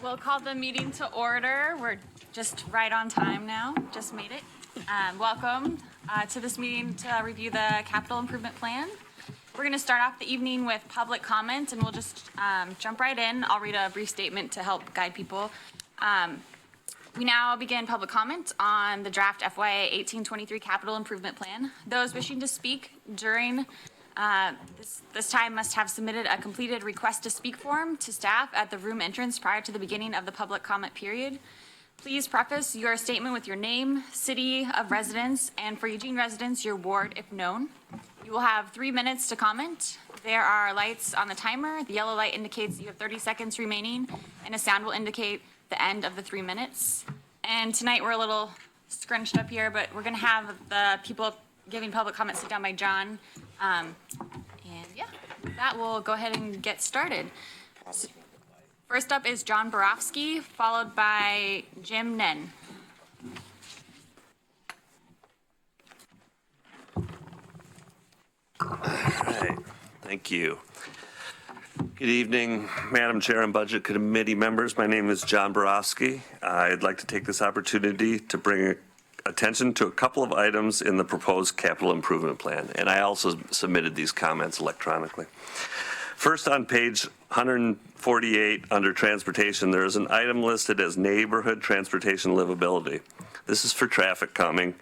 We'll call the meeting to order. We're just right on time now, just made it. Welcome to this meeting to review the capital improvement plan. We're gonna start off the evening with public comment and we'll just jump right in. I'll read a brief statement to help guide people. We now begin public comment on the draft FY 1823 capital improvement plan. Those wishing to speak during this time must have submitted a completed request to speak form to staff at the room entrance prior to the beginning of the public comment period. Please preface your statement with your name, city of residence, and for Eugene residents, your ward if known. You will have 3 minutes to comment. There are lights on the timer. The yellow light indicates you have 30 seconds remaining, and a sound will indicate the end of the 3 minutes. And tonight we're a little scrunched up here, but we're gonna have the people giving public comment sit down by John. And yeah, with that we'll go ahead and get started. So, first up is John Borofsky, followed by Jim Nen. All right, thank you. Good evening, Madam Chair and Budget Committee members. My name is John Borofsky. I'd like to take this opportunity to bring attention to a couple of items in the proposed capital improvement plan, and I also submitted these comments electronically. First, on page 148 under transportation, there is an item listed as neighborhood transportation livability. This is for traffic calming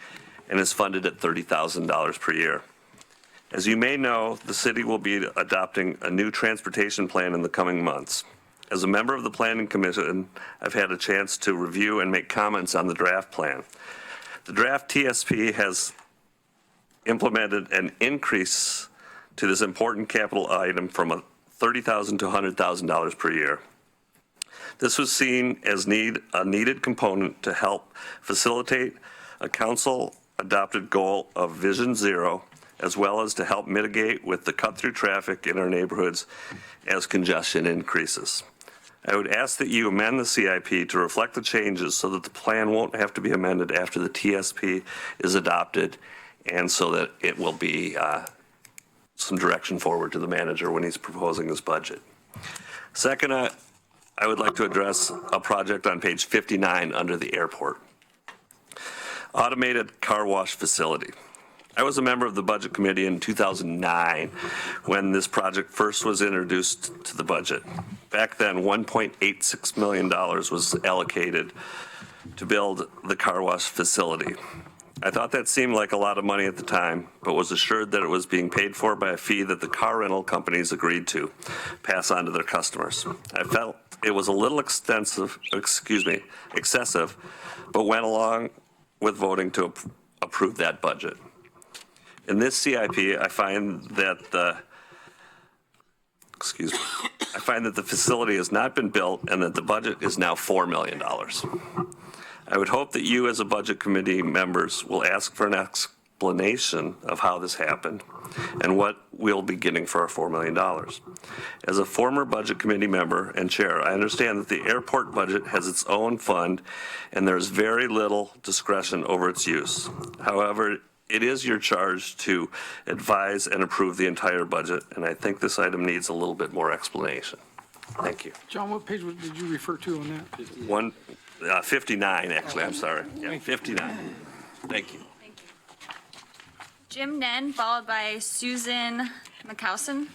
and is funded at $30,000 per year. As you may know, the city will be adopting a new transportation plan in the coming months. As a member of the Planning Commission, I've had a chance to review and make comments on the draft plan. The draft TSP has implemented an increase to this important capital item from $30,000 to $100,000 per year. This was seen as a needed component to help facilitate a council-adopted goal of Vision Zero, as well as to help mitigate with the cut-through traffic in our neighborhoods as congestion increases. I would ask that you amend the CIP to reflect the changes so that the plan won't have to be amended after the TSP is adopted, and so that it will be some direction forward to the manager when he's proposing his budget. Second, I would like to address a project on page 59 under the airport. Automated car wash facility. I was a member of the Budget Committee in 2009 when this project first was introduced to the budget. Back then, $1.86 million was allocated to build the car wash facility. I thought that seemed like a lot of money at the time, but was assured that it was being paid for by a fee that the car rental companies agreed to pass on to their customers. I felt it was a little excessive, but went along with voting to approve that budget. In this CIP, I find that the facility has not been built and that the budget is now $4 million. I would hope that you as a Budget Committee members will ask for an explanation of how this happened and what we'll be getting for our $4 million. As a former Budget Committee member and chair, I understand that the airport budget has its own fund and there's very little discretion over its use. However, it is your charge to advise and approve the entire budget, and I think this item needs a little bit more explanation. Thank you. John, what page did you refer to on that? 59, actually, I'm sorry. Yeah, 59. Thank you. Thank you. Jim Nen, followed by Susan McCowson.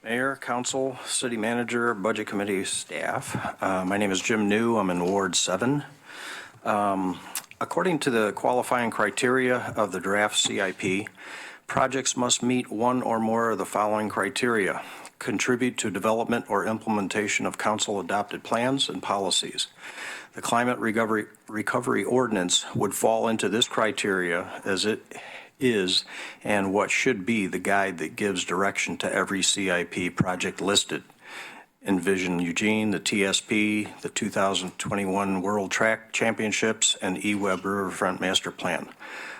Mayor, Council, City Manager, Budget Committee staff. My name is Jim New. I'm in Ward 7. According to the qualifying criteria of the draft CIP, projects must meet one or more of the following criteria: contribute to development or implementation of council-adopted plans and policies. The Climate Recovery Ordinance would fall into this criteria as it is and what should be the guide that gives direction to every CIP project listed. Envision Eugene, the TSP, the 2021 World Track Championships, and eWeb Riverfront Master Plan.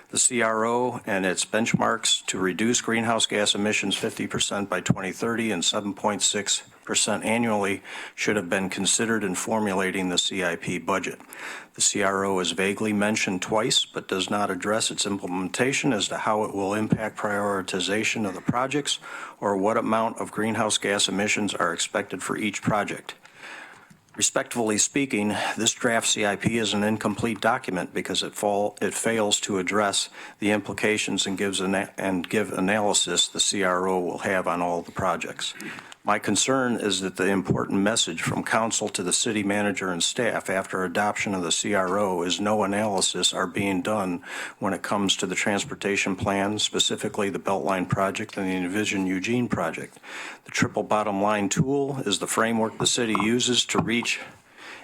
the CRO and its benchmarks to reduce greenhouse gas emissions 50% by 2030 and 7.6% annually should have been considered in formulating the CIP budget. The CRO is vaguely mentioned twice, but does not address its implementation as to how it will impact prioritization of the projects or what amount of greenhouse gas emissions are expected for each project. Respectfully speaking, this draft CIP is an incomplete document because it fails to address the implications and give analysis the CRO will have on all the projects. My concern is that the important message from council to the city manager and staff after adoption of the CRO is no analysis are being done when it comes to the transportation plan, specifically the Beltline project and the Envision Eugene project. The triple bottom line tool is the framework the city uses to reach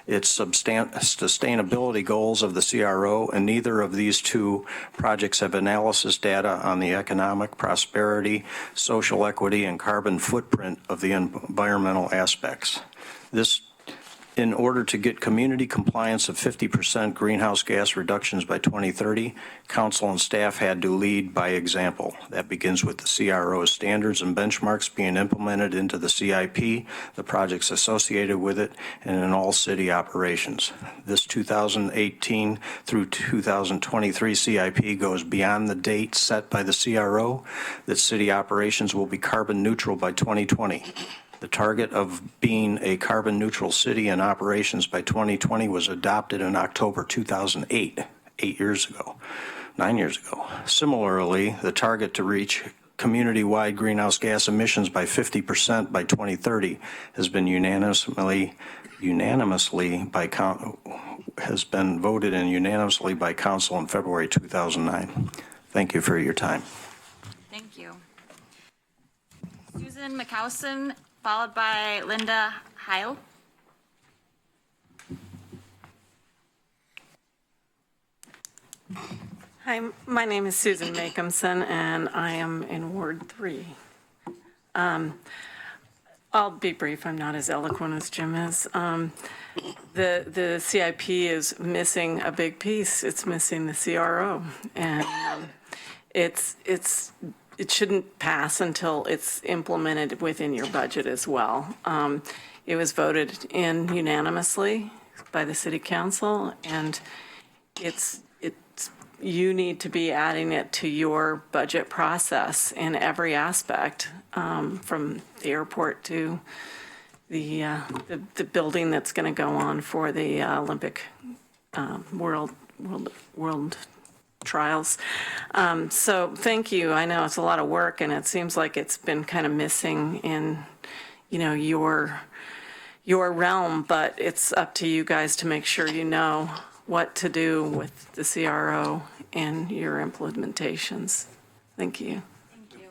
its sustainability goals of the CRO, and neither of these two projects have analysis data on the economic prosperity, social equity, and carbon footprint of the environmental aspects. This, in order to get community compliance of 50% greenhouse gas reductions by 2030, council and staff had to lead by example. That begins with the CRO's standards and benchmarks being implemented into the CIP, the projects associated with it, and in all city operations. This 2018 through 2023 CIP goes beyond the date set by the CRO that city operations will be carbon neutral by 2020. The target of being a carbon neutral city in operations by 2020 was adopted in October 2008, 9 years ago. Similarly, the target to reach community-wide greenhouse gas emissions by 50% by 2030 has been voted in unanimously by council in February 2009. Thank you for your time. Thank you. Susan McCowson, followed by Linda Heil. Hi, my name is Susan Makomson, and I am in Ward 3. I'll be brief. I'm not as eloquent as Jim is. The CIP is missing a big piece. It's missing the CRO, and it shouldn't pass until it's implemented within your budget as well. It was voted in unanimously by the City Council, and you need to be adding it to your budget process in every aspect, from the airport to the building that's going to go on for the Olympic World Trials. So thank you. I know it's a lot of work, and it seems like it's been kind of missing in, your realm, but it's up to you guys to make sure you know what to do with the CRO and your implementations. Thank you. Thank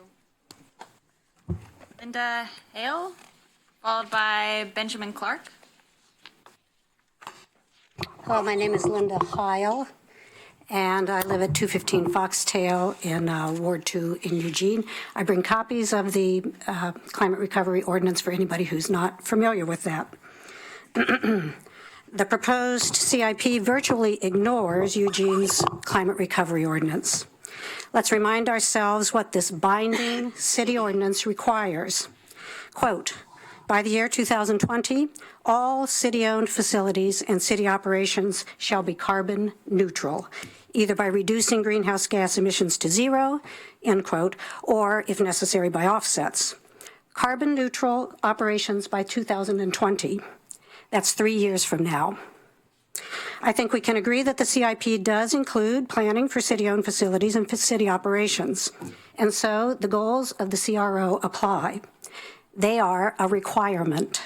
you. Linda Hale, followed by Benjamin Clark. Hello, my name is Linda Heil, and I live at 215 Foxtail in Ward 2 in Eugene. I bring copies of the climate recovery ordinance for anybody who's not familiar with that. The proposed CIP virtually ignores Eugene's climate recovery ordinance. Let's remind ourselves what this binding city ordinance requires. Quote, by the year 2020, all city-owned facilities and city operations shall be carbon neutral, either by reducing greenhouse gas emissions to zero, end quote, or, if necessary, by offsets. Carbon neutral operations by 2020. That's 3 years from now. I think we can agree that the CIP does include planning for city-owned facilities and for city operations, and so the goals of the CRO apply. They are a requirement.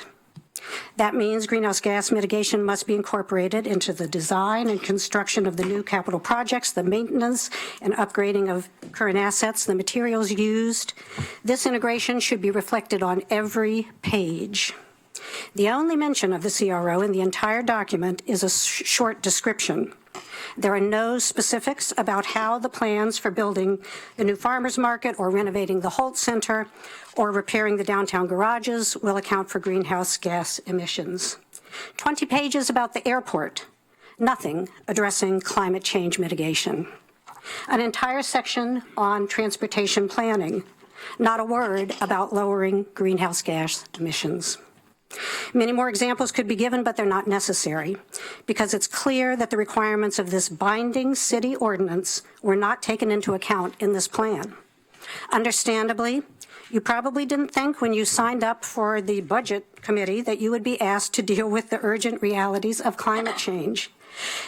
That means greenhouse gas mitigation must be incorporated into the design and construction of the new capital projects, the maintenance and upgrading of current assets, the materials used. This integration should be reflected on every page. The only mention of the CRO in the entire document is a short description. There are no specifics about how the plans for building the new farmers market or renovating the Holt Center or repairing the downtown garages will account for greenhouse gas emissions. 20 pages about the airport, nothing addressing climate change mitigation. An entire section on transportation planning. Not a word about lowering greenhouse gas emissions. Many more examples could be given, but they're not necessary because it's clear that the requirements of this binding city ordinance were not taken into account in this plan. Understandably, you probably didn't think when you signed up for the budget committee that you would be asked to deal with the urgent realities of climate change.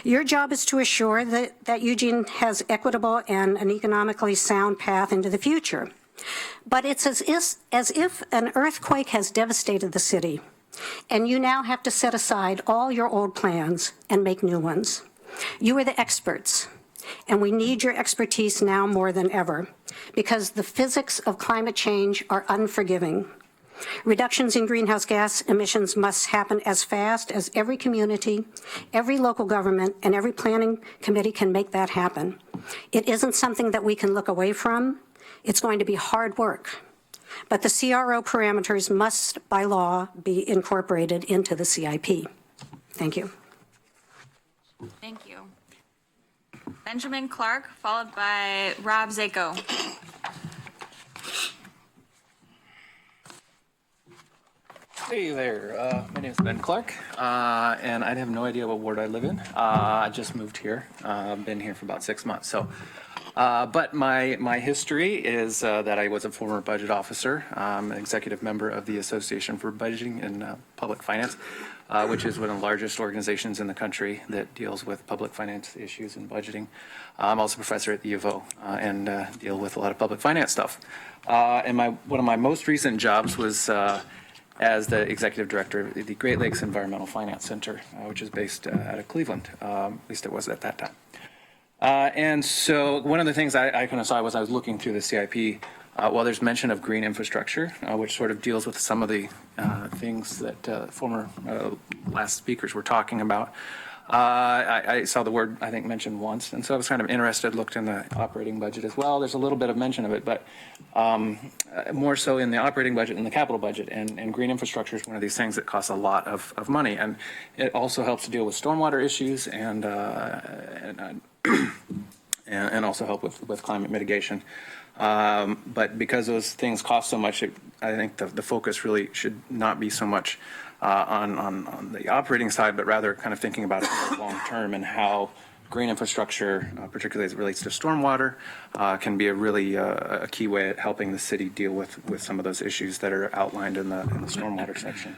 Your job is to assure that Eugene has equitable and an economically sound path into the future. But it's as if an earthquake has devastated the city, and you now have to set aside all your old plans and make new ones. You are the experts, and we need your expertise now more than ever, because the physics of climate change are unforgiving. Reductions in greenhouse gas emissions must happen as fast as every community, every local government, and every planning committee can make that happen. It isn't something that we can look away from. It's going to be hard work, but the CRO parameters must, by law, be incorporated into the CIP. Thank you. Thank you. Benjamin Clark, followed by Rob Zako. Hey there, my name is Ben Clark, and I have no idea what ward I live in. I just moved here. I've been here for about 6 months. So, but my history is that I was a former budget officer. I'm an executive member of the Association for Budgeting and Public Finance, which is one of the largest organizations in the country that deals with public finance issues and budgeting. I'm also a professor at the U of O and deal with a lot of public finance stuff. And one of my most recent jobs was as the executive director of the Great Lakes Environmental Finance Center, which is based out of Cleveland. At least it was at that time. And so one of the things I kind of saw was I was looking through the CIP, while there's mention of green infrastructure, which sort of deals with some of the things that former last speakers were talking about. I saw the word, I think, mentioned once, and so I was kind of interested, looked in the operating budget as well. There's a little bit of mention of it, but more so in the operating budget and the capital budget, and green infrastructure is one of these things that costs a lot of money, and it also helps to deal with stormwater issues and also help with climate mitigation. But because those things cost so much, I think the focus really should not be so much on the operating side, but rather kind of thinking about it long term and how green infrastructure, particularly as it relates to stormwater, can be a really a key way at helping the city deal with some of those issues that are outlined in the stormwater section.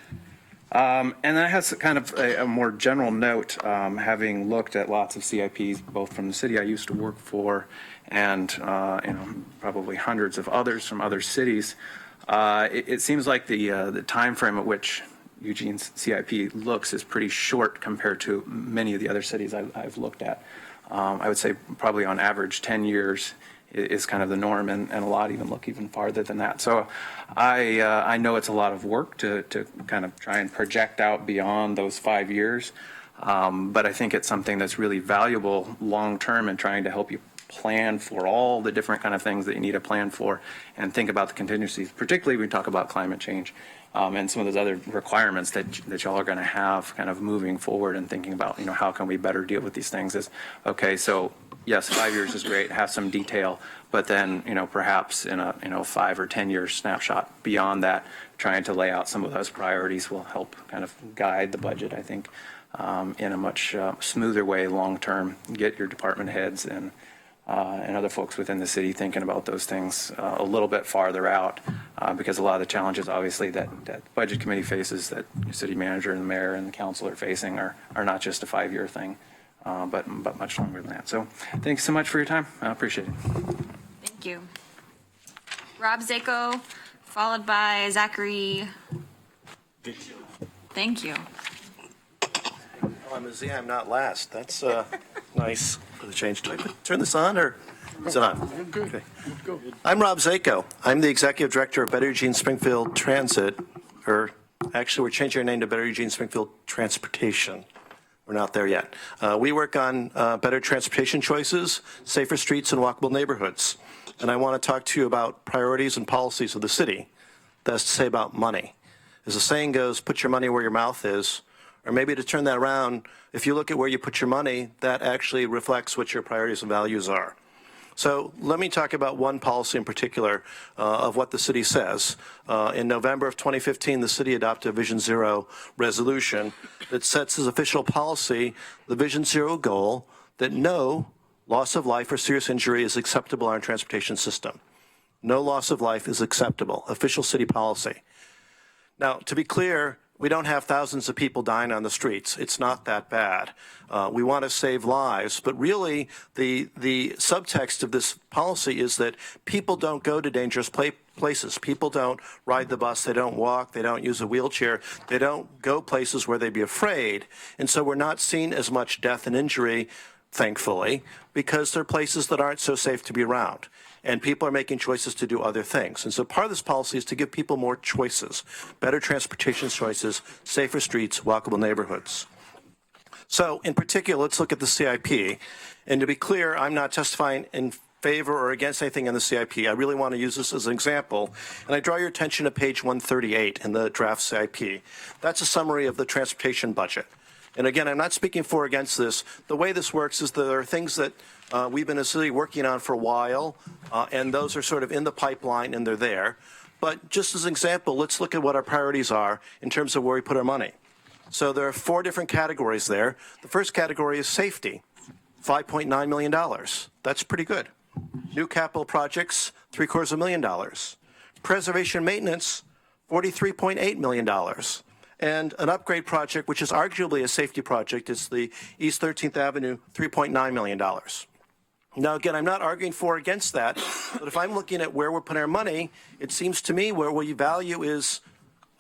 And that has kind of a more general note, having looked at lots of CIPs, both from the city I used to work for and probably hundreds of others from other cities. It seems like the time frame at which Eugene's CIP looks is pretty short compared to many of the other cities I've looked at. I would say probably on average 10 years is kind of the norm, and a lot even look even farther than that. So I know it's a lot of work to kind of try and project out beyond those 5 years, but I think it's something that's really valuable long term in trying to help you plan for all the different kind of things that you need to plan for and think about the contingencies, particularly when we talk about climate change. And some of those other requirements that y'all are going to have kind of moving forward and thinking about, how can we better deal with these things is, okay, so yes, 5 years is great, have some detail, but then, perhaps in a 5 or 10 year snapshot beyond that, trying to lay out some of those priorities will help kind of guide the budget, I think, in a much smoother way long term, get your department heads and other folks within the city thinking about those things a little bit farther out, because a lot of the challenges, obviously, that budget committee faces, that the city manager and the mayor and the council are facing are not just a 5 year thing, but much longer than that. So thanks so much for your time. I appreciate it. Thank you. Rob Zako, followed by Zachary. Thank you. I'm a Z, I'm not last. That's nice for the change. Do I turn this on or is it on? Okay. I'm Rob Zako. I'm the Executive Director of Better Eugene Springfield Transit, or actually we're changing our name to Better Eugene Springfield Transportation. We're not there yet. We work on better transportation choices, safer streets, and walkable neighborhoods. And I want to talk to you about priorities and policies of the city. That's to say about money. As the saying goes, put your money where your mouth is. Or maybe to turn that around, if you look at where you put your money, that actually reflects what your priorities and values are. So let me talk about one policy in particular of what the city says. In November of 2015, the city adopted a Vision Zero resolution that sets as official policy the Vision Zero goal that no loss of life or serious injury is acceptable in our transportation system. No loss of life is acceptable. Official city policy. Now, to be clear, we don't have thousands of people dying on the streets. It's not that bad. We want to save lives, but really the subtext of this policy is that people don't go to dangerous places. People don't ride the bus. They don't walk. They don't use a wheelchair. They don't go places where they'd be afraid. And so we're not seeing as much death and injury, thankfully, because they're places that aren't so safe to be around. And people are making choices to do other things. And so part of this policy is to give people more choices, better transportation choices, safer streets, walkable neighborhoods. So in particular, let's look at the CIP. And to be clear, I'm not testifying in favor or against anything in the CIP. I really want to use this as an example. And I draw your attention to page 138 in the draft CIP. That's a summary of the transportation budget. And again, I'm not speaking for or against this. The way this works is there are things that we've been as a city working on for a while, and those are sort of in the pipeline and they're there. But just as an example, let's look at what our priorities are in terms of where we put our money. So there are 4 different categories there. The first category is safety, $5.9 million. That's pretty good. New capital projects, $750,000. Preservation maintenance, $43.8 million. And an upgrade project, which is arguably a safety project, is the East 13th Avenue, $3.9 million. Now, again, I'm not arguing for or against that, but if I'm looking at where we're putting our money, it seems to me where we value is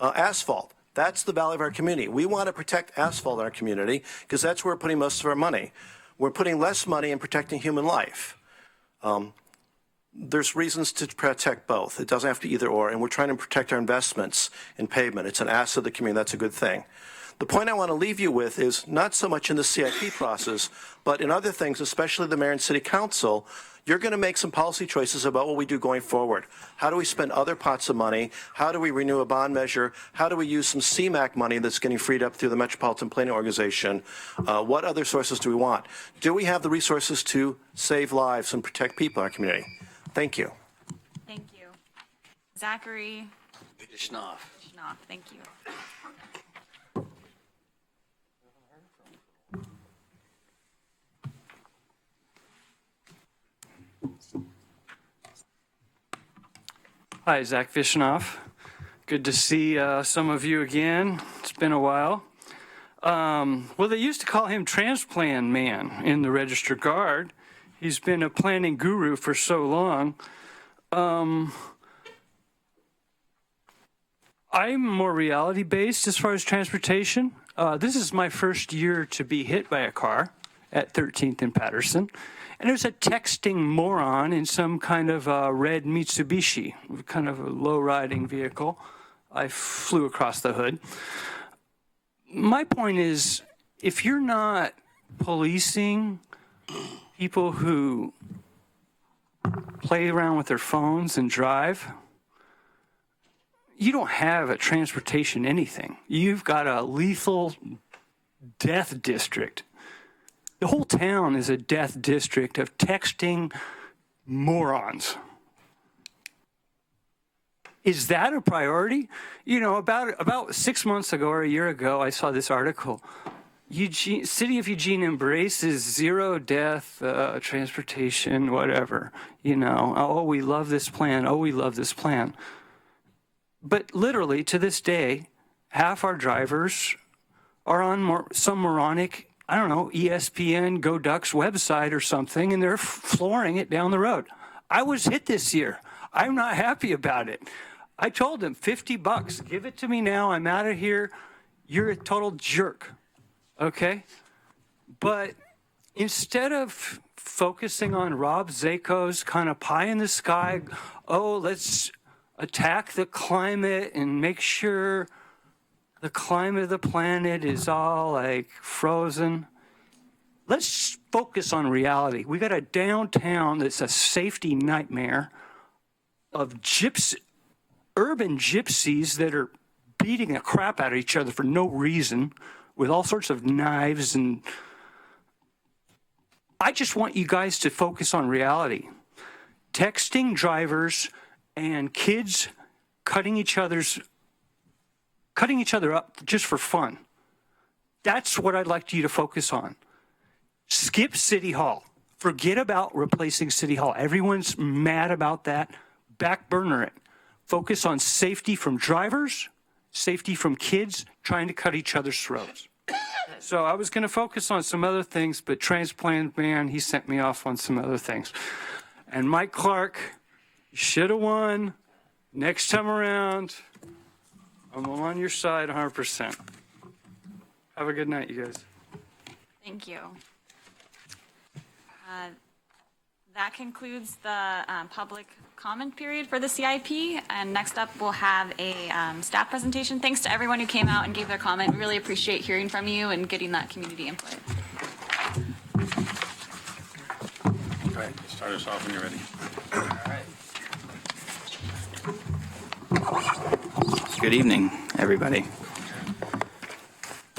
asphalt. That's the value of our community. We want to protect asphalt in our community because that's where we're putting most of our money. We're putting less money in protecting human life. There's reasons to protect both. It doesn't have to be either or, and we're trying to protect our investments in pavement. It's an asset of the community. That's a good thing. The point I want to leave you with is not so much in the CIP process, but in other things, especially the mayor and city council, you're going to make some policy choices about what we do going forward. How do we spend other pots of money? How do we renew a bond measure? How do we use some CMAQ money that's getting freed up through the Metropolitan Planning Organization? What other sources do we want? Do we have the resources to save lives and protect people in our community? Thank you. Thank you. Zachary Schnoff. Schnoff, thank you. Hi, Zach Vishnoff. Good to see some of you again. It's been a while. Well, they used to call him Transplan Man in the Register Guard. He's been a planning guru for so long. I'm more reality-based as far as transportation. This is my first year to be hit by a car at 13th and Patterson. And it was a texting moron in some kind of red Mitsubishi, kind of a low-riding vehicle. I flew across the hood. My point is, if you're not policing people who play around with their phones and drive, you don't have a transportation anything. You've got a lethal death district. The whole town is a death district of texting morons. Is that a priority? You know, about 6 months ago or a year ago, I saw this article. City of Eugene embraces zero death transportation, whatever. You know, oh, we love this plan. Oh, we love this plan. But literally, to this day, half our drivers are on some moronic, I don't know, ESPN, Go Ducks website or something, and they're flooring it down the road. I was hit this year. I'm not happy about it. I told them, $50, give it to me now. I'm out of here. You're a total jerk. Okay? But instead of focusing on Rob Zako's kind of pie in the sky, oh, let's attack the climate and make sure the climate of the planet is all like frozen. Let's focus on reality. We got a downtown that's a safety nightmare of urban gypsies that are beating the crap out of each other for no reason with all sorts of knives. And I just want you guys to focus on reality. texting drivers and kids cutting each other up just for fun. That's what I'd like you to focus on. Skip City Hall. Forget about replacing City Hall. Everyone's mad about that. Back burner it. Focus on safety from drivers, safety from kids trying to cut each other's throats. So I was going to focus on some other things, but transplant man, he sent me off on some other things. And Mike Clark, should have won. Next time around, I'm on your side 100%. Have a good night, you guys. Thank you. That concludes the public comment period for the CIP. And next up, we'll have a staff presentation. Thanks to everyone who came out and gave their comment. We really appreciate hearing from you and getting that community input. All right, start us off when you're ready. Good evening, everybody.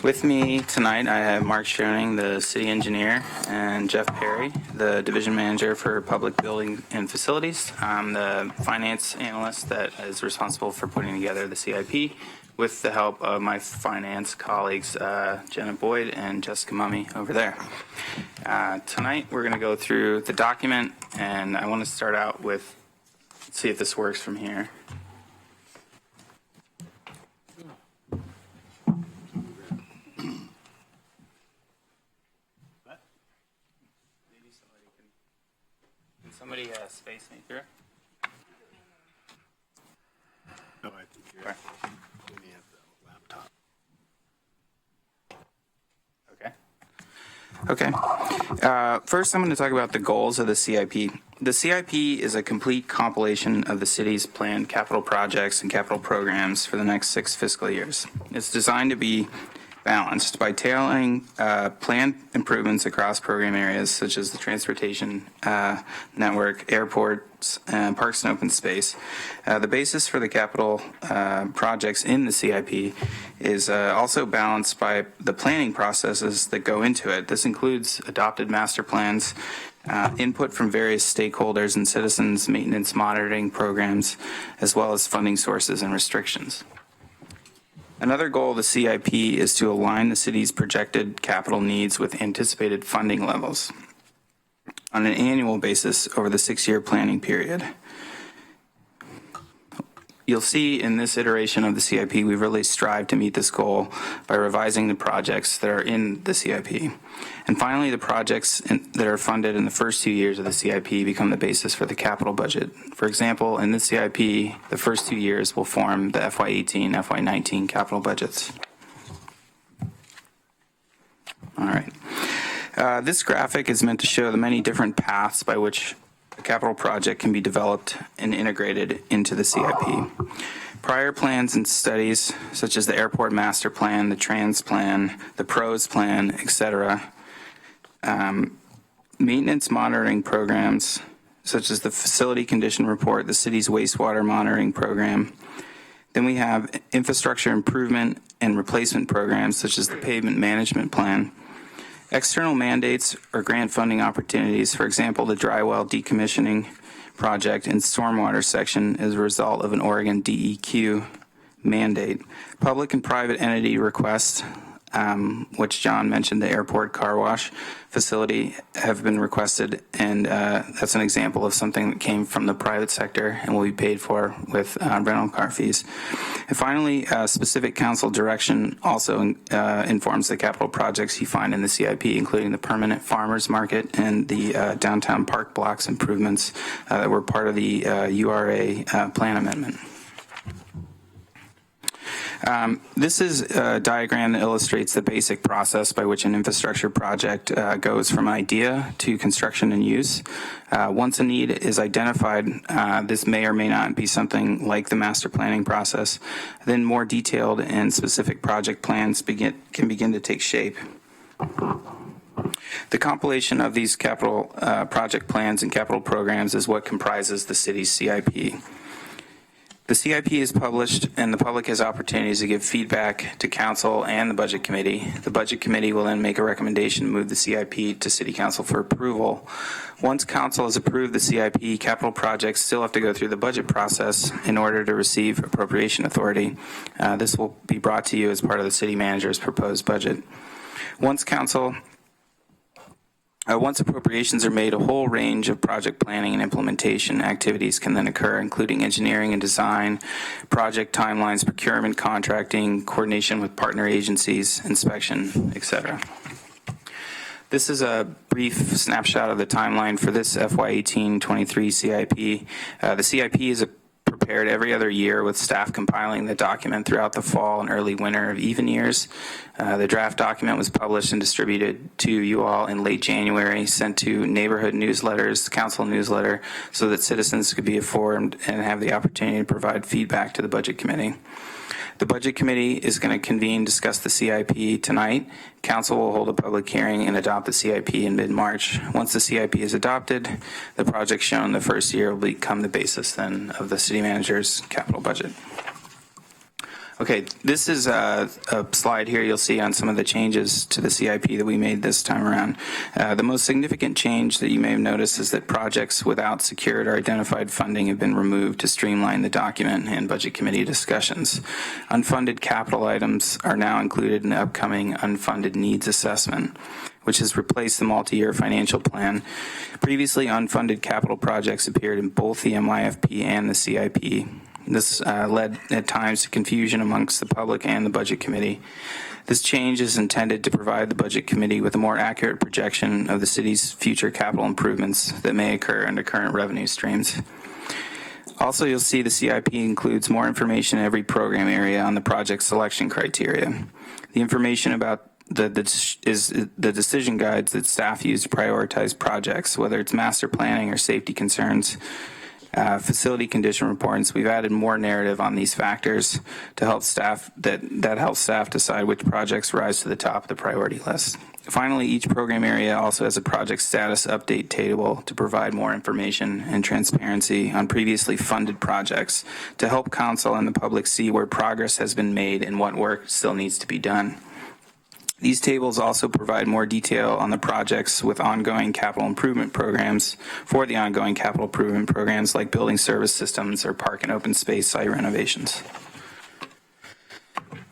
With me tonight, I have Mark Schoening, the city engineer, and Jeff Perry, the division manager for public building and facilities. I'm the finance analyst that is responsible for putting together the CIP with the help of my finance colleagues, Jenna Boyd and Jessica Mummy over there. Tonight, we're going to go through the document, and I want to start out with, see if this works from here. Somebody space me through. No, I think you're. Right. We have the laptop. Okay. First, I'm going to talk about the goals of the CIP. The CIP is a complete compilation of the city's planned capital projects and capital programs for the next 6 fiscal years. It's designed to be balanced by tailoring planned improvements across program areas such as the transportation network, airports, parks and open space. The basis for the capital projects in the CIP is also balanced by the planning processes that go into it. This includes adopted master plans, input from various stakeholders and citizens, maintenance monitoring programs, as well as funding sources and restrictions. Another goal of the CIP is to align the city's projected capital needs with anticipated funding levels on an annual basis over the 6-year planning period. You'll see in this iteration of the CIP, we've really strived to meet this goal by revising the projects that are in the CIP. And finally, the projects that are funded in the first 2 years of the CIP become the basis for the capital budget. For example, in the CIP, the first 2 years will form the FY18, FY19 capital budgets. All right. This graphic is meant to show the many different paths by which a capital project can be developed and integrated into the CIP. Prior plans and studies, such as the airport master plan, the trans plan, the PROS plan, etc. Maintenance monitoring programs, such as the facility condition report, the city's wastewater monitoring program. Then we have infrastructure improvement and replacement programs, such as the pavement management plan. External mandates or grant funding opportunities, for example, the dry well decommissioning project and stormwater section as a result of an Oregon DEQ mandate. Public and private entity requests, which John mentioned, the airport car wash facility, have been requested, and that's an example of something that came from the private sector and will be paid for with rental car fees. And finally, specific council direction also informs the capital projects you find in the CIP, including the permanent farmers market and the downtown park blocks improvements that were part of the URA plan amendment. This is a diagram that illustrates the basic process by which an infrastructure project goes from idea to construction and use. Once a need is identified, this may or may not be something like the master planning process. Then more detailed and specific project plans can begin to take shape. The compilation of these capital project plans and capital programs is what comprises the city's CIP. The CIP is published and the public has opportunities to give feedback to council and the budget committee. The budget committee will then make a recommendation to move the CIP to city council for approval. Once council has approved the CIP, capital projects still have to go through the budget process in order to receive appropriation authority. This will be brought to you as part of the city manager's proposed budget. Once appropriations are made, a whole range of project planning and implementation activities can then occur, including engineering and design, project timelines, procurement, contracting, coordination with partner agencies, inspection, etc. This is a brief snapshot of the timeline for this FY18-23 CIP. The CIP is prepared every other year with staff compiling the document throughout the fall and early winter of even years. The draft document was published and distributed to you all in late January, sent to neighborhood newsletters, council newsletter, so that citizens could be informed and have the opportunity to provide feedback to the budget committee. The budget committee is going to convene, discuss the CIP tonight. Council will hold a public hearing and adopt the CIP in mid-March. Once the CIP is adopted, the project shown the first year will become the basis then of the city manager's capital budget. Okay, this is a slide here you'll see on some of the changes to the CIP that we made this time around. The most significant change that you may have noticed is that projects without secured or identified funding have been removed to streamline the document and budget committee discussions. Unfunded capital items are now included in the upcoming unfunded needs assessment, which has replaced the multi-year financial plan. Previously, unfunded capital projects appeared in both the MIFP and the CIP. This led at times to confusion amongst the public and the budget committee. This change is intended to provide the budget committee with a more accurate projection of the city's future capital improvements that may occur under current revenue streams. Also, you'll see the CIP includes more information in every program area on the project selection criteria. The information about the decision guides that staff use to prioritize projects, whether it's master planning or safety concerns. Facility condition reports, we've added more narrative on these factors to help staff that helps staff decide which projects rise to the top of the priority list. Finally, each program area also has a project status update table to provide more information and transparency on previously funded projects to help council and the public see where progress has been made and what work still needs to be done. These tables also provide more detail on the projects with ongoing capital improvement programs for the ongoing capital improvement programs like building service systems or park and open space site renovations.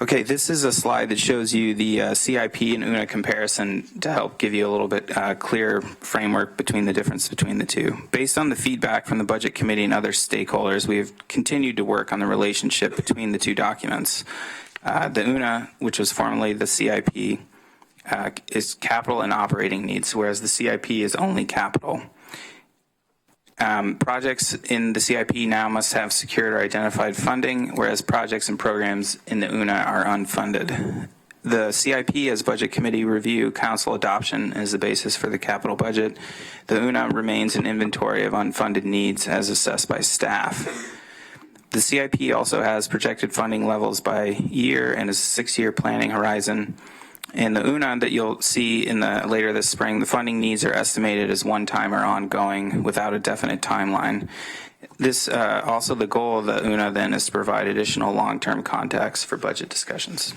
Okay, this is a slide that shows you the CIP and UNA comparison to help give you a little bit clearer framework between the difference between the two. Based on the feedback from the budget committee and other stakeholders, we have continued to work on the relationship between the two documents. The UNA, which was formerly the CIP, is capital and operating needs, whereas the CIP is only capital. Projects in the CIP now must have secured or identified funding, whereas projects and programs in the UNA are unfunded. The CIP as budget committee review, council adoption is the basis for the capital budget. The UNA remains an inventory of unfunded needs as assessed by staff. The CIP also has projected funding levels by year and a 6-year planning horizon. In the UNA that you'll see later this spring, the funding needs are estimated as one-time or ongoing without a definite timeline. This also the goal of the UNA then is to provide additional long-term context for budget discussions.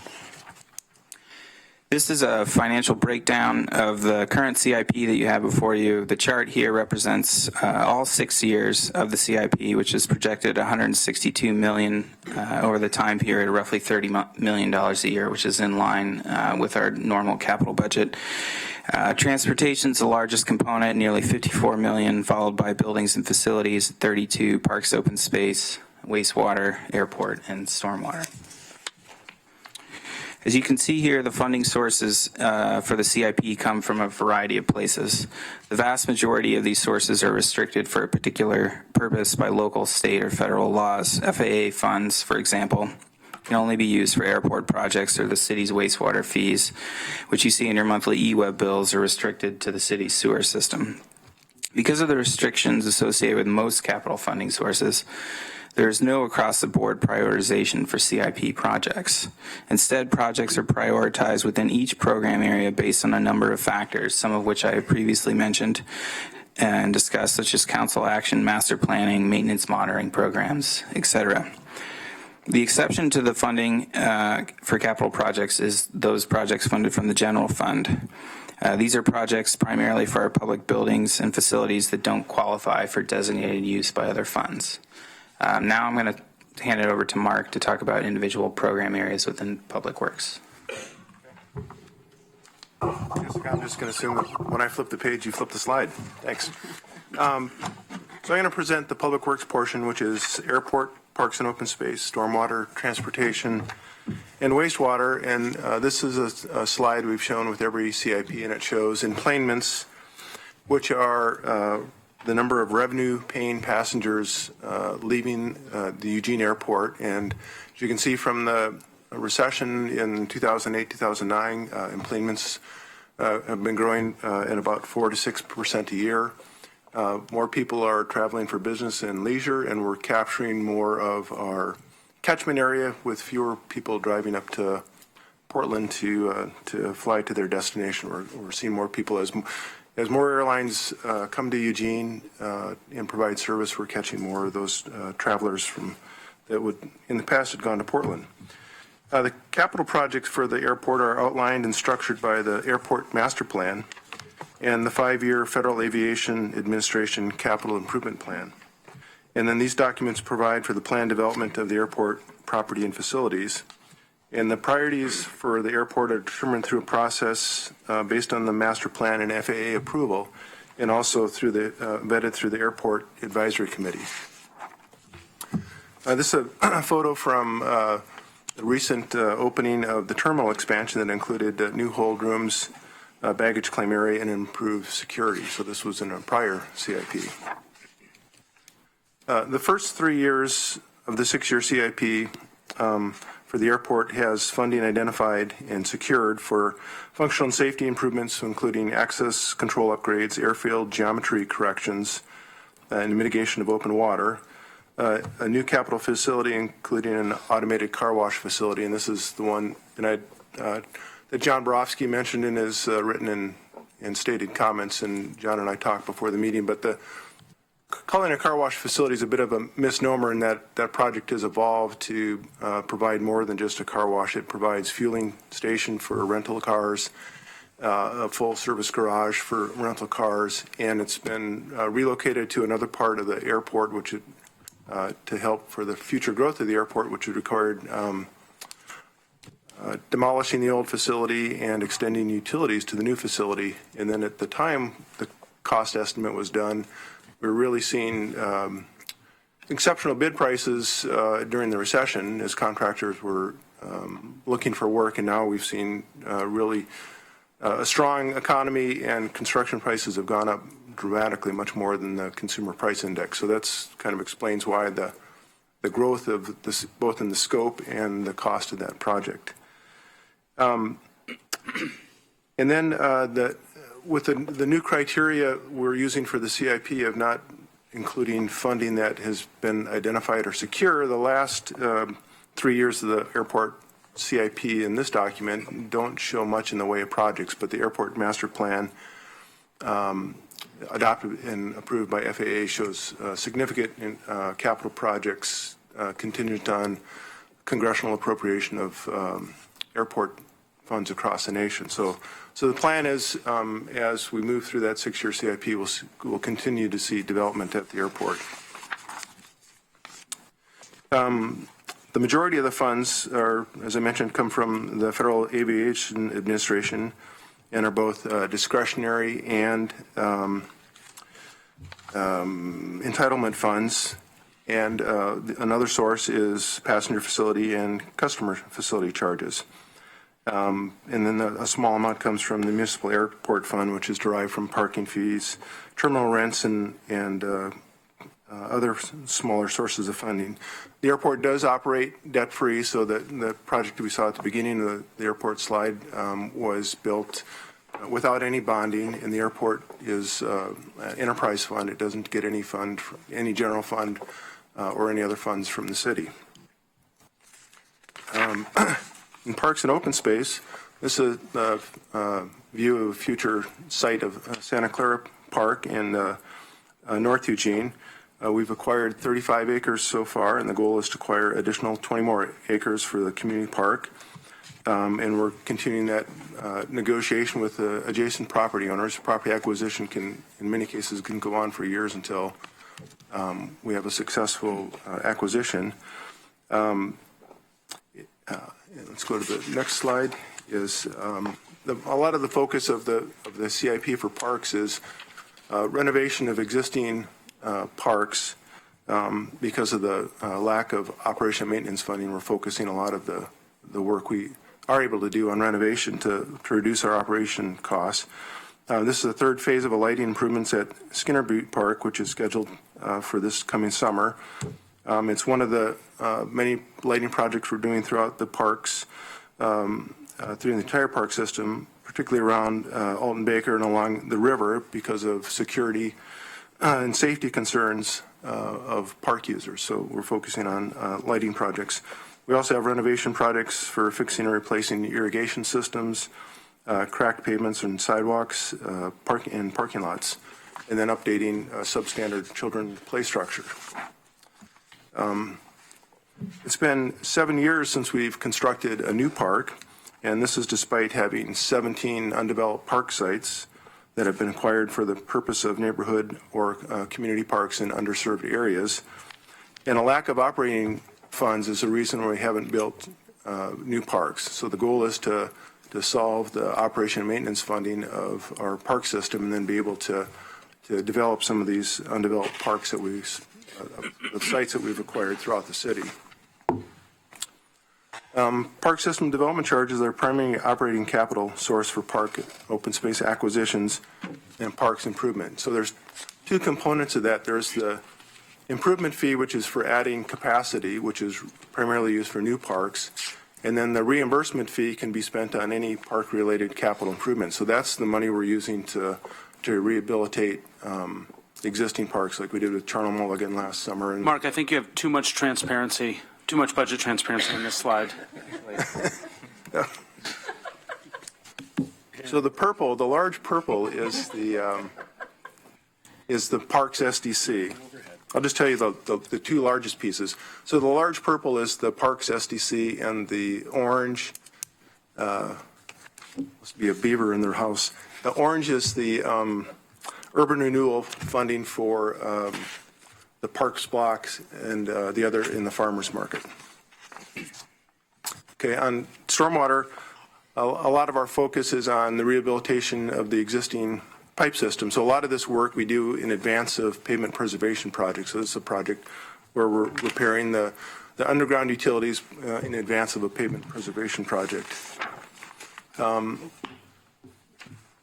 This is a financial breakdown of the current CIP that you have before you. The chart here represents all 6 years of the CIP, which is projected $162 million over the time period, roughly $30 million a year, which is in line with our normal capital budget. Transportation is the largest component, nearly $54 million, followed by buildings and facilities, 32, parks, open space, wastewater, airport, and stormwater. As you can see here, the funding sources for the CIP come from a variety of places. The vast majority of these sources are restricted for a particular purpose by local, state, or federal laws. FAA funds, for example, can only be used for airport projects or the city's wastewater fees, which you see in your monthly e-web bills, are restricted to the city's sewer system. Because of the restrictions associated with most capital funding sources, there is no across-the-board prioritization for CIP projects. Instead, projects are prioritized within each program area based on a number of factors, some of which I have previously mentioned and discussed, such as council action, master planning, maintenance monitoring programs, etc. The exception to the funding for capital projects is those projects funded from the general fund. These are projects primarily for our public buildings and facilities that don't qualify for designated use by other funds. Now I'm going to hand it over to Mark to talk about individual program areas within Public Works. I'm just going to assume that when I flip the page, you flip the slide. Thanks. So I'm going to present the Public Works portion, which is airport, parks and open space, stormwater, transportation, and wastewater. And this is a slide we've shown with every CIP, and it shows enplanements, which are the number of revenue-paying passengers leaving the Eugene Airport. And as you can see from the recession in 2008, 2009, enplanements have been growing at about 4 to 6% a year. More people are traveling for business and leisure, and we're capturing more of our catchment area with fewer people driving up to Portland to fly to their destination. We're seeing more people as more airlines come to Eugene and provide service. We're catching more of those travelers that would in the past had gone to Portland. The capital projects for the airport are outlined and structured by the Airport Master Plan and the 5-year Federal Aviation Administration Capital Improvement Plan. And then these documents provide for the planned development of the airport property and facilities. And the priorities for the airport are determined through a process based on the master plan and FAA approval, and also through vetted through the Airport Advisory Committee. This is a photo from the recent opening of the terminal expansion that included new hold rooms, baggage claim area, and improved security. So this was in a prior CIP. The first 3 years of the 6-year CIP for the airport has funding identified and secured for functional and safety improvements, including access control upgrades, airfield geometry corrections, and mitigation of open water. A new capital facility, including an automated car wash facility, and this is the one that John Borofsky mentioned in his written and stated comments, and John and I talked before the meeting. But calling a car wash facility is a bit of a misnomer in that project has evolved to provide more than just a car wash. It provides fueling station for rental cars, a full service garage for rental cars, and it's been relocated to another part of the airport, which it to help for the future growth of the airport, which would require demolishing the old facility and extending utilities to the new facility. And then at the time the cost estimate was done, we were really seeing exceptional bid prices during the recession as contractors were looking for work, and now we've seen really a strong economy, and construction prices have gone up dramatically, much more than the consumer price index. So that's kind of explains why the growth of this, both in the scope and the cost of that project. And then with the new criteria we're using for the CIP of not including funding that has been identified or secure, the last 3 years of the airport CIP in this document don't show much in the way of projects, but the Airport Master Plan adopted and approved by FAA shows significant capital projects contingent on congressional appropriation of airport funds across the nation. So the plan is, as we move through that 6-year CIP, we'll continue to see development at the airport. The majority of the funds are, as I mentioned, come from the Federal Aviation Administration and are both discretionary and entitlement funds. And another source is passenger facility and customer facility charges. And then a small amount comes from the Municipal Airport Fund, which is derived from parking fees, terminal rents, and other smaller sources of funding. The airport does operate debt-free, so that the project we saw at the beginning of the airport slide was built without any bonding, and the airport is an enterprise fund. It doesn't get any fund, any general fund or any other funds from the city. In parks and open space, this is a view of a future site of Santa Clara Park in North Eugene. We've acquired 35 acres so far, and the goal is to acquire additional 20 more acres for the community park. And we're continuing that negotiation with the adjacent property owners. Property acquisition can, in many cases, can go on for years until we have a successful acquisition. Let's go to the next slide. Is a lot of the focus of the CIP for parks is renovation of existing parks. Because of the lack of operation and maintenance funding, we're focusing a lot of the work we are able to do on renovation to reduce our operation costs. This is the third phase of a lighting improvements at Skinner Butte Park, which is scheduled for this coming summer. It's one of the many lighting projects we're doing throughout the parks, through the entire park system, particularly around Alton Baker and along the river because of security and safety concerns of park users. So we're focusing on lighting projects. We also have renovation projects for fixing and replacing irrigation systems, cracked pavements and sidewalks, parking lots, and then updating substandard children play structure. It's been 7 years since we've constructed a new park, and this is despite having 17 undeveloped park sites that have been acquired for the purpose of neighborhood or community parks in underserved areas. And a lack of operating funds is the reason why we haven't built new parks. So the goal is to solve the operation and maintenance funding of our park system and then be able to develop some of these undeveloped parks that the sites that we've acquired throughout the city. Park system development charges are primary operating capital source for park open space acquisitions and parks improvement. So there's two components of that. There's the improvement fee, which is for adding capacity, which is primarily used for new parks. And then the reimbursement fee can be spent on any park-related capital improvement. So that's the money we're using to rehabilitate existing parks like we did with Charnel Mulligan last summer. And Mark, I think you have too much transparency, too much budget transparency in this slide. So the large purple is the parks SDC. I'll just tell you the two largest pieces. So the large purple is the parks SDC, and the orange, must be a beaver in their house. The orange is the urban renewal funding for the parks blocks and the other in the farmers market. Okay, on stormwater, a lot of our focus is on the rehabilitation of the existing pipe system. So a lot of this work we do in advance of pavement preservation projects. So this is a project where we're repairing the underground utilities in advance of a pavement preservation project.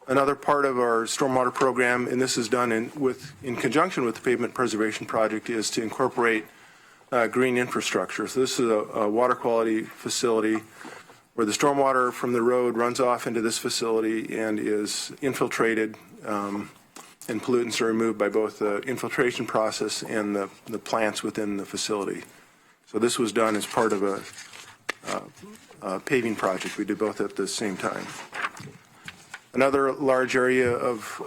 Another part of our stormwater program, and this is done in conjunction with the pavement preservation project, is to incorporate green infrastructure. So this is a water quality facility where the stormwater from the road runs off into this facility and is infiltrated, and pollutants are removed by both the infiltration process and the plants within the facility. So this was done as part of a paving project. We did both at the same time. Another large area of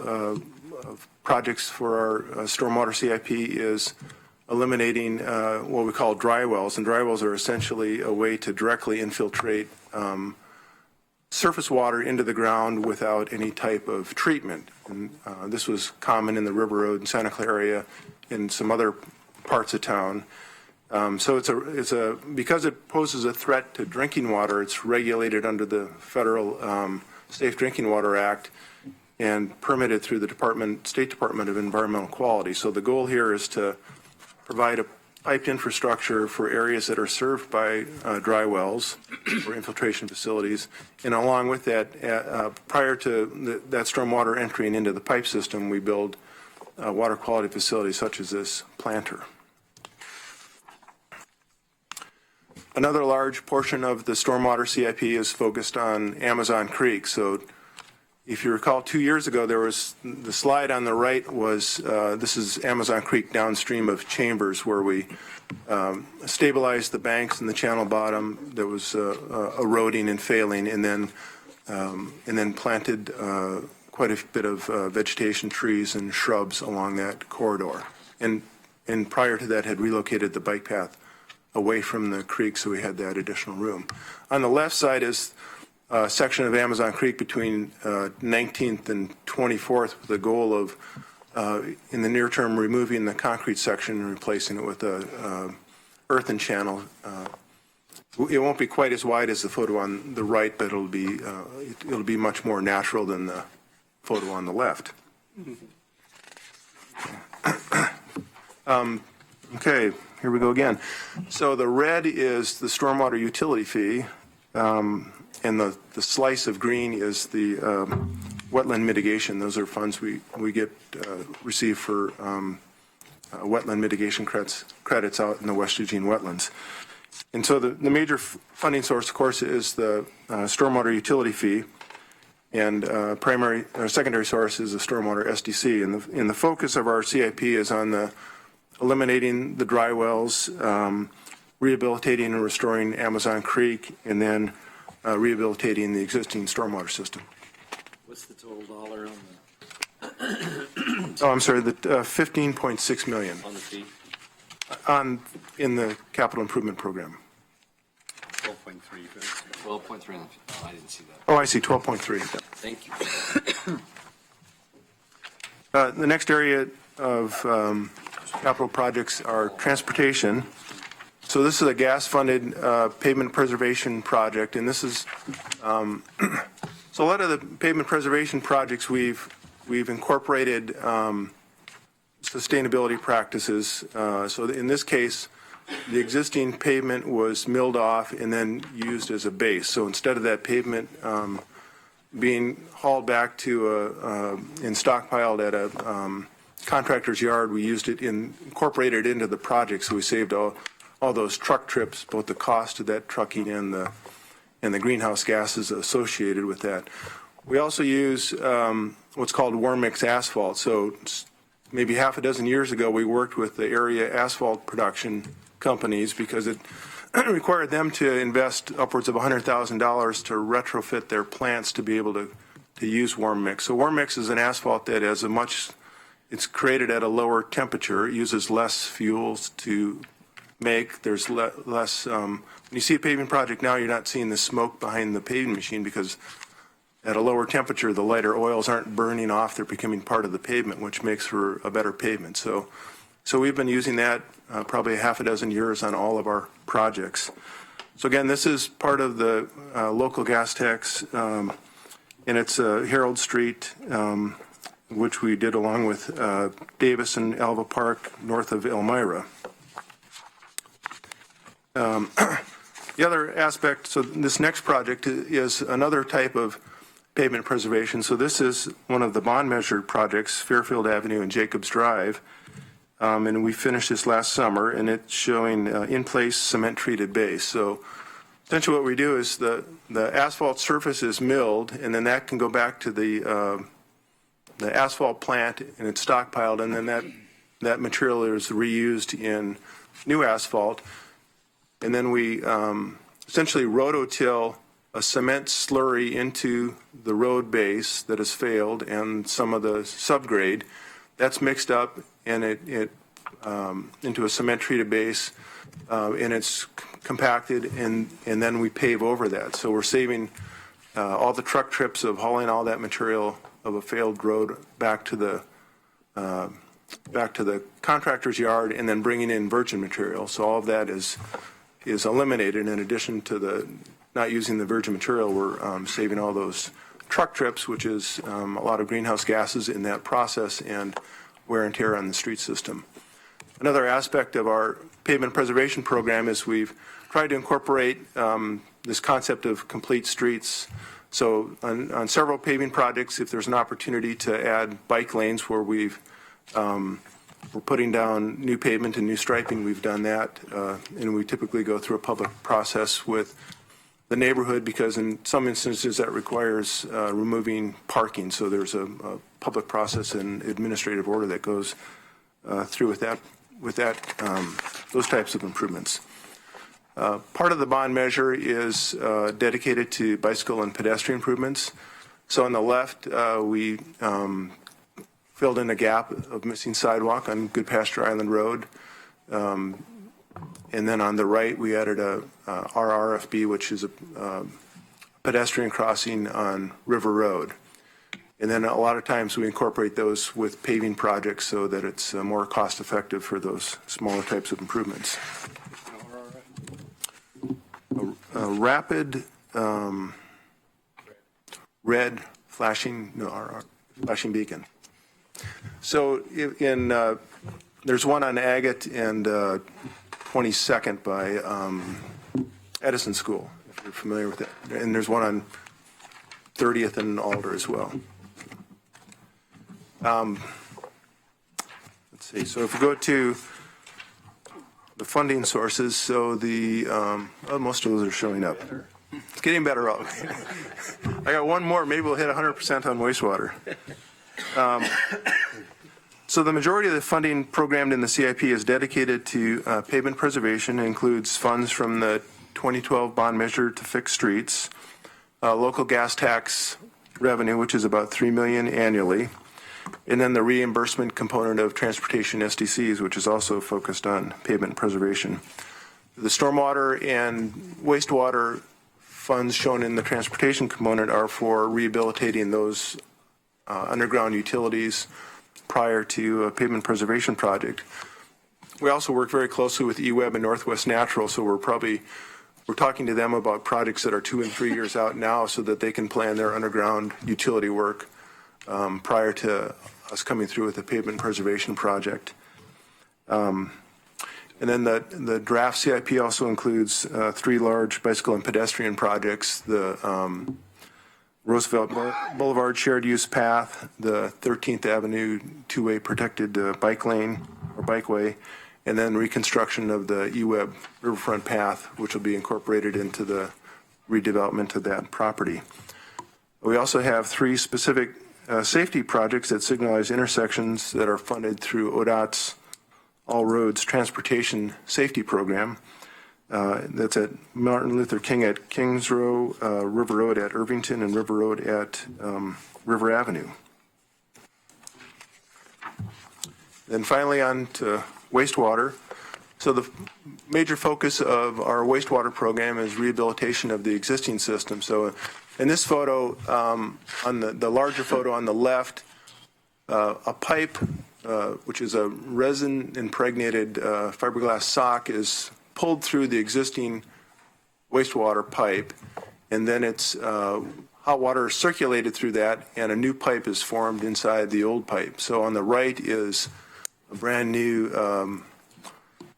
projects for our stormwater CIP is eliminating what we call dry wells. And dry wells are essentially a way to directly infiltrate surface water into the ground without any type of treatment. And this was common in the River Road and Santa Clara area, in some other parts of town. So because it poses a threat to drinking water, it's regulated under the federal Safe Drinking Water Act and permitted through the State Department of Environmental Quality. So the goal here is to provide a piped infrastructure for areas that are served by dry wells or infiltration facilities. And along with that, prior to that stormwater entering into the pipe system, we build water quality facilities such as this planter. Another large portion of the stormwater CIP is focused on Amazon Creek. So if you recall, 2 years ago, there was the slide on the right was, this is Amazon Creek downstream of Chambers, where we stabilized the banks and the channel bottom that was eroding and failing, and then planted quite a bit of vegetation, trees and shrubs along that corridor. And and prior to that had relocated the bike path away from the creek, so we had that additional room. On the left side is a section of Amazon Creek between 19th and 24th with the goal of, in the near term, removing the concrete section and replacing it with a earthen channel. It won't be quite as wide as the photo on the right, but it'll be much more natural than the photo on the left. Okay, here we go again. So the red is the stormwater utility fee, and the slice of green is the wetland mitigation. Those are funds we get receive for wetland mitigation credits out in the West Eugene wetlands. And so the major funding source, of course, is the stormwater utility fee, and primary or secondary source is the stormwater SDC. And the focus of our CIP is on the eliminating the dry wells, rehabilitating and restoring Amazon Creek, and then rehabilitating the existing stormwater system. What's the total dollar on Oh, I'm sorry, the 15.6 million the fee? in the capital improvement program. 12.3. 12.3. Oh, I didn't see that. Oh, I see, 12.3. Thank you. The next area of capital projects are transportation. So this is a gas-funded pavement preservation project, and this is so a lot of the pavement preservation projects we've incorporated sustainability practices. So in this case, the existing pavement was milled off and then used as a base. So instead of that pavement being hauled back to and stockpiled at a contractor's yard, we used it incorporated into the project. So we saved all those truck trips, both the cost of that trucking and the greenhouse gases associated with that. We also use what's called warm mix asphalt. So maybe half a dozen years ago, we worked with the area asphalt production companies because it required them to invest upwards of $100,000 to retrofit their plants to be able to use warm mix. So warm mix is an asphalt that it's created at a lower temperature. It uses less fuels to make. There's less, when you see a paving project now, you're not seeing the smoke behind the paving machine because at a lower temperature, the lighter oils aren't burning off. They're becoming part of the pavement, which makes for a better pavement. So we've been using that probably half a dozen years on all of our projects. So again, this is part of the local gas tax, and it's Harold Street, which we did along with Davis and Alva Park north of Elmira. The other aspect, so this next project is another type of pavement preservation. So this is one of the bond measured projects, Fairfield Avenue and Jacobs Drive. And we finished this last summer, and it's showing in-place cement-treated base. So essentially what we do is the asphalt surface is milled, and then that can go back to the asphalt plant, and it's stockpiled, and then that material is reused in new asphalt. And then we essentially rototill a cement slurry into the road base that has failed and some of the subgrade. That's mixed up and it into a cement treated base, and it's compacted, and then we pave over that. So we're saving all the truck trips of hauling all that material of a failed road back to the contractor's yard and then bringing in virgin material. So all of that is eliminated. In addition to not using the virgin material, we're saving all those truck trips, which is a lot of greenhouse gases in that process and wear and tear on the street system. Another aspect of our pavement preservation program is we've tried to incorporate this concept of complete streets. So on several paving projects, if there's an opportunity to add bike lanes where we're putting down new pavement and new striping, we've done that. And we typically go through a public process with the neighborhood because in some instances that requires removing parking. So there's a public process and administrative order that goes through with those types of improvements. Part of the bond measure is dedicated to bicycle and pedestrian improvements. So on the left, we filled in a gap of missing sidewalk on Good Pasture Island Road. And then on the right, we added a RRFB, which is a pedestrian crossing on River Road. And then a lot of times we incorporate those with paving projects so that it's more cost effective for those smaller types of improvements. A rapid red flashing, flashing beacon. So there's one on Agate and 22nd by Edison School, if you're familiar with it. And there's one on 30th and Alder as well. Let's see. So if we go to the funding sources, so most of those are showing up. It's getting better up. I got one more. Maybe we'll hit 100% on wastewater. So the majority of the funding programmed in the CIP is dedicated to pavement preservation. It includes funds from the 2012 bond measure to fix streets, local gas tax revenue, which is about $3 million annually, and then the reimbursement component of transportation SDCs, which is also focused on pavement preservation. The stormwater and wastewater funds shown in the transportation component are for rehabilitating those underground utilities prior to a pavement preservation project. We also work very closely with EWEB and Northwest Natural, so we're talking to them about projects that are 2 and 3 years out now so that they can plan their underground utility work prior to us coming through with a pavement preservation project. And then the draft CIP also includes 3 large bicycle and pedestrian projects, the Roosevelt Boulevard shared use path, the 13th Avenue two-way protected bike lane or bikeway, and then reconstruction of the EWEB riverfront path, which will be incorporated into the redevelopment of that property. We also have 3 specific safety projects that signalize intersections that are funded through ODOT's All Roads Transportation Safety Program. That's at Martin Luther King at Kings Row, River Road at Irvington, and River Road at River Avenue. Then finally on to wastewater. So the major focus of our wastewater program is rehabilitation of the existing system. So in this photo, on the larger photo on the left, a pipe, which is a resin-impregnated fiberglass sock, is pulled through the existing wastewater pipe, and then it's hot water is circulated through that, and a new pipe is formed inside the old pipe. So on the right is a brand new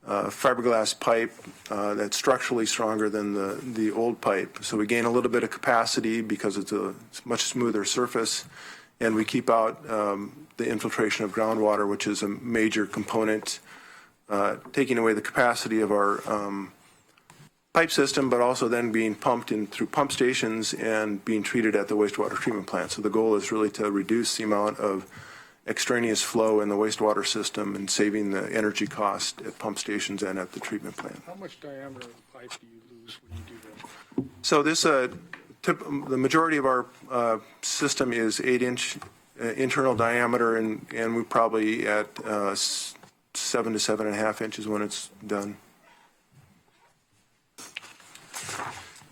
fiberglass pipe that's structurally stronger than the old pipe. So we gain a little bit of capacity because it's a much smoother surface, and we keep out the infiltration of groundwater, which is a major component, taking away the capacity of our pipe system, but also then being pumped in through pump stations and being treated at the wastewater treatment plant. So the goal is really to reduce the amount of extraneous flow in the wastewater system and saving the energy cost at pump stations and at the treatment plant. How much diameter of pipe do you lose when you do that? So this, the majority of our system is 8-inch internal diameter, and we're probably at 7 to 7.5 inches when it's done.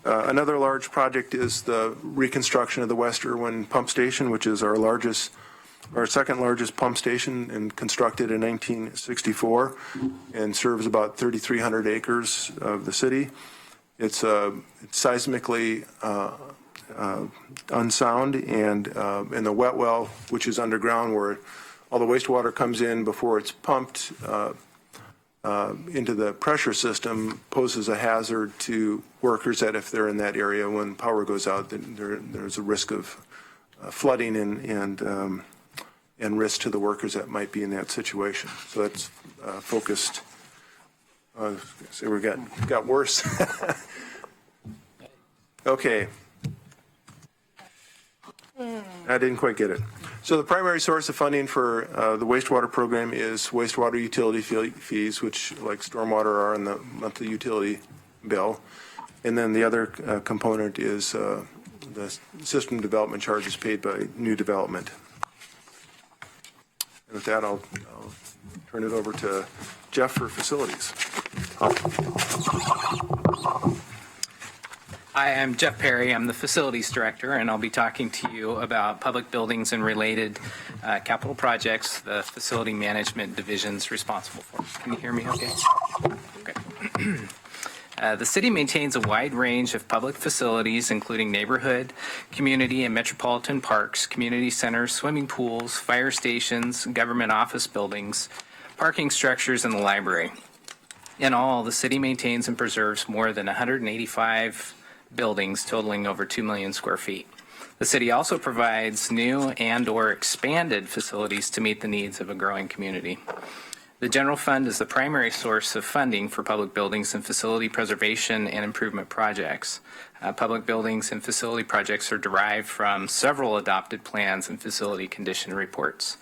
Another large project is the reconstruction of the West Irwin Pump Station, which is our second largest pump station, and constructed in 1964 and serves about 3,300 acres of the city. It's seismically unsound, and in the wet well, which is underground where all the wastewater comes in before it's pumped into the pressure system, poses a hazard to workers that if they're in that area when power goes out, then there's a risk of flooding and risk to the workers that might be in that situation. So that's focused. So we got worse. Okay. I didn't quite get it. So the primary source of funding for the wastewater program is wastewater utility fees, which, like stormwater, are in the monthly utility bill. And then the other component is the system development charges paid by new development. And with that, I'll turn it over to Jeff for facilities. Hi, I'm Jeff Perry. I'm the Facilities Director, and I'll be talking to you about public buildings and related capital projects the Facility Management Division's responsible for. Can you hear me okay? Okay. The city maintains a wide range of public facilities, including neighborhood, community, and metropolitan parks, community centers, swimming pools, fire stations, government office buildings, parking structures, and the library. In all, the city maintains and preserves more than 185 buildings totaling over 2 million square feet. The city also provides new and/or expanded facilities to meet the needs of a growing community. The general fund is the primary source of funding for public buildings and facility preservation and improvement projects. Public buildings and facility projects are derived from several adopted plans and facility condition reports.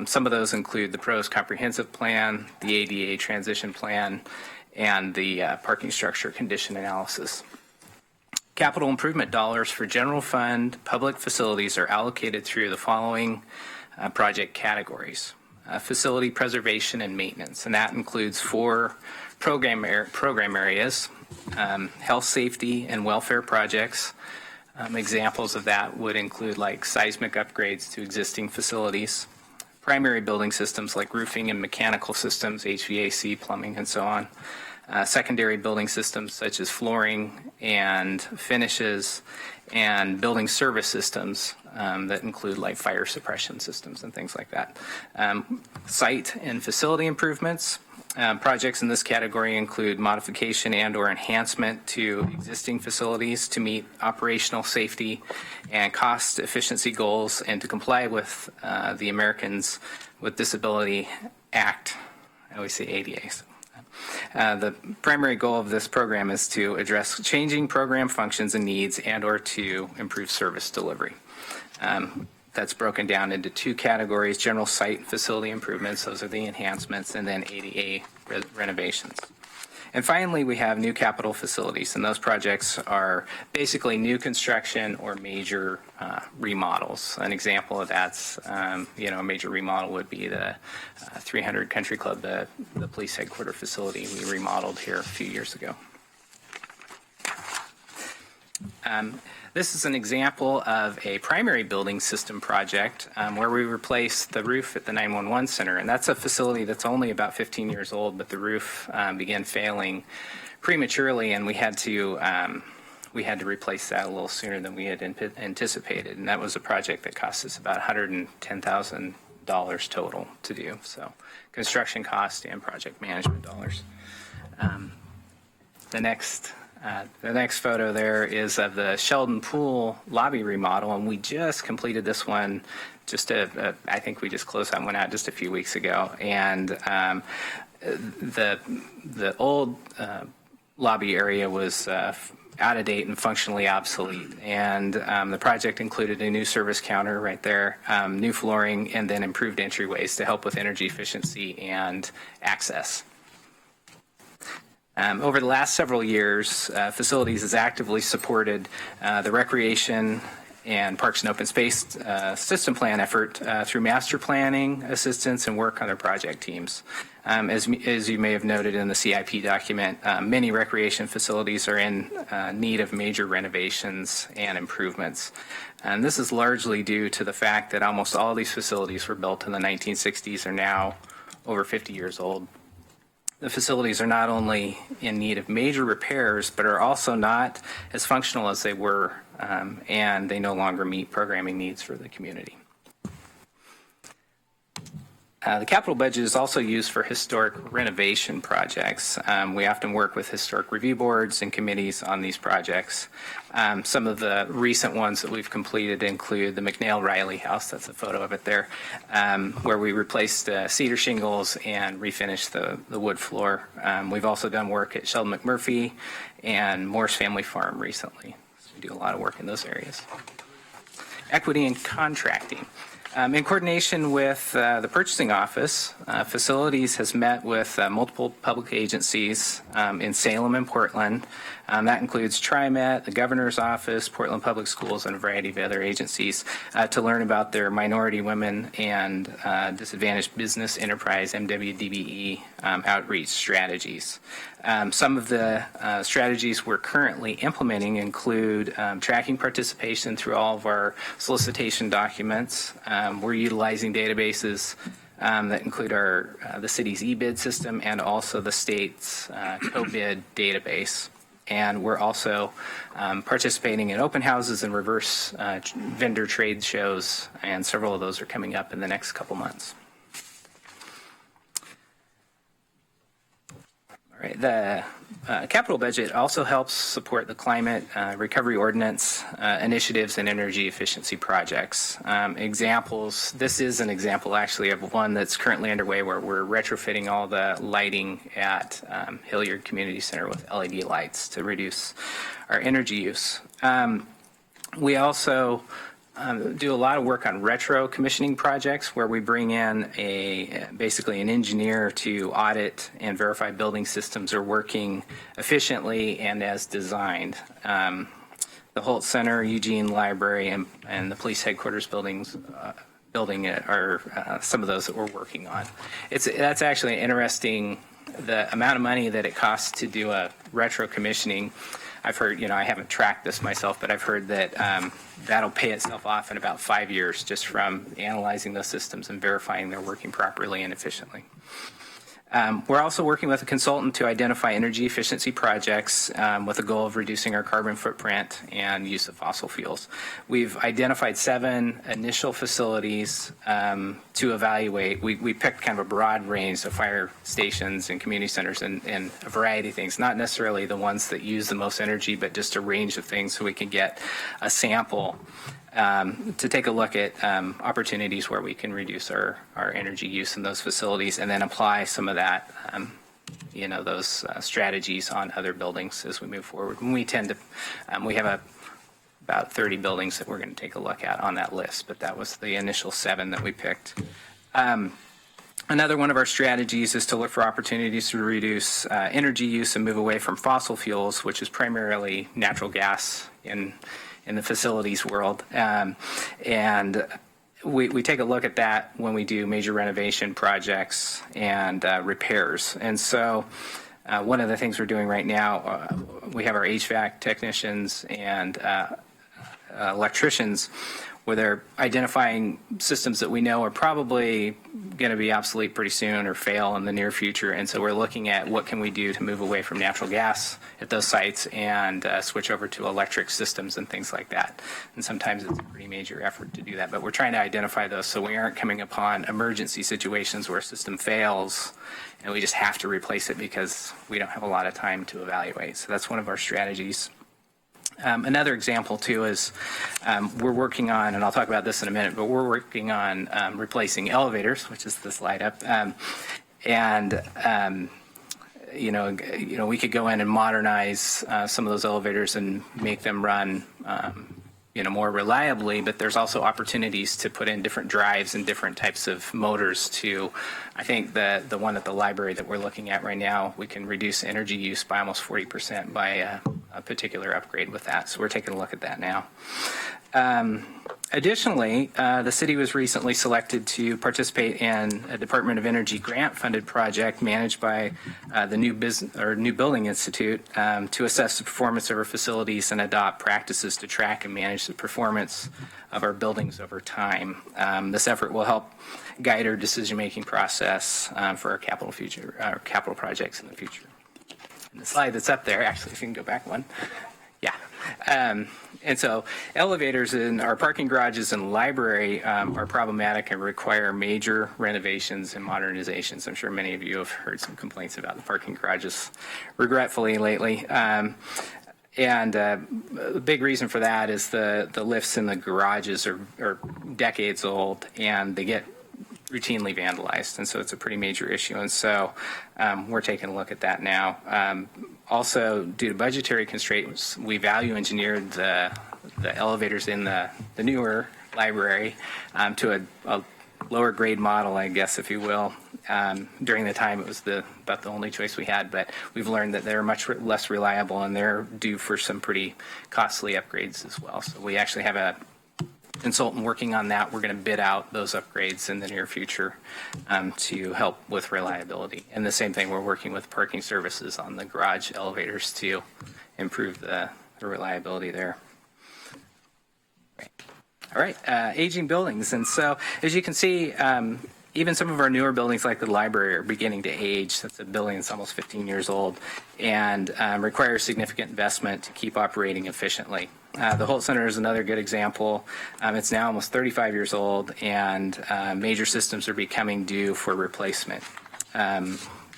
Some of those include the PRO's Comprehensive Plan, the ADA Transition Plan, and the Parking Structure Condition Analysis. Capital improvement dollars for general fund public facilities are allocated through the following project categories. Facility preservation and maintenance, and that includes 4 program areas, health, safety, and welfare projects. Examples of that would include like seismic upgrades to existing facilities, primary building systems like roofing and mechanical systems, HVAC, plumbing, and so on. Secondary building systems such as flooring and finishes, and building service systems that include like fire suppression systems and things like that. Site and facility improvements. Projects in this category include modification and/or enhancement to existing facilities to meet operational safety and cost efficiency goals and to comply with the Americans with Disability Act. I always say ADA. The primary goal of this program is to address changing program functions and needs and/or to improve service delivery. That's broken down into 2 categories: general site and facility improvements, those are the enhancements, and then ADA renovations. And finally, we have new capital facilities, and those projects are basically new construction or major remodels. An example of that's, a major remodel would be the 300 Country Club, the police headquarter facility we remodeled here a few years ago. This is an example of a primary building system project where we replaced the roof at the 911 center. And that's a facility that's only about 15 years old, but the roof began failing prematurely, and we had to replace that a little sooner than we had anticipated. And that was a project that cost us about $110,000 total to do. So construction cost and project management dollars. The next photo there is of the Sheldon Pool lobby remodel, and we just completed this one. I think we just closed that one out just a few weeks ago. And the old lobby area was out of date and functionally obsolete. And the project included a new service counter right there, new flooring, and then improved entryways to help with energy efficiency and access. Over the last several years, Facilities has actively supported the recreation and Parks and Open Space system plan effort through master planning, assistance, and work on their project teams. As you may have noted in the CIP document, many recreation facilities are in need of major renovations and improvements. And this is largely due to the fact that almost all these facilities were built in the 1960s are now over 50 years old. The facilities are not only in need of major repairs, but are also not as functional as they were, and they no longer meet programming needs for the community. The capital budget is also used for historic renovation projects. We often work with historic review boards and committees on these projects. Some of the recent ones that we've completed include the McNail Riley House, that's a photo of it there, where we replaced cedar shingles and refinished the wood floor. We've also done work at Sheldon McMurphy and Morse Family Farm recently. So we do a lot of work in those areas. Equity and contracting. In coordination with the purchasing office, facilities has met with multiple public agencies in Salem and Portland. That includes TriMet, the governor's office, Portland Public Schools, and a variety of other agencies to learn about their minority women and disadvantaged business enterprise MWDBE outreach strategies. Some of the strategies we're currently implementing include tracking participation through all of our solicitation documents. We're utilizing databases that include the city's eBid system and also the state's CoBid database. And we're also participating in open houses and reverse vendor trade shows, and several of those are coming up in the next couple months. All right, the capital budget also helps support the climate recovery ordinance initiatives and energy efficiency projects. Examples, this is an example actually of one that's currently underway where we're retrofitting all the lighting at Hilliard Community Center with LED lights to reduce our energy use. We also do a lot of work on retro commissioning projects where we bring in basically an engineer to audit and verify building systems are working efficiently and as designed. The Holt Center, Eugene Library, and the police headquarters building are some of those that we're working on. That's actually interesting, the amount of money that it costs to do a retro commissioning. I've heard, I haven't tracked this myself, but I've heard that that'll pay itself off in about 5 years just from analyzing those systems and verifying they're working properly and efficiently. We're also working with a consultant to identify energy efficiency projects with the goal of reducing our carbon footprint and use of fossil fuels. We've identified 7 initial facilities to evaluate. We picked kind of a broad range of fire stations and community centers and a variety of things, not necessarily the ones that use the most energy, but just a range of things so we can get a sample to take a look at opportunities where we can reduce our energy use in those facilities and then apply some of that, those strategies on other buildings as we move forward. And we tend to, we have about 30 buildings that we're going to take a look at on that list, but that was the initial 7 that we picked. Another one of our strategies is to look for opportunities to reduce energy use and move away from fossil fuels, which is primarily natural gas in the facilities world. And we take a look at that when we do major renovation projects and repairs. And so one of the things we're doing right now, we have our HVAC technicians and electricians where they're identifying systems that we know are probably going to be obsolete pretty soon or fail in the near future. And so we're looking at what can we do to move away from natural gas at those sites and switch over to electric systems and things like that. And sometimes it's a pretty major effort to do that, but we're trying to identify those so we aren't coming upon emergency situations where a system fails and we just have to replace it because we don't have a lot of time to evaluate. So that's one of our strategies. Another example, too, is we're working on, and I'll talk about this in a minute, but we're working on replacing elevators, which is the slide up. We could go in and modernize some of those elevators and make them run more reliably, but there's also opportunities to put in different drives and different types of motors to, I think the one at the library that we're looking at right now, we can reduce energy use by almost 40% by a particular upgrade with that. So we're taking a look at that now. Additionally, the city was recently selected to participate in a Department of Energy grant-funded project managed by the New Building Institute to assess the performance of our facilities and adopt practices to track and manage the performance of our buildings over time. This effort will help guide our decision-making process for our capital projects in the future. And the slide that's up there, actually, if you can go back one. Yeah. And so elevators in our parking garages and library are problematic and require major renovations and modernizations. I'm sure many of you have heard some complaints about the parking garages, regretfully, lately. And a big reason for that is the lifts in the garages are decades old and they get routinely vandalized, and so it's a pretty major issue. And so we're taking a look at that now. Also, due to budgetary constraints, we value engineered the elevators in the newer library to a lower grade model, I guess, if you will. During the time, it was about the only choice we had, but we've learned that they're much less reliable and they're due for some pretty costly upgrades as well. So we actually have a consultant working on that. We're going to bid out those upgrades in the near future to help with reliability. And the same thing, we're working with parking services on the garage elevators to improve the reliability there. All right, aging buildings. And so as you can see, even some of our newer buildings like the library are beginning to age. That's a building that's almost 15 years old and requires significant investment to keep operating efficiently. The Holt Center is another good example. It's now almost 35 years old and major systems are becoming due for replacement.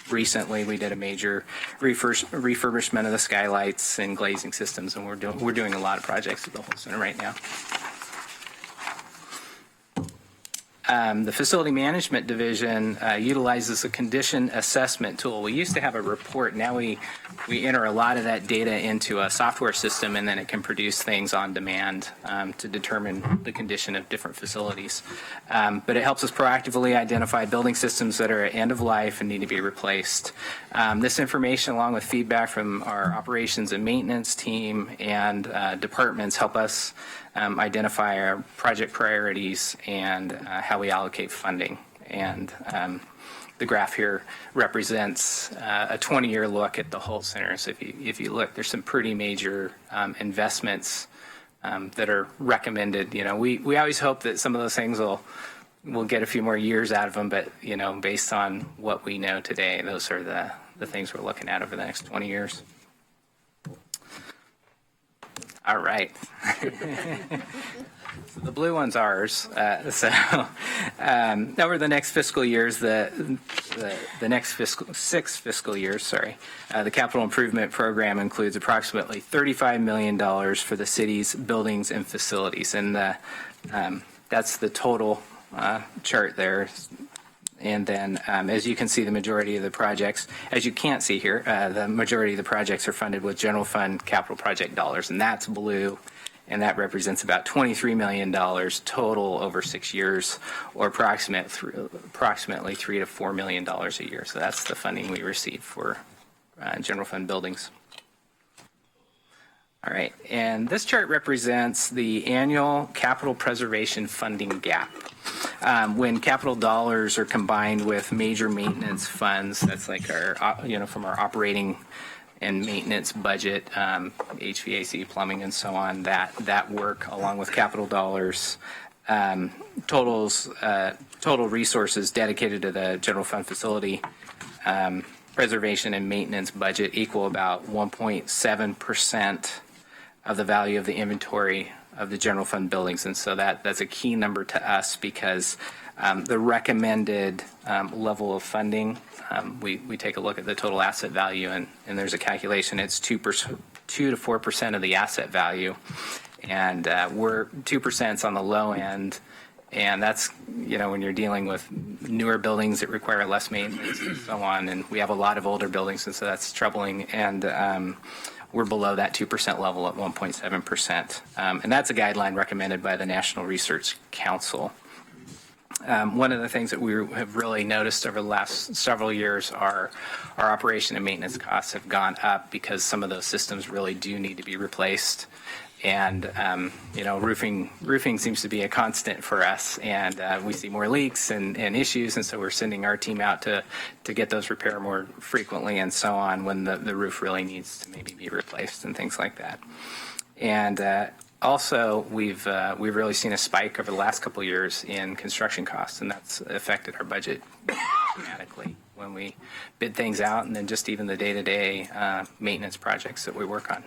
Recently, we did a major refurbishment of the skylights and glazing systems, and we're doing a lot of projects at the Holt Center right now. The Facility Management Division utilizes a condition assessment tool. We used to have a report. Now we enter a lot of that data into a software system, and then it can produce things on demand to determine the condition of different facilities. But it helps us proactively identify building systems that are at end of life and need to be replaced. This information, along with feedback from our operations and maintenance team and departments, help us identify our project priorities and how we allocate funding. And the graph here represents a 20-year look at the Holt Center. So if you look, there's some pretty major investments that are recommended. You know, we always hope that some of those things we'll get a few more years out of them, but you know, based on what we know today, those are the things we're looking at over the next 20 years. All right. So the blue one's ours. Over the next fiscal years, the next 6 fiscal years, the capital improvement program includes approximately $35 million for the city's buildings and facilities. And that's the total chart there. And then, as you can see, the majority of the projects, as you can't see here, the majority of the projects are funded with general fund capital project dollars, and that's blue, and that represents about $23 million total over 6 years, or approximately $3 to $4 million a year. So that's the funding we receive for general fund buildings. All right, and this chart represents the annual capital preservation funding gap. When capital dollars are combined with major maintenance funds, that's like our, from our operating and maintenance budget, HVAC, plumbing, and so on, that work along with capital dollars, total resources dedicated to the general fund facility preservation and maintenance budget equal about 1.7% of the value of the inventory of the general fund buildings. And so that's a key number to us because the recommended level of funding, we take a look at the total asset value and there's a calculation. It's 2 to 4% of the asset value. And we're 2% on the low end. And that's, when you're dealing with newer buildings that require less maintenance and so on. And we have a lot of older buildings, and so that's troubling. And we're below that 2% level at 1.7%. And that's a guideline recommended by the National Research Council. One of the things that we have really noticed over the last several years are our operation and maintenance costs have gone up because some of those systems really do need to be replaced. And, roofing seems to be a constant for us, and we see more leaks and issues, and so we're sending our team out to get those repaired more frequently and so on when the roof really needs to maybe be replaced and things like that. And also, we've really seen a spike over the last couple of years in construction costs, and that's affected our budget dramatically when we bid things out and then just even the day-to-day maintenance projects that we work on.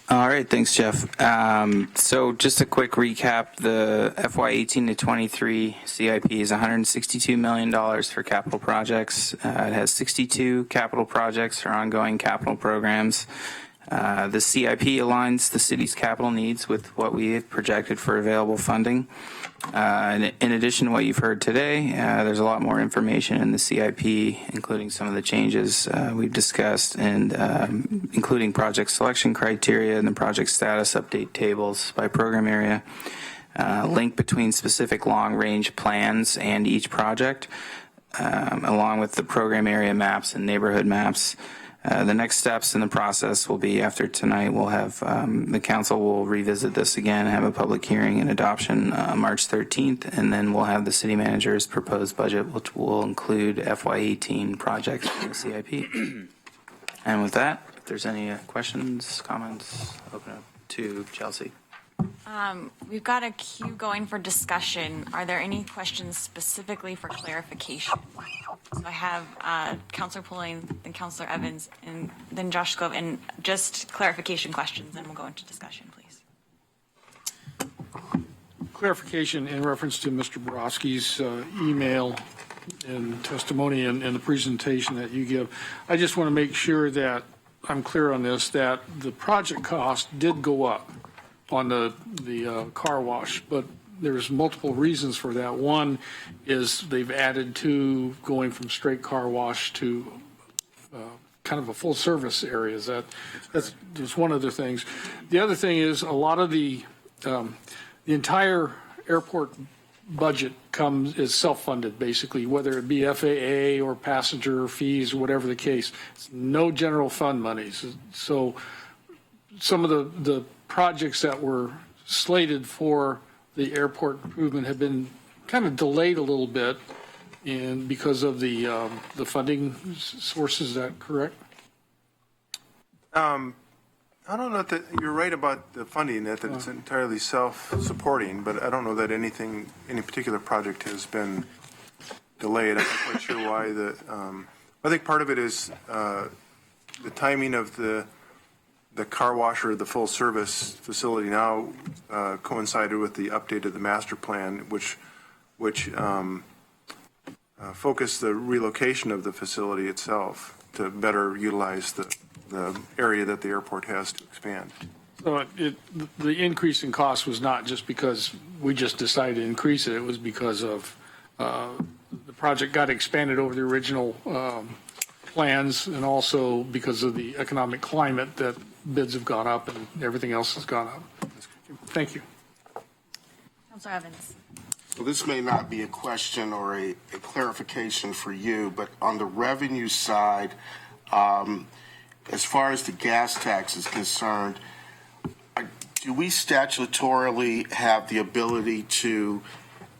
All right, thanks, Jeff. So just a quick recap, the FY 18 to 23 CIP is $162 million for capital projects. It has 62 capital projects or ongoing capital programs. The CIP aligns the city's capital needs with what we have projected for available funding. And in addition to what you've heard today, there's a lot more information in the CIP, including some of the changes we've discussed, and including project selection criteria and the project status update tables by program area, link between specific long-range plans and each project, along with the program area maps and neighborhood maps. The next steps in the process will be after tonight, we'll have the council will revisit this again, have a public hearing and adoption March 13th, and then we'll have the city manager's proposed budget, which will include FY18 projects from the CIP. And with that, if there's any questions, comments, open up to Chelsea. We've got a queue going for discussion. Are there any questions specifically for clarification? So I have Councilor Pulling, then Councilor Evans, and then Josh Scove, and just clarification questions, and we'll go into discussion, please. Clarification in reference to Mr. Borowski's email and testimony and the presentation that you give. I just want to make sure that I'm clear on this, that the project cost did go up on the car wash, but there's multiple reasons for that. One is they've added to going from straight car wash to kind of a full service area. That's just one of the things. The other thing is a lot of the entire airport budget is self-funded, basically, whether it be FAA or passenger fees or whatever the case. It's no general fund monies. So some of the projects that were slated for the airport improvement have been kind of delayed a little bit, and because of the funding sources. Is that correct? I don't know that you're right about the funding, that it's entirely self-supporting, but I don't know that any particular project has been delayed. I'm not quite sure why. I think part of it is the timing of the car wash or the full service facility now coincided with the update of the master plan, which focused the relocation of the facility itself to better utilize the area that the airport has to expand. So the increase in cost was not just because we just decided to increase it. It was because of the project got expanded over the original plans, and also because of the economic climate that bids have gone up and everything else has gone up. Thank you. Councilor Evans. Well, this may not be a question or a clarification for you, but on the revenue side, as far as the gas tax is concerned, do we statutorily have the ability to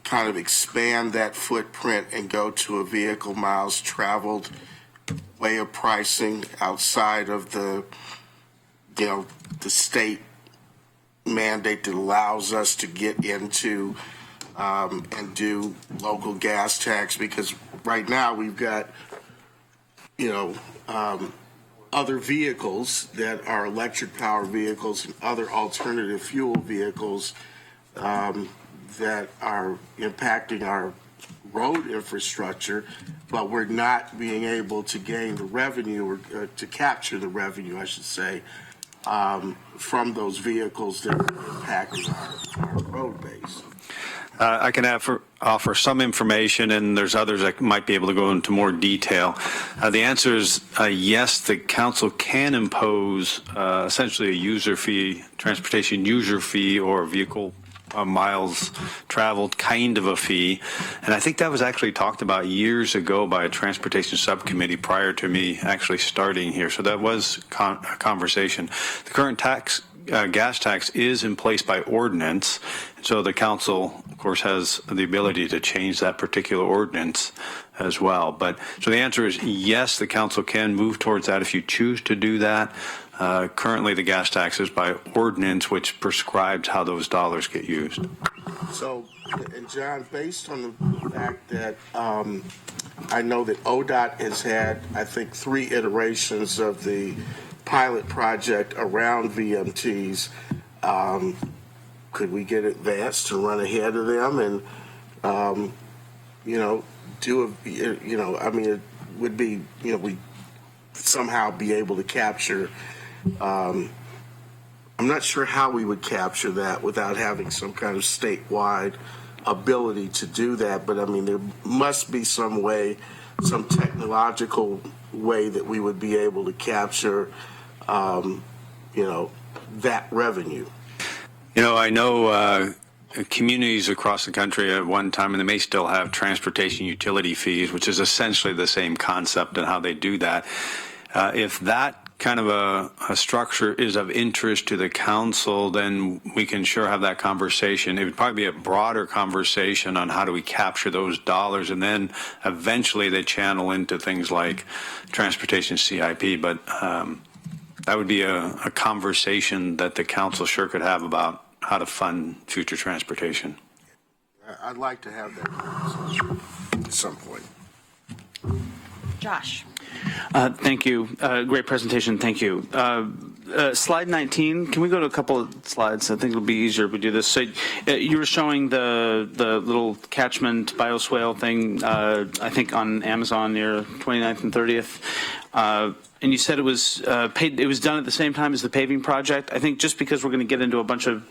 kind of expand that footprint and go to a vehicle miles traveled way of pricing outside of the state mandate that allows us to get into and do local gas tax? Because right now we've got, other vehicles that are electric power vehicles and other alternative fuel vehicles that are impacting our road infrastructure, but we're not being able to gain the revenue or to capture the revenue, I should say, from those vehicles that are impacting our road base. I can offer some information, and there's others that might be able to go into more detail. The answer is yes, the council can impose essentially a user fee, transportation user fee, or vehicle miles traveled kind of a fee. And I think that was actually talked about years ago by a transportation subcommittee prior to me actually starting here. So that was a conversation. The current gas tax is in place by ordinance. So the council, of course, has the ability to change that particular ordinance as well. But so the answer is yes, the council can move towards that if you choose to do that. Currently, the gas tax is by ordinance, which prescribes how those dollars get used. So, and John, based on the fact that I know that ODOT has had, I think, 3 iterations of the pilot project around VMTs, could we get advanced to run ahead of them and, it would be, we somehow be able to capture I'm not sure how we would capture that without having some kind of statewide ability to do that, but I mean, there must be some way, some technological way that we would be able to capture, that revenue. I know communities across the country at one time, and they may still have transportation utility fees, which is essentially the same concept and how they do that. If that kind of a structure is of interest to the council, then we can sure have that conversation. It would probably be a broader conversation on how do we capture those dollars, and then eventually they channel into things like transportation CIP. But that would be a conversation that the council sure could have about how to fund future transportation. I'd like to have that conversation at some point. Josh. Thank you. Great presentation. Thank you. Slide 19. Can we go to a couple of slides? I think it'll be easier if we do this. So you were showing the little catchment bioswale thing, I think on Amazon near 29th and 30th. And you said it was paid. It was done at the same time as the paving project. I think just because we're going to get into a bunch of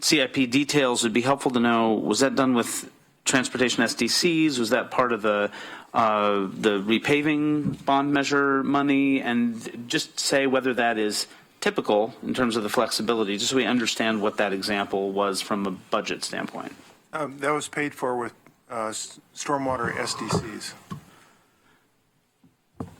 CIP details, it'd be helpful to know, was that done with transportation SDCs? Was that part of the repaving bond measure money? And just say whether that is typical in terms of the flexibility, just so we understand what that example was from a budget standpoint. That was paid for with stormwater SDCs.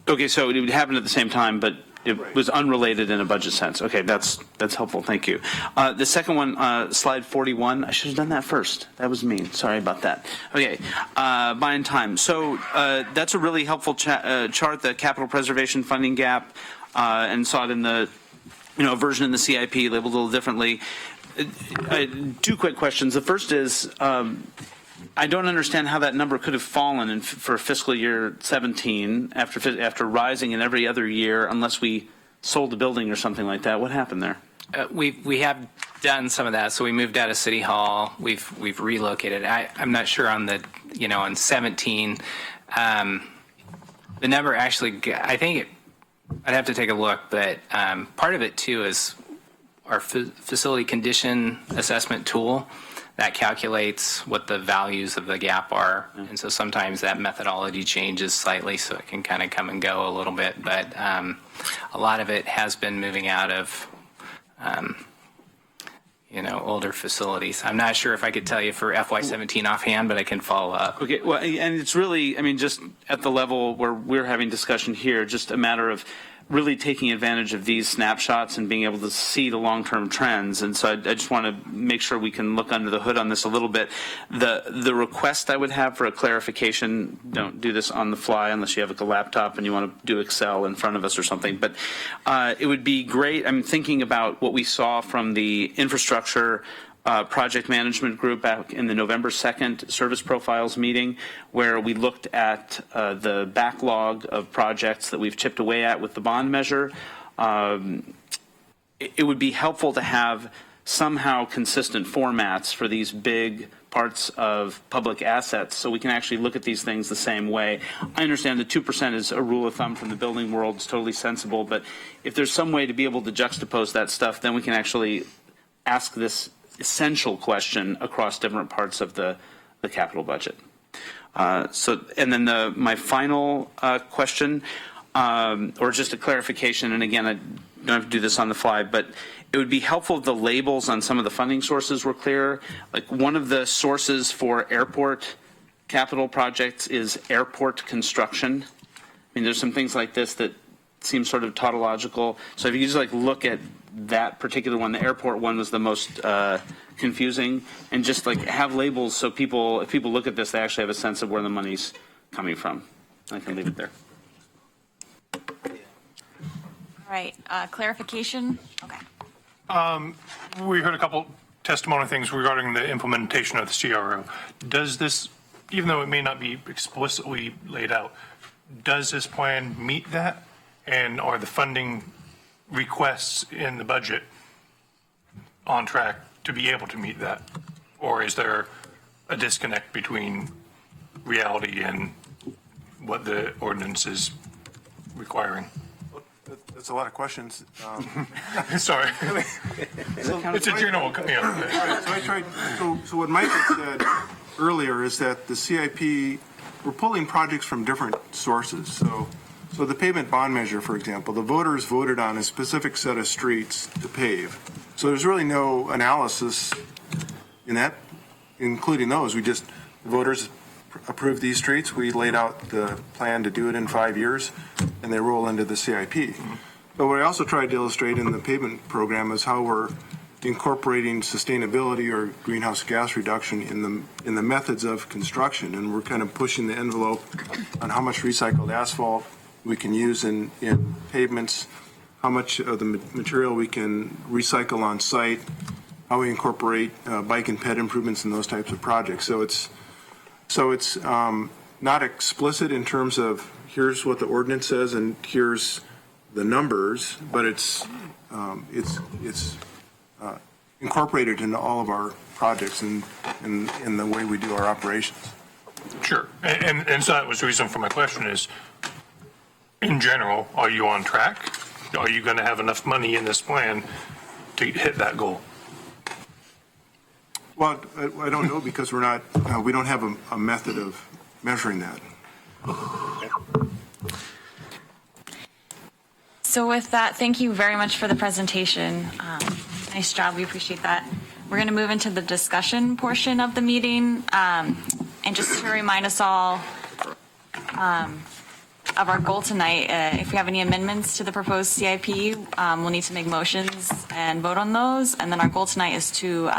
Okay, so it would happen at the same time, but it was unrelated in a budget sense. Okay, that's helpful. Thank you. The second one, slide 41. I should have done that first. That was mean. Sorry about that. Okay, buying time. So that's a really helpful chart, the capital preservation funding gap, and saw it in the version in the CIP labeled a little differently. Two quick questions. The first is, I don't understand how that number could have fallen for fiscal year 17 after rising in every other year, unless we sold the building or something like that. What happened there? We have done some of that. So we moved out of City Hall. We've relocated. I'm not sure on the on 17. The number actually, I think I'd have to take a look, but part of it too is our facility condition assessment tool that calculates what the values of the gap are. And so sometimes that methodology changes slightly, so it can kind of come and go a little bit. But a lot of it has been moving out of, older facilities. I'm not sure if I could tell you for FY17 offhand, but I can follow up. Okay, well, and it's really, just at the level where we're having discussion here, just a matter of really taking advantage of these snapshots and being able to see the long-term trends. And so I just want to make sure we can look under the hood on this a little bit. The request I would have for a clarification, don't do this on the fly unless you have a laptop and you want to do Excel in front of us or something, but it would be great. I'm thinking about what we saw from the infrastructure project management group back in the November 2nd service profiles meeting, where we looked at the backlog of projects that we've chipped away at with the bond measure. It would be helpful to have somehow consistent formats for these big parts of public assets so we can actually look at these things the same way. I understand that 2% is a rule of thumb from the building world. It's totally sensible, but if there's some way to be able to juxtapose that stuff, then we can actually ask this essential question across different parts of the capital budget. And then my final question, or just a clarification, and again, I don't have to do this on the fly, but it would be helpful if the labels on some of the funding sources were clear. Like one of the sources for airport capital projects is airport construction. There's some things like this that seem sort of tautological. So if you just look at that particular one, the airport one was the most confusing, and just have labels so if people look at this, they actually have a sense of where the money's coming from. I can leave it there. All right, clarification. Okay. We heard a couple testimony things regarding the implementation of the CRO. Does this, even though it may not be explicitly laid out, does this plan meet that? And are the funding requests in the budget on track to be able to meet that? Or is there a disconnect between reality and what the ordinance is requiring? That's a lot of questions. Sorry. It's a general, So what Mike had said earlier is that the CIP, we're pulling projects from different sources. So the pavement bond measure, for example, the voters voted on a specific set of streets to pave. So there's really no analysis in that, including those. The voters approved these streets. We laid out the plan to do it in 5 years, and they roll into the CIP. But what I also tried to illustrate in the pavement program is how we're incorporating sustainability or greenhouse gas reduction in the methods of construction, and we're kind of pushing the envelope on how much recycled asphalt we can use in pavements, how much of the material we can recycle on site, how we incorporate bike and ped improvements in those types of projects. So it's not explicit in terms of here's what the ordinance says and here's the numbers, but it's incorporated into all of our projects and in the way we do our operations. Sure. And so that was the reason for my question is, in general, are you on track? Are you going to have enough money in this plan to hit that goal? Well, I don't know because we don't have a method of measuring that. So with that, thank you very much for the presentation. Nice job. We appreciate that. We're going to move into the discussion portion of the meeting. And just to remind us all of our goal tonight, if we have any amendments to the proposed CIP, we'll need to make motions and vote on those. And then our goal tonight is to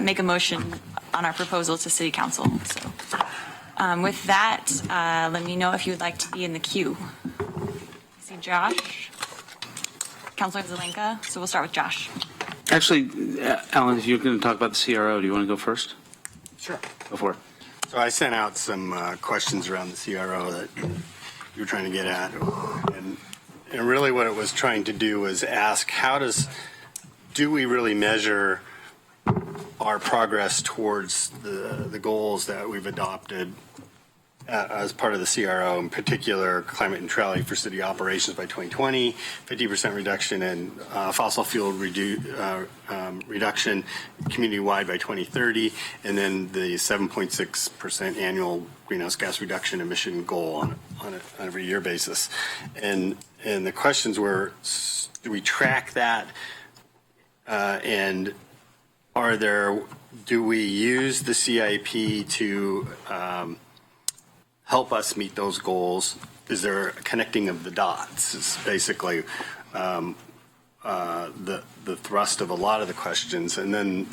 make a motion on our proposal to City Council. So with that, let me know if you would like to be in the queue. I see Josh, Councilor Zelenka. So we'll start with Josh. Actually, Alan, if you're going to talk about the CRO, do you want to go first? Sure. Go for it. So I sent out some questions around the CRO that you were trying to get at. And really what it was trying to do was ask, do we really measure our progress towards the goals that we've adopted as part of the CRO, in particular climate neutrality for city operations by 2020, 50% reduction in fossil fuel reduction community-wide by 2030, and then the 7.6% annual greenhouse gas reduction emission goal on an every year basis. And the questions were, do we track that? And do we use the CIP to help us meet those goals? Is there a connecting of the dots? Is basically the thrust of a lot of the questions. And then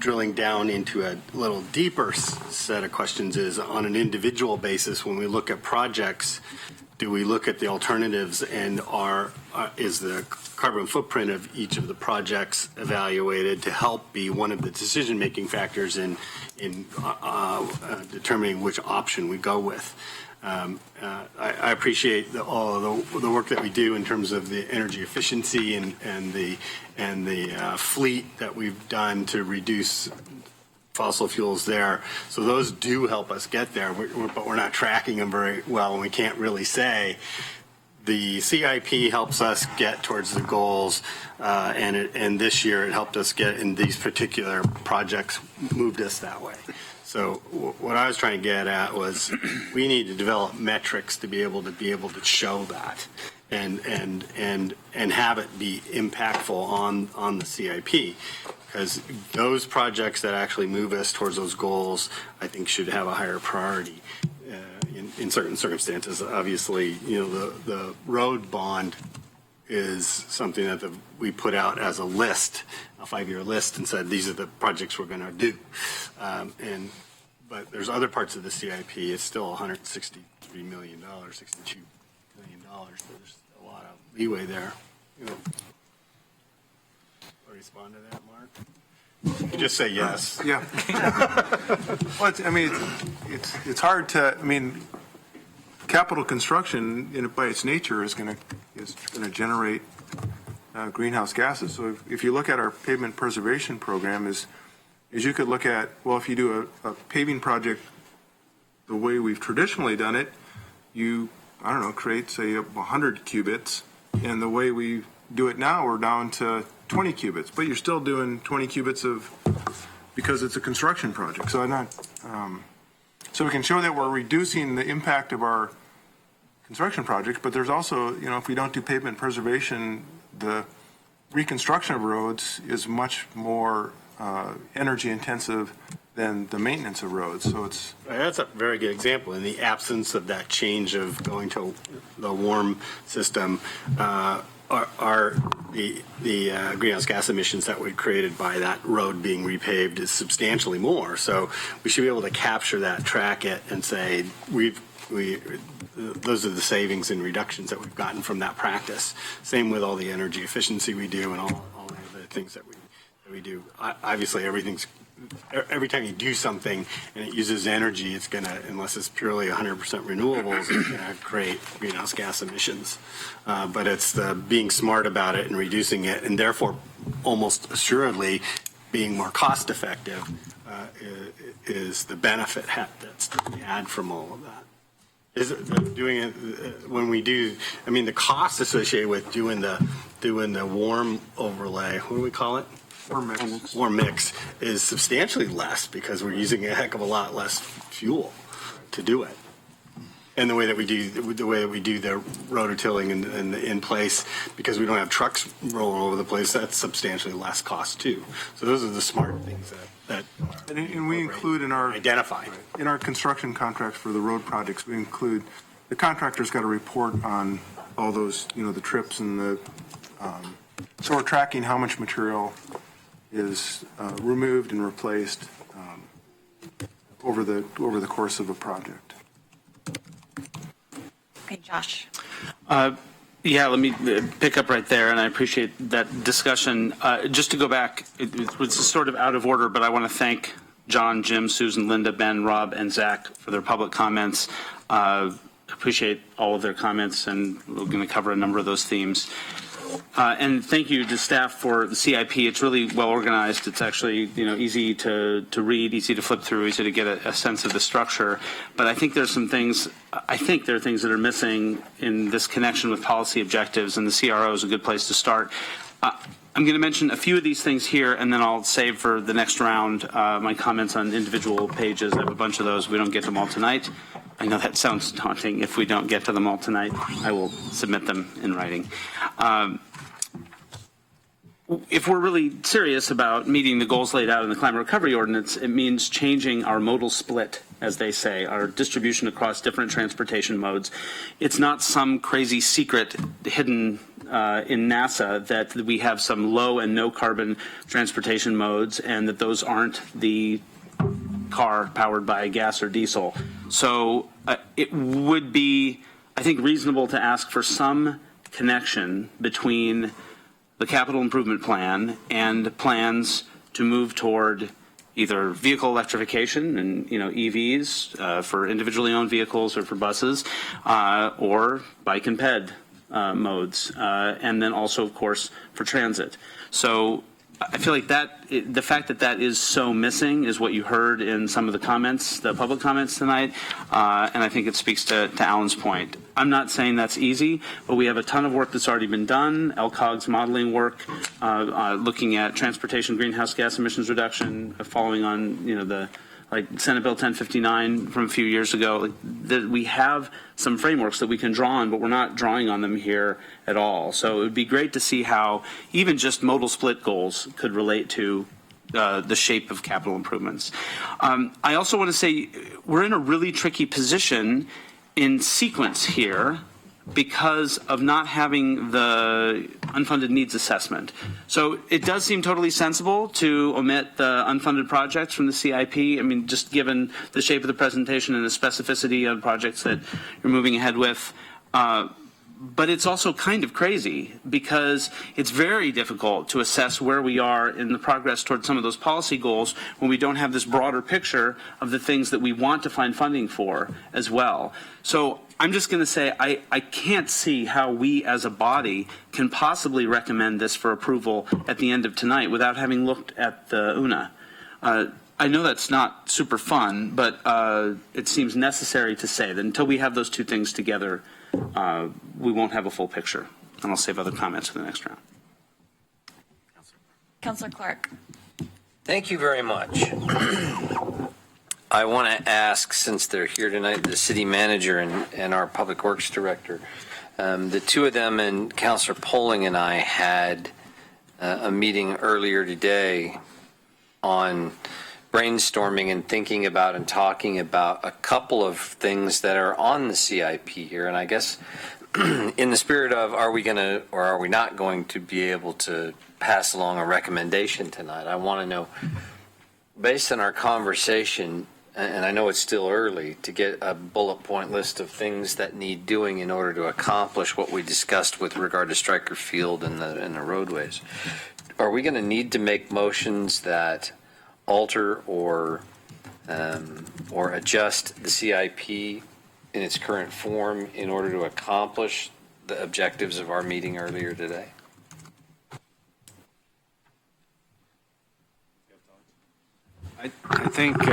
drilling down into a little deeper set of questions is, on an individual basis, when we look at projects, do we look at the alternatives and is the carbon footprint of each of the projects evaluated to help be one of the decision-making factors in determining which option we go with? I appreciate all the work that we do in terms of the energy efficiency and the fleet that we've done to reduce fossil fuels there. So those do help us get there, but we're not tracking them very well, and we can't really say. The CIP helps us get towards the goals, and this year it helped us get in these particular projects, moved us that way. So what I was trying to get at was we need to develop metrics to be able to show that and have it be impactful on the CIP. Because those projects that actually move us towards those goals, I think, should have a higher priority in certain circumstances. Obviously, the road bond is something that we put out as a list, a 5-year list, and said these are the projects we're going to do. But there's other parts of the CIP. It's still $163 million, $62 million. There's a lot of leeway there. Respond to that, Mark? You just say yes. Yeah. Well, it's hard to. Capital construction, by its nature, is going to generate greenhouse gases. So if you look at our pavement preservation program, is you could look at, well, if you do a paving project the way we've traditionally done it, you I don't know, create, say, 100 qubits. And the way we do it now, we're down to 20 qubits. But you're still doing 20 qubits because it's a construction project. So so we can show that we're reducing the impact of our construction projects, but there's also, if we don't do pavement preservation, the reconstruction of roads is much more energy intensive than the maintenance of roads. So That's a very good example. In the absence of that change of going to the warm system, are the greenhouse gas emissions that were created by that road being repaved is substantially more. So we should be able to capture that, track it, and say those are the savings and reductions that we've gotten from that practice. Same with all the energy efficiency we do and all the other things that we do. Obviously, every time you do something and it uses energy, it's going to, unless it's purely 100% renewables, it's going to create greenhouse gas emissions. But it's the being smart about it and reducing it, and therefore almost assuredly being more cost effective is the benefit that's to be had from all of that. Is it doing it when we do? I mean, the cost associated with doing the warm overlay. What do we call it? Warm mix is substantially less because we're using a heck of a lot less fuel to do it. And the way that we do the rototilling and the in place, because we don't have trucks rolling all over the place, that's substantially less cost too. So those are the smart things that and we include in our construction contracts for the road projects, we include the contractor's got to report on all those, the trips and the. So we're tracking how much material is removed and replaced over the course of a project. Okay, Josh. Yeah, let me pick up right there, and I appreciate that discussion. Just to go back, it's sort of out of order, but I want to thank John, Jim, Susan, Linda, Ben, Rob, and Zach for their public comments. Appreciate all of their comments, and we're going to cover a number of those themes. And thank you to staff for the CIP. It's really well organized. It's actually, easy to read, easy to flip through, easy to get a sense of the structure. But I think there are things that are missing in this connection with policy objectives, and the CRO is a good place to start. I'm going to mention a few of these things here, and then I'll save for the next round my comments on individual pages. I have a bunch of those. We don't get them all tonight. I know that sounds daunting. If we don't get to them all tonight, I will submit them in writing. If we're really serious about meeting the goals laid out in the Climate Recovery Ordinance, it means changing our modal split, as they say, our distribution across different transportation modes. It's not some crazy secret hidden in NASA that we have some low and no carbon transportation modes and that those aren't the car powered by gas or diesel. So it would be, I think, reasonable to ask for some connection between the capital improvement plan and plans to move toward either vehicle electrification and EVs for individually owned vehicles or for buses, or bike and ped modes, and then also, of course, for transit. So I feel like the fact that is so missing is what you heard in some of the comments, the public comments tonight, and I think it speaks to Alan's point. I'm not saying that's easy, but we have a ton of work that's already been done, LCOG's modeling work, looking at transportation greenhouse gas emissions reduction, following on the Senate Bill 1059 from a few years ago. We have some frameworks that we can draw on, but we're not drawing on them here at all. So it would be great to see how even just modal split goals could relate to the shape of capital improvements. I also want to say we're in a really tricky position in sequence here because of not having the unfunded needs assessment. So it does seem totally sensible to omit the unfunded projects from the CIP. I mean, just given the shape of the presentation and the specificity of projects that you're moving ahead with. But it's also kind of crazy because it's very difficult to assess where we are in the progress towards some of those policy goals when we don't have this broader picture of the things that we want to find funding for as well. So I'm just going to say I can't see how we as a body can possibly recommend this for approval at the end of tonight without having looked at the UNA. I know that's not super fun, but it seems necessary to say that until we have those two things together, we won't have a full picture. And I'll save other comments for the next round. Councilor Clark. Thank you very much. I want to ask, since they're here tonight, the city manager and our public works director, the two of them and Councilor Polling and I had a meeting earlier today on brainstorming and thinking about and talking about a couple of things that are on the CIP here. And I guess in the spirit of, are we going to or are we not going to be able to pass along a recommendation tonight, I want to know, based on our conversation, and I know it's still early, to get a bullet point list of things that need doing in order to accomplish what we discussed with regard to Stryker Field and the roadways. Are we going to need to make motions that alter or adjust the CIP in its current form in order to accomplish the objectives of our meeting earlier today? I think,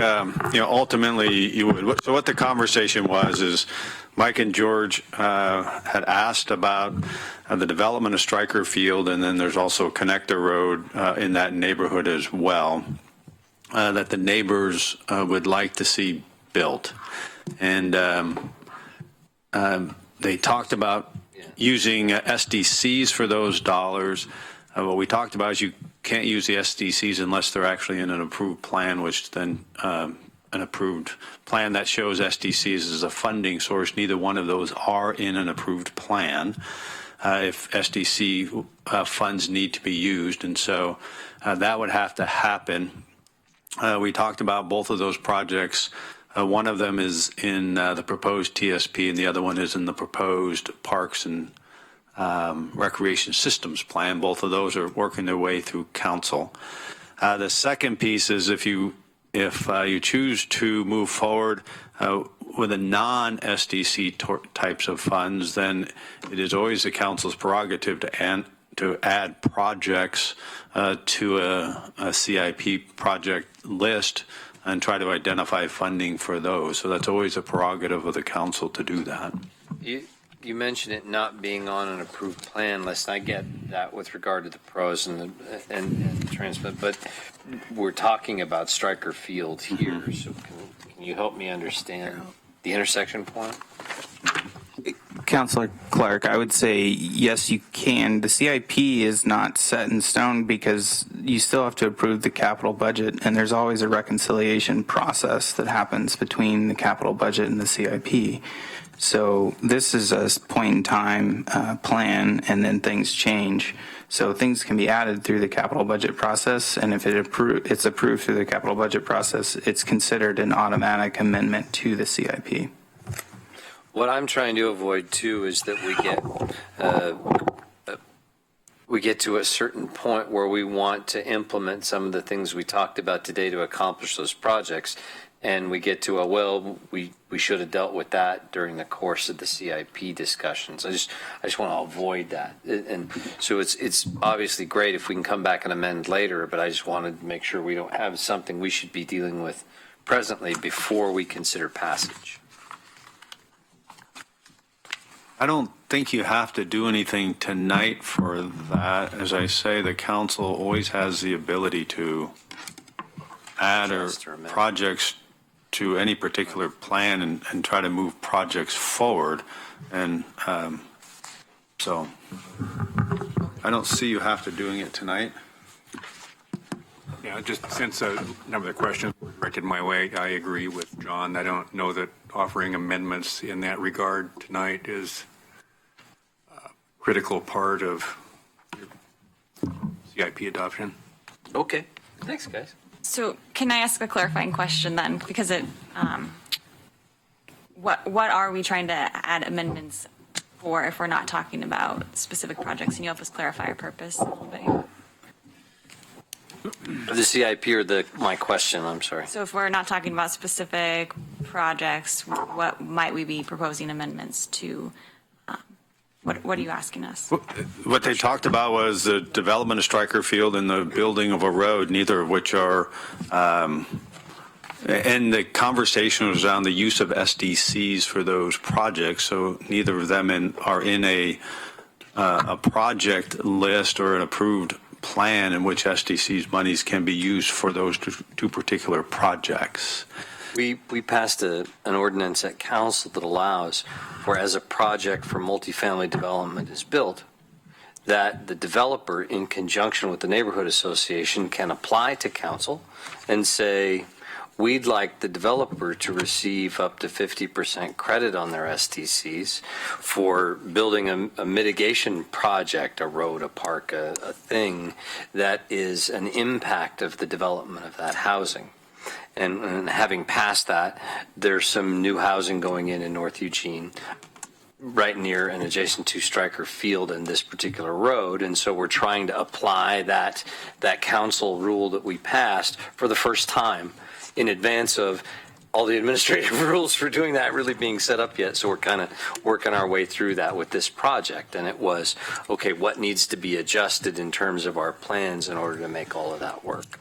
ultimately you would. So what the conversation was is Mike and George had asked about the development of Stryker Field, and then there's also Connector Road in that neighborhood as well, that the neighbors would like to see built. And they talked about using SDCs for those dollars. What we talked about is you can't use the SDCs unless they're actually in an approved plan, which then an approved plan that shows SDCs as a funding source. Neither one of those are in an approved plan if SDC funds need to be used. And so that would have to happen. We talked about both of those projects. One of them is in the proposed TSP, and the other one is in the proposed Parks and Recreation Systems Plan. Both of those are working their way through council. The second piece is if you choose to move forward with a non-SDC types of funds, then it is always the council's prerogative to add projects to a CIP project list and try to identify funding for those. So that's always a prerogative of the council to do that. You mentioned it not being on an approved plan list. I get that with regard to the pros and the transmit, but we're talking about Stryker Field here. So can you help me understand the intersection point? Councilor Clark, I would say yes, you can. The CIP is not set in stone because you still have to approve the capital budget, and there's always a reconciliation process that happens between the capital budget and the CIP. So this is a point in time plan, and then things change. So things can be added through the capital budget process, and if it's approved through the capital budget process, it's considered an automatic amendment to the CIP. What I'm trying to avoid too is that we get to a certain point where we want to implement some of the things we talked about today to accomplish those projects, and we get to we should have dealt with that during the course of the CIP discussions. I just want to avoid that, and so it's obviously great if we can come back and amend later, but I just wanted to make sure we don't have something we should be dealing with presently before we consider passage. I don't think you have to do anything tonight for that. As I say, the council always has the ability to add or projects to any particular plan and try to move projects forward. And so I don't see you have to doing it tonight. Yeah, just since a number of the questions were directed my way, I agree with John. I don't know that offering amendments in that regard tonight is critical part of CIP adoption. Okay, thanks, guys. So can I ask a clarifying question then? Because what are we trying to add amendments for if we're not talking about specific projects? Can you help us clarify our purpose a little bit? The CIP or my question, I'm sorry. So if we're not talking about specific projects, what might we be proposing amendments to What are you asking us? What they talked about was the development of Stryker Field and the building of a road, neither of which are, and the conversation was around the use of SDCs for those projects. So neither of them are in a project list or an approved plan in which SDC's monies can be used for those two particular projects. We passed an ordinance at council that allows for, as a project for multifamily development is built, that the developer, in conjunction with the neighborhood association, can apply to council and say, we'd like the developer to receive up to 50% credit on their SDCs for building a mitigation project, a road, a park, a thing that is an impact of the development of that housing. And having passed that, there's some new housing going in North Eugene, right near and adjacent to Stryker Field and this particular road. And so we're trying to apply that council rule that we passed for the first time in advance of all the administrative rules for doing that really being set up yet. So we're kind of working our way through that with this project. And it was, okay, what needs to be adjusted in terms of our plans in order to make all of that work?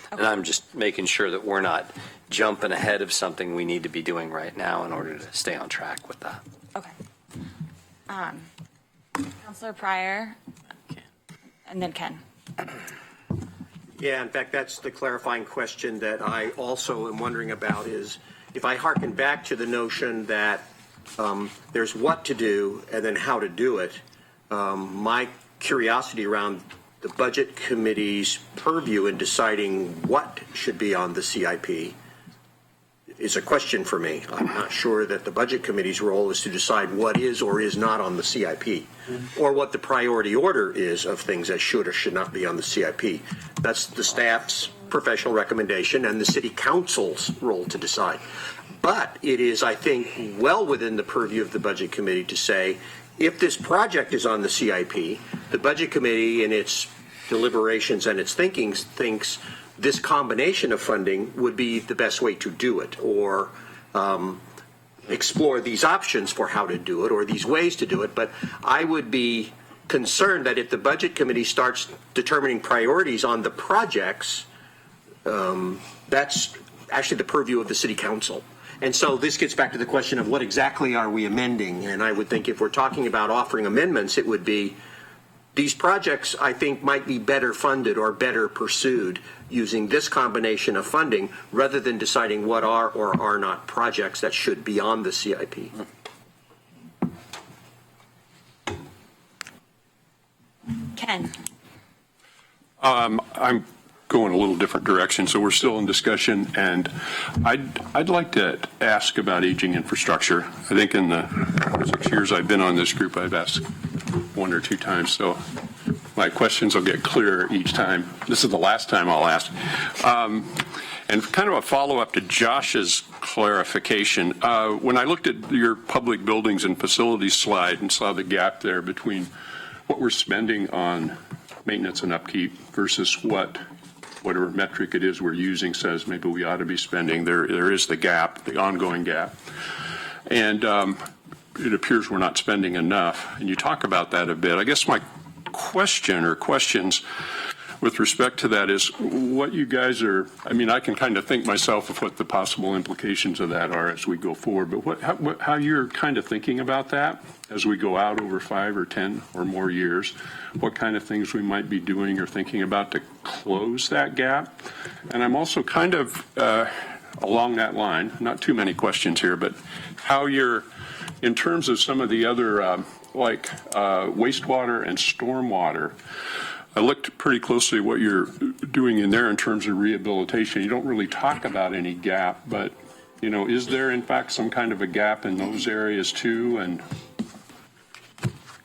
And I'm just making sure that we're not jumping ahead of something we need to be doing right now in order to stay on track with that. Okay. Councilor Pryor, and then Ken. Yeah, in fact, that's the clarifying question that I also am wondering about is if I hearken back to the notion that there's what to do and then how to do it, my curiosity around the Budget Committee's purview in deciding what should be on the CIP is a question for me. I'm not sure that the Budget Committee's role is to decide what is or is not on the CIP, or what the priority order is of things that should or should not be on the CIP. That's the staff's professional recommendation and the City Council's role to decide. But it is, I think, well within the purview of the Budget Committee to say, if this project is on the CIP, the Budget Committee in its deliberations and its thinking thinks this combination of funding would be the best way to do it, or explore these options for how to do it, or these ways to do it. But I would be concerned that if the Budget Committee starts determining priorities on the projects, that's actually the purview of the City Council. And so this gets back to the question of what exactly are we amending? And I would think if we're talking about offering amendments, it would be these projects, I think, might be better funded or better pursued using this combination of funding rather than deciding what are or are not projects that should be on the CIP. Ken. I'm going a little different direction, so we're still in discussion, and I'd like to ask about aging infrastructure. I think in the 6 years I've been on this group, I've asked one or two times, so my questions will get clearer each time. This is the last time I'll ask. And kind of a follow-up to Josh's clarification, when I looked at your public buildings and facilities slide and saw the gap there between what we're spending on maintenance and upkeep versus whatever metric it is we're using says maybe we ought to be spending, there is the gap, the ongoing gap. And it appears we're not spending enough. And you talk about that a bit. I guess my question or questions with respect to that is what you guys are, I mean, I can kind of think myself of what the possible implications of that are as we go forward, but how you're kind of thinking about that as we go out over 5 or 10 or more years, what kind of things we might be doing or thinking about to close that gap. And I'm also kind of along that line, not too many questions here, but how you're, in terms of some of the other wastewater and stormwater, I looked pretty closely at what you're doing in there in terms of rehabilitation. You don't really talk about any gap, but, you know, is there in fact some kind of a gap in those areas too? And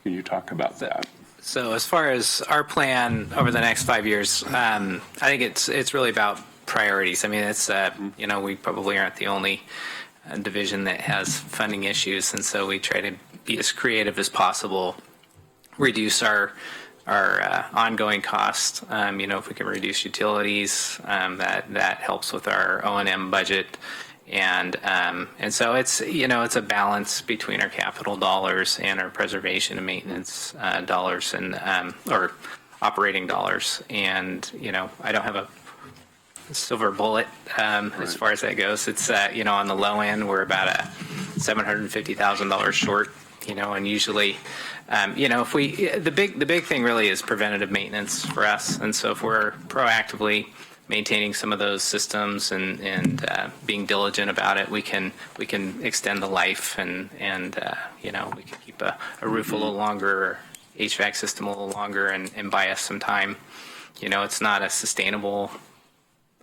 can you talk about that? So as far as our plan over the next 5 years, I think it's really about priorities. I mean, it's, you know, we probably aren't the only division that has funding issues, and so we try to be as creative as possible, reduce our ongoing costs. You know, if we can reduce utilities, that helps with our O&M budget. And so it's, it's a balance between our capital dollars and our preservation and maintenance dollars and, or operating dollars. And, I don't have a silver bullet as far as that goes. It's, on the low end, we're about a $750,000 short, and usually, if the big thing really is preventative maintenance for us. And so if we're proactively maintaining some of those systems and being diligent about it, we can extend the life and we can keep a roof a little longer, or HVAC system a little longer, and buy us some time. It's not a sustainable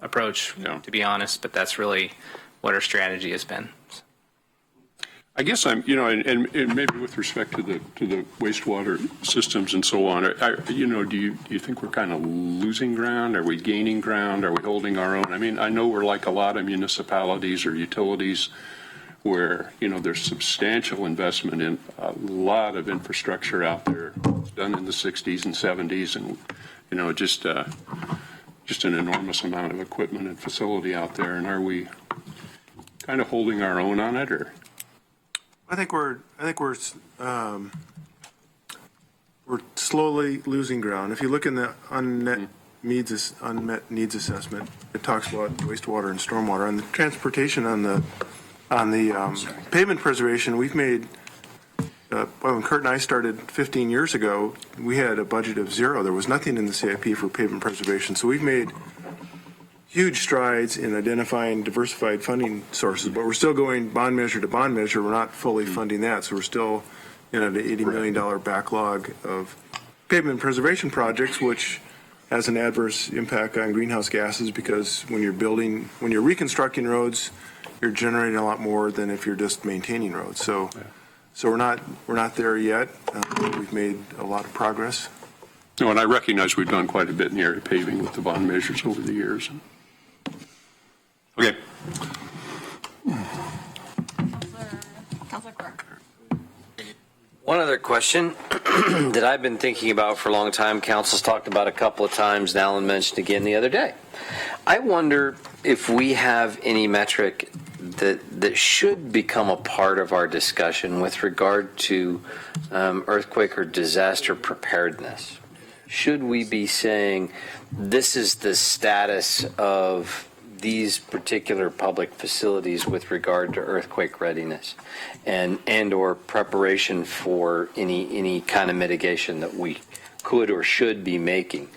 approach, to be honest, but that's really what our strategy has been. I guess I'm, and maybe with respect to the wastewater systems and so on, do you think we're kind of losing ground? Are we gaining ground? Are we holding our own? I mean, I know we're like a lot of municipalities or utilities where, there's substantial investment in a lot of infrastructure out there done in the 60s and 70s, and, just an enormous amount of equipment and facility out there. And are we kind of holding our own on it, or? I think we're slowly losing ground. If you look in the unmet needs assessment, it talks about wastewater and stormwater. On the transportation, on the pavement preservation, we've made. When Kurt and I started 15 years ago, we had a budget of zero. There was nothing in the CIP for pavement preservation. So we've made huge strides in identifying diversified funding sources, but we're still going bond measure to bond measure. We're not fully funding that. So we're still the $80 million backlog of pavement preservation projects, which has an adverse impact on greenhouse gases, because when you're reconstructing roads, you're generating a lot more than if you're just maintaining roads. So we're not there yet. We've made a lot of progress. No, and I recognize we've done quite a bit in the area of paving with the bond measures over the years. Okay. Councilor Clark. One other question that I've been thinking about for a long time, Council's talked about a couple of times, and Alan mentioned again the other day. I wonder if we have any metric that should become a part of our discussion with regard to earthquake or disaster preparedness. Should we be saying this is the status of these particular public facilities with regard to earthquake readiness and or preparation for any kind of mitigation that we could or should be making?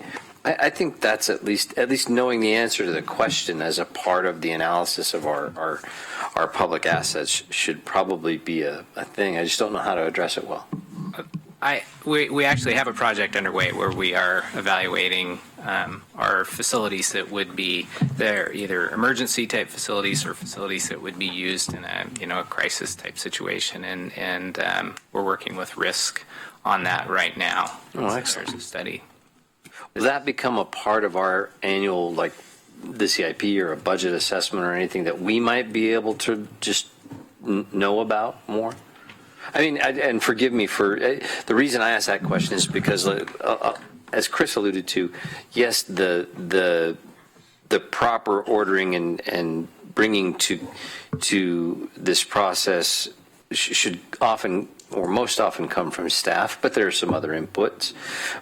I think that's at least knowing the answer to the question as a part of the analysis of our public assets should probably be a thing. I just don't know how to address it well. We actually have a project underway where we are evaluating our facilities that would be there, either emergency type facilities or facilities that would be used in a crisis type situation, and we're working with risk on that right now. Oh, excellent. There's a study. Will that become a part of our annual, like the CIP or a budget assessment or anything that we might be able to just know about more? I mean, and forgive me for the reason I ask that question is because, as Chris alluded to, yes, the proper ordering and bringing to this process should often or most often come from staff, but there are some other inputs.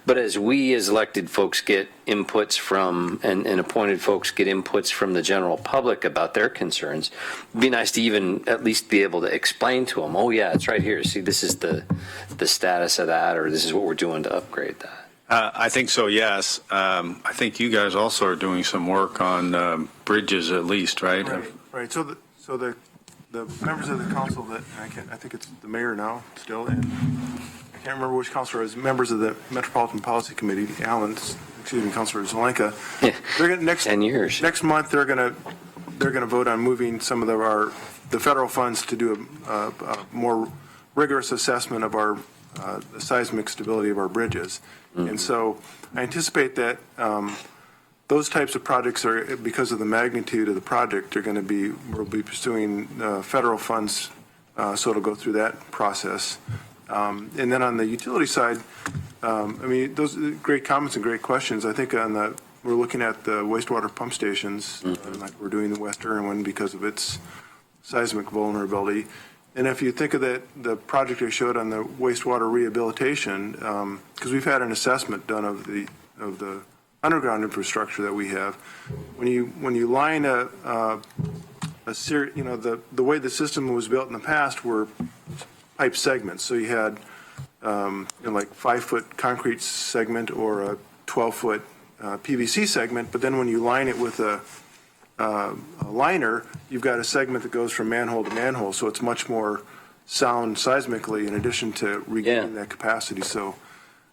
But as we as elected folks get inputs from and appointed folks get inputs from the general public about their concerns, it'd be nice to even at least be able to explain to them, oh yeah, it's right here. See, this is the status of that, or this is what we're doing to upgrade that. I think so, yes. I think you guys also are doing some work on bridges at least, right? Right. So the members of the council that I think it's the mayor now still, and I can't remember which councilor is members of the Metropolitan Policy Committee. Councilor Zelenka. Yeah. They're gonna 10 years. Next month they're gonna vote on moving some of the federal funds to do a more rigorous assessment of our the seismic stability of our bridges, and so I anticipate that. Those types of projects are, because of the magnitude of the project, we'll be pursuing federal funds, so it'll go through that process. And then on the utility side, those are great comments and great questions. I think we're looking at the wastewater pump stations, like we're doing the West Irwin because of its seismic vulnerability. And if you think of the project I showed on the wastewater rehabilitation, because we've had an assessment done of the underground infrastructure that we have, when you line the way the system was built in the past were pipe segments. So you had like 5-foot concrete segment or a 12-foot PVC segment, but then when you line it with a liner, you've got a segment that goes from manhole to manhole, so it's much more sound seismically in addition to regaining that capacity. So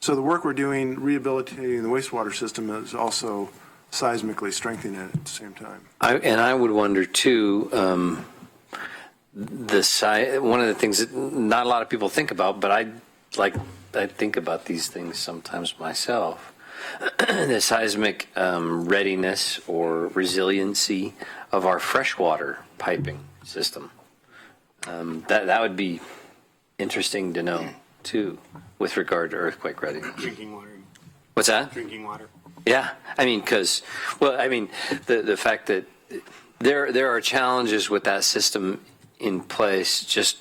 the work we're doing rehabilitating the wastewater system is also seismically strengthening it at the same time. I would wonder too, one of the things that not a lot of people think about, but I think about these things sometimes myself. The seismic readiness or resiliency of our freshwater piping system. That would be interesting to know too, with regard to earthquake readiness. Drinking water. What's that? Drinking water. Yeah, I mean, the fact that there are challenges with that system in place just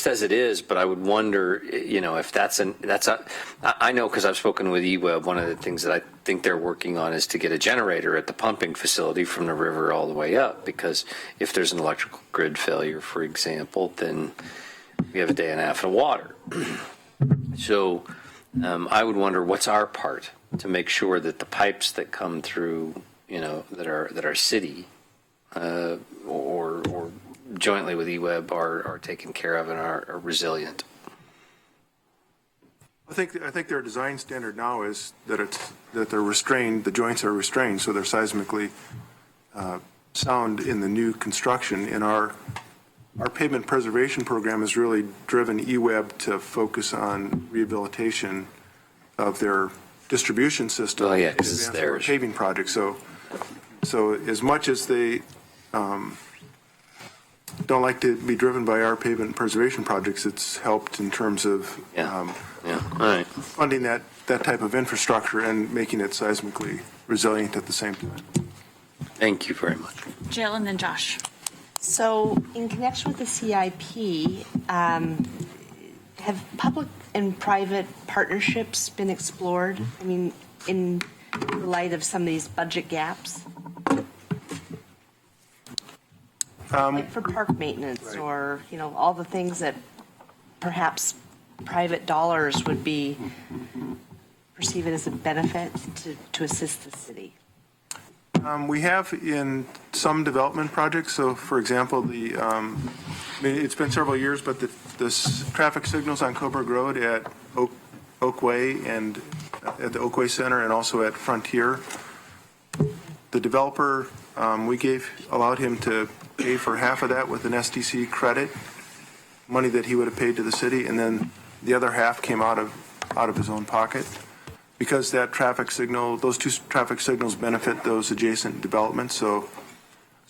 as it is, but I would wonder, if I know because I've spoken with eWeb, one of the things that I think they're working on is to get a generator at the pumping facility from the river all the way up, because if there's an electrical grid failure, for example, then we have a day and a half of water. So I would wonder what's our part to make sure that the pipes that come through, that are city or jointly with eWeb are taken care of and are resilient. I think their design standard now is that they're restrained, the joints are restrained, so they're seismically sound in the new construction. And our pavement preservation program has really driven eWeb to focus on rehabilitation of their distribution system. Oh yeah, because it's theirs. Paving project. So as much as they don't like to be driven by our pavement preservation projects, it's helped in terms of All right. funding that type of infrastructure and making it seismically resilient at the same time. Thank you very much. Jill and then Josh. So in connection with the CIP, have public and private partnerships been explored? I mean, in light of some of these budget gaps? Like for park maintenance or, all the things that perhaps private dollars would be perceived as a benefit to assist the city. We have in some development projects. So, for example, it's been several years, but the traffic signals on Coburg Road at Oakway and at the Oakway Center and also at Frontier, the developer, allowed him to pay for half of that with an SDC credit, money that he would have paid to the city, and then the other half came out of his own pocket. Because those two traffic signals benefit those adjacent developments. So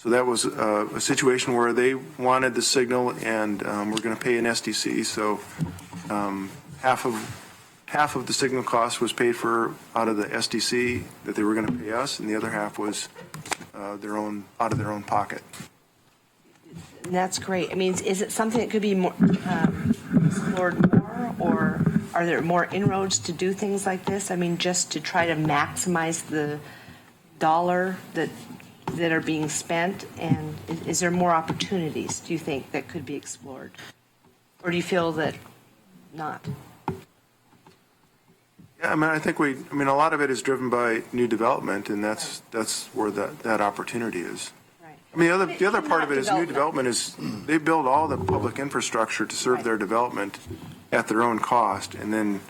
that was a situation where they wanted the signal and we're going to pay an SDC. So half of the signal cost was paid for out of the SDC that they were going to pay us, and the other half was out of their own pocket. That's great. I mean, is it something that could be more explored more, or are there more inroads to do things like this? I mean, just to try to maximize the dollar that are being spent, and is there more opportunities, do you think, that could be explored? Or do you feel that not? Yeah, I think a lot of it is driven by new development, and that's where that opportunity is. Right. The other part of it is new development is they build all the public infrastructure to serve their development at their own cost, and then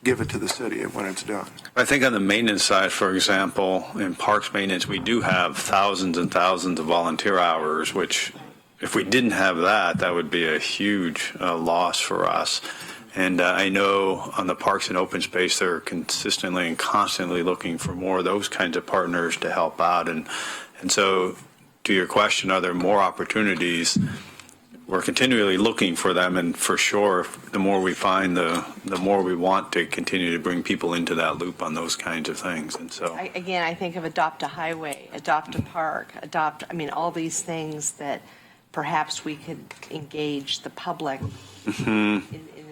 give it to the city when it's done. I think on the maintenance side, for example, in parks maintenance, we do have thousands and thousands of volunteer hours, which if we didn't have that would be a huge loss for us. And I know on the parks and open space, they're consistently and constantly looking for more of those kinds of partners to help out. And so to your question, are there more opportunities? we're continually looking for them, and for sure, the more we find, the more we want to continue to bring people into that loop on those kinds of things. And so, I think of Adopt a Highway, Adopt a Park, all these things that perhaps we could engage the public in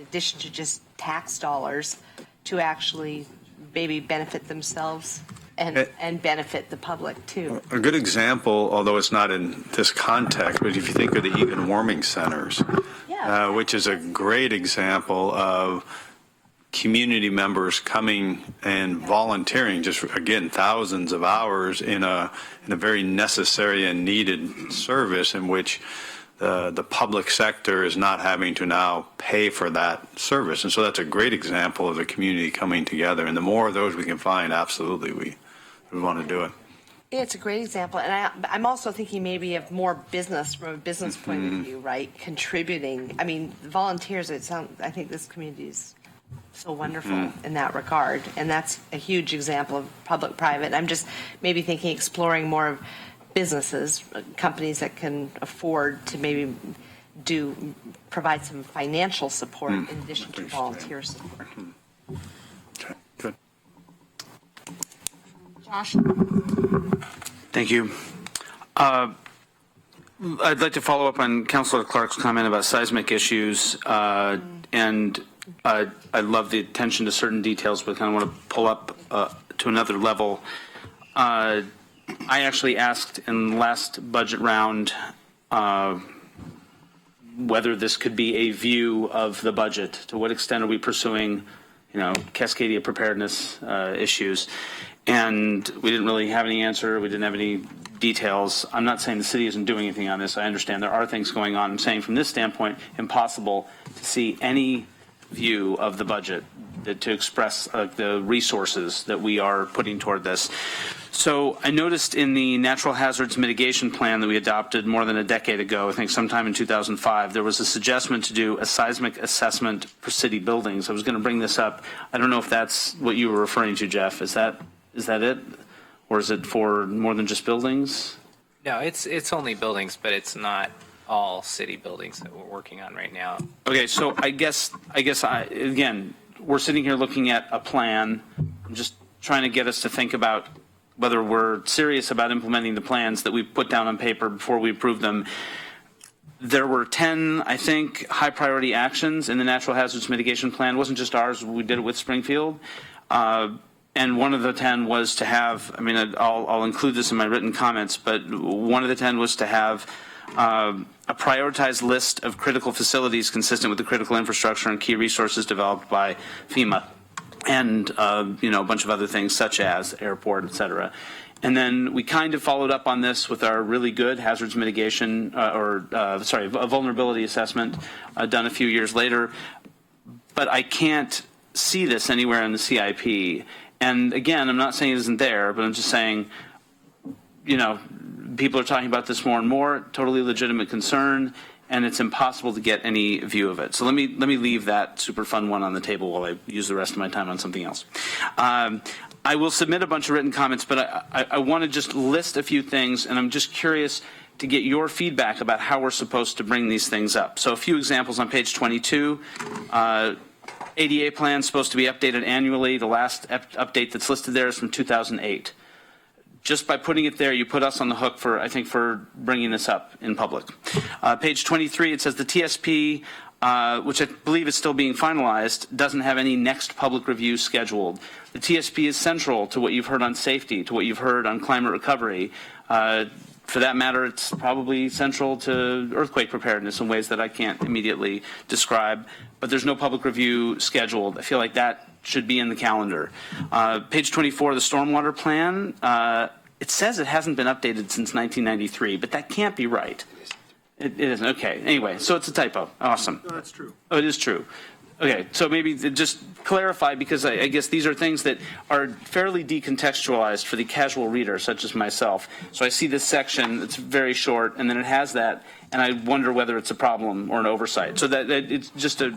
addition to just tax dollars to actually maybe benefit themselves and benefit the public too. a good example, although it's not in this context, but if you think of the even warming centers, which is a great example of community members coming and volunteering, just again, thousands of hours in a very necessary and needed service in which the public sector is not having to now pay for that service. And so that's a great example of the community coming together. And the more of those we can find, absolutely, we want to do it. It's a great example, and I'm also thinking maybe of more business from a business point of view, right? Contributing. I mean, volunteers. I think this community is so wonderful in that regard, and that's a huge example of public-private. I'm just maybe thinking exploring more of businesses, companies that can afford to maybe provide some financial support in addition to volunteer support. Okay, good. Josh? Thank you. I'd like to follow up on Councilor Clark's comment about seismic issues, and I love the attention to certain details, but kind of want to pull up to another level. I actually asked in the last budget round whether this could be a view of the budget. To what extent are we pursuing, Cascadia preparedness issues? And we didn't really have any answer. We didn't have any details. I'm not saying the city isn't doing anything on this. I understand there are things going on. I'm saying from this standpoint, impossible to see any view of the budget to express the resources that we are putting toward this. So I noticed in the natural hazards mitigation plan that we adopted more than a decade ago, I think sometime in 2005, there was a suggestion to do a seismic assessment for city buildings. I was going to bring this up. I don't know if that's what you were referring to, Jeff. Is that it? Or is it for more than just buildings? No, it's only buildings, but it's not all city buildings that we're working on right now. Okay, so I guess again, we're sitting here looking at a plan. I'm just trying to get us to think about whether we're serious about implementing the plans that we put down on paper before we approve them. There were 10, I think, high priority actions in the natural hazards mitigation plan. It wasn't just ours. We did it with Springfield. And one of the 10 was to have, I'll include this in my written comments, but one of the 10 was to have a prioritized list of critical facilities consistent with the critical infrastructure and key resources developed by FEMA, and a bunch of other things such as airport, et cetera. And then we kind of followed up on this with our really good hazards mitigation, a vulnerability assessment done a few years later. But I can't see this anywhere in the CIP. And again, I'm not saying it isn't there, but I'm just saying, people are talking about this more and more, totally legitimate concern, and it's impossible to get any view of it. So let me leave that super fun one on the table while I use the rest of my time on something else. I will submit a bunch of written comments, but I want to just list a few things, and I'm just curious to get your feedback about how we're supposed to bring these things up. So a few examples on page 22. ADA plan is supposed to be updated annually. The last update that's listed there is from 2008. Just by putting it there, you put us on the hook for bringing this up in public. Page 23, it says the TSP, which I believe is still being finalized, doesn't have any next public review scheduled. The TSP is central to what you've heard on safety, to what you've heard on climate recovery. For that matter, it's probably central to earthquake preparedness in ways that I can't immediately describe, but there's no public review scheduled. I feel like that should be in the calendar. Page 24, the stormwater plan, it says it hasn't been updated since 1993, but that can't be right. It isn't. Okay. Anyway, so it's a typo. Awesome. No, that's true. Oh, it is true. Okay, so maybe just clarify, because I guess these are things that are fairly decontextualized for the casual reader, such as myself. So I see this section, it's very short, and then it has that, and I wonder whether it's a problem or an oversight. So that it's just a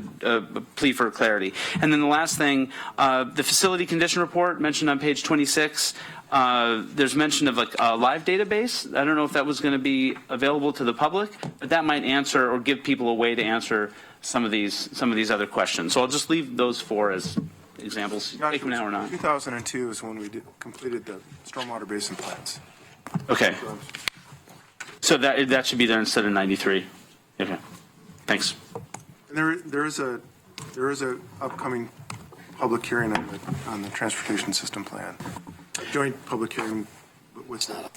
plea for clarity. And then the last thing, the facility condition report mentioned on page 26, there's mention of like a live database. I don't know if that was going to be available to the public, but that might answer or give people a way to answer some of these other questions. So I'll just leave those four as examples. Take them now or not. 2002 is when we completed the stormwater basin plans. Okay. So that should be there instead of 93. Okay. Thanks. And there is a upcoming public hearing on the transportation system plan. A joint public hearing with the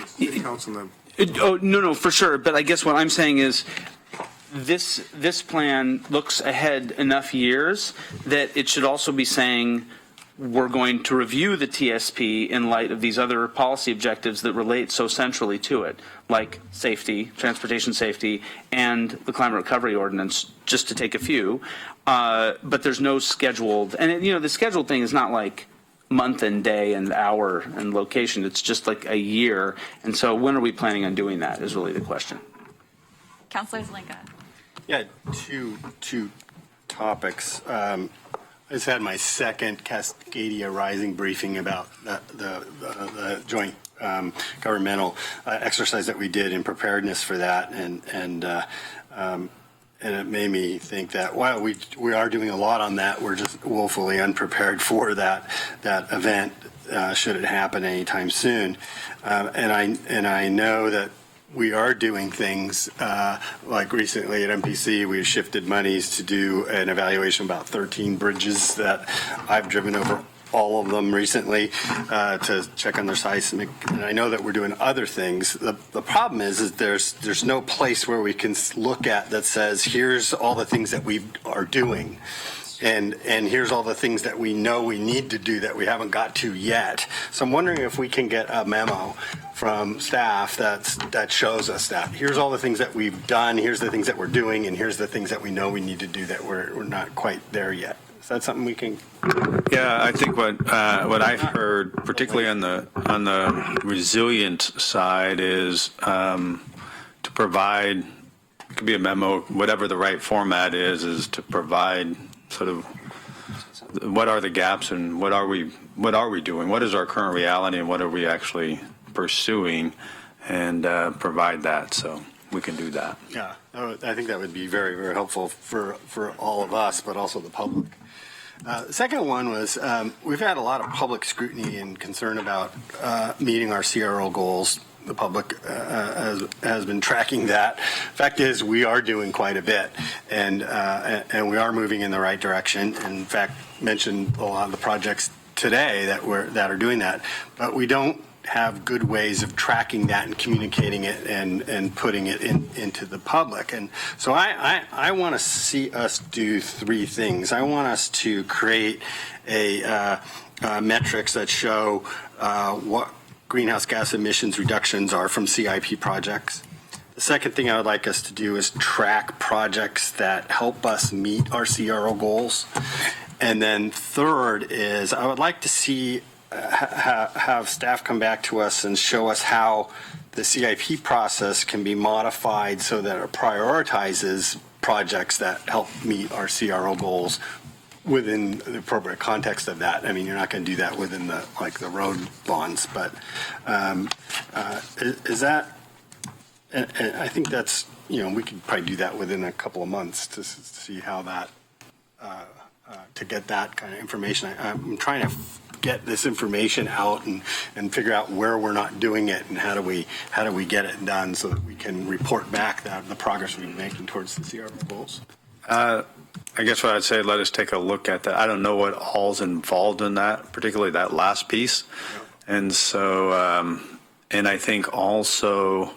city council. Oh, no, for sure. But I guess what I'm saying is this plan looks ahead enough years that it should also be saying we're going to review the TSP in light of these other policy objectives that relate so centrally to it, like safety, transportation safety, and the climate recovery ordinance, just to take a few. But there's no scheduled, and the scheduled thing is not like month and day and hour and location. It's just like a year. And so when are we planning on doing that is really the question. Councilor Zelenka. Yeah, two topics. I just had my second Cascadia Rising briefing about the joint governmental exercise that we did in preparedness for that, and it made me think that while we are doing a lot on that, we're just woefully unprepared for that event should it happen anytime soon. And I know that we are doing things like recently at MPC, we shifted monies to do an evaluation about 13 bridges that I've driven over all of them recently to check on their seismic. And I know that we're doing other things. The problem is there's no place where we can look at that says, here's all the things that we are doing. And here's all the things that we know we need to do that we haven't got to yet. So I'm wondering if we can get a memo from staff that shows us that here's all the things that we've done, here's the things that we're doing, and here's the things that we know we need to do that we're not quite there yet. Is that something we can? Yeah, I think what I've heard, particularly on the resilient side, is to provide. It could be a memo, whatever the right format is to provide sort of what are the gaps and what are we doing? What is our current reality and what are we actually pursuing, and provide that so we can do that. Yeah, I think that would be very, very helpful for all of us, but also the public. The second one was we've had a lot of public scrutiny and concern about meeting our CRO goals. The public has been tracking that. Fact is, we are doing quite a bit, and we are moving in the right direction. In fact, mentioned a lot of the projects today that are doing that, but we don't have good ways of tracking that and communicating it and putting it into the public. And so I want to see us do three things. I want us to create metrics that show what greenhouse gas emissions reductions are from CIP projects. The second thing I would like us to do is track projects that help us meet our CRO goals. And then third is I would like to see have staff come back to us and show us how the CIP process can be modified so that it prioritizes projects that help meet our CRO goals within the appropriate context of that. I mean, you're not going to do that within the road bonds, but is that? And I think that's we could probably do that within a couple of months to see how that to get that kind of information. I'm trying to get this information out and figure out where we're not doing it and how do we get it done so that we can report back the progress we're making towards the CRO goals. I guess what I'd say, let us take a look at that. I don't know what all's involved in that, particularly that last piece. And so, and I think also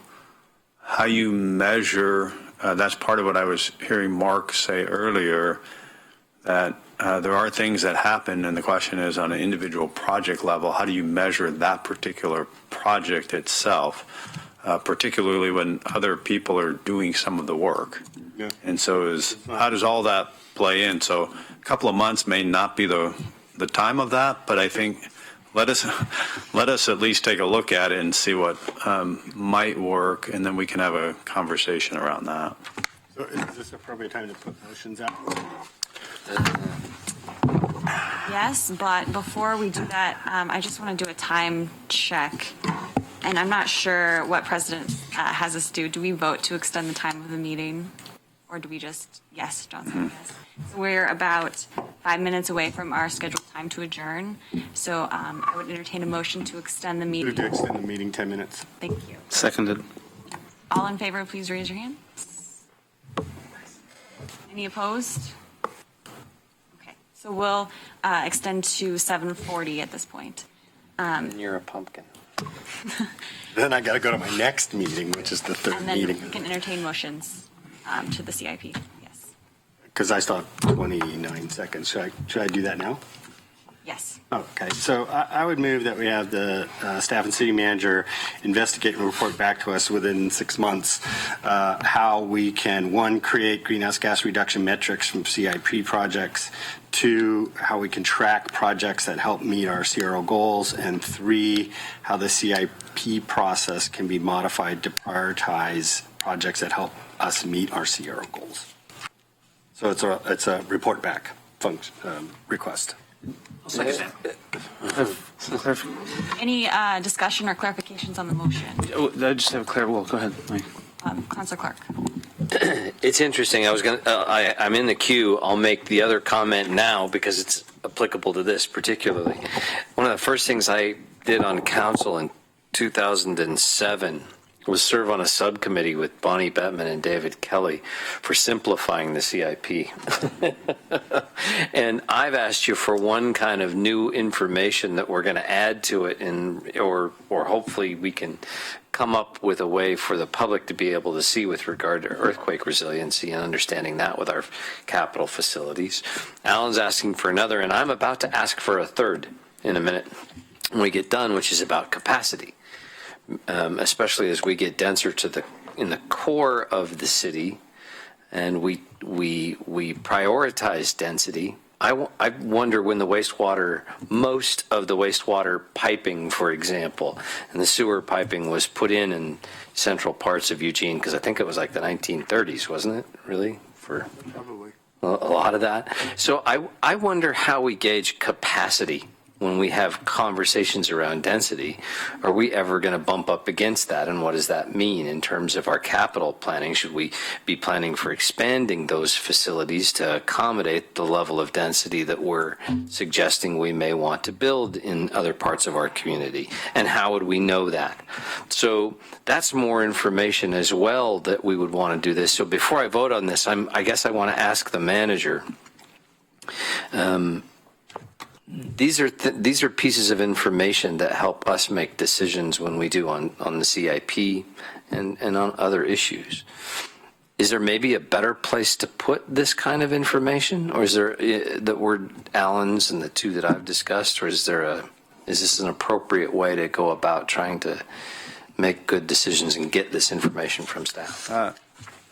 how you measure, that's part of what I was hearing Mark say earlier, that there are things that happen, and the question is on an individual project level, how do you measure that particular project itself, particularly when other people are doing some of the work? Yeah. And so how does all that play in. So a couple of months may not be the time of that, but I think let us at least take a look at it and see what might work, and then we can have a conversation around that. So is this appropriate time to put motions out? Yes, but before we do that, I just want to do a time check. And I'm not sure what President has us do. Do we vote to extend the time of the meeting? Or do we just, yes, Johnson, yes. So we're about 5 minutes away from our scheduled time to adjourn. So I would entertain a motion to extend the meeting. Move to extend the meeting 10 minutes. Thank you. Seconded. All in favor, please raise your hand. Any opposed? Okay, so we'll extend to 7:40 at this point. You're a pumpkin. Then I got to go to my next meeting, which is the third And then meeting. we can entertain motions to the CIP. Yes. Because I still have 29 seconds. Should I do that now? Yes. Okay, so I would move that we have the staff and city manager investigate and report back to us within 6 months how we can, one, create greenhouse gas reduction metrics from CIP projects, two, how we can track projects that help meet our CRO goals, and three, how the CIP process can be modified to prioritize projects that help us meet our CRO goals. So it's a report back function request. Any discussion or clarifications on the motion? I just have a clear. Well, go ahead, Mike. Councilor Clark. It's interesting. I'm in the queue. I'll make the other comment now because it's applicable to this particularly. One of the first things I did on council in 2007 was serve on a subcommittee with Bonnie Bettman and David Kelly for simplifying the CIP. And I've asked you for one kind of new information that we're going to add to it, or hopefully we can come up with a way for the public to be able to see with regard to earthquake resiliency and understanding that with our capital facilities. Alan's asking for another, and I'm about to ask for a third in a minute when we get done, which is about capacity. Especially as we get denser in the core of the city, and we prioritize density. I wonder when most of the wastewater piping, for example, and the sewer piping was put in central parts of Eugene, because I think it was like the 1930s, wasn't it? Really, for Probably a lot of that. So I wonder how we gauge capacity. When we have conversations around density, are we ever going to bump up against that? And what does that mean in terms of our capital planning? Should we be planning for expanding those facilities to accommodate the level of density that we're suggesting we may want to build in other parts of our community? And how would we know that? So that's more information as well that we would want to do this. So before I vote on this, I guess I want to ask the manager, these are pieces of information that help us make decisions when we do on the CIP and on other issues. Is there maybe a better place to put this kind of information, or is there the word Allen's and the two that I've discussed, or is this an appropriate way to go about trying to make good decisions and get this information from staff?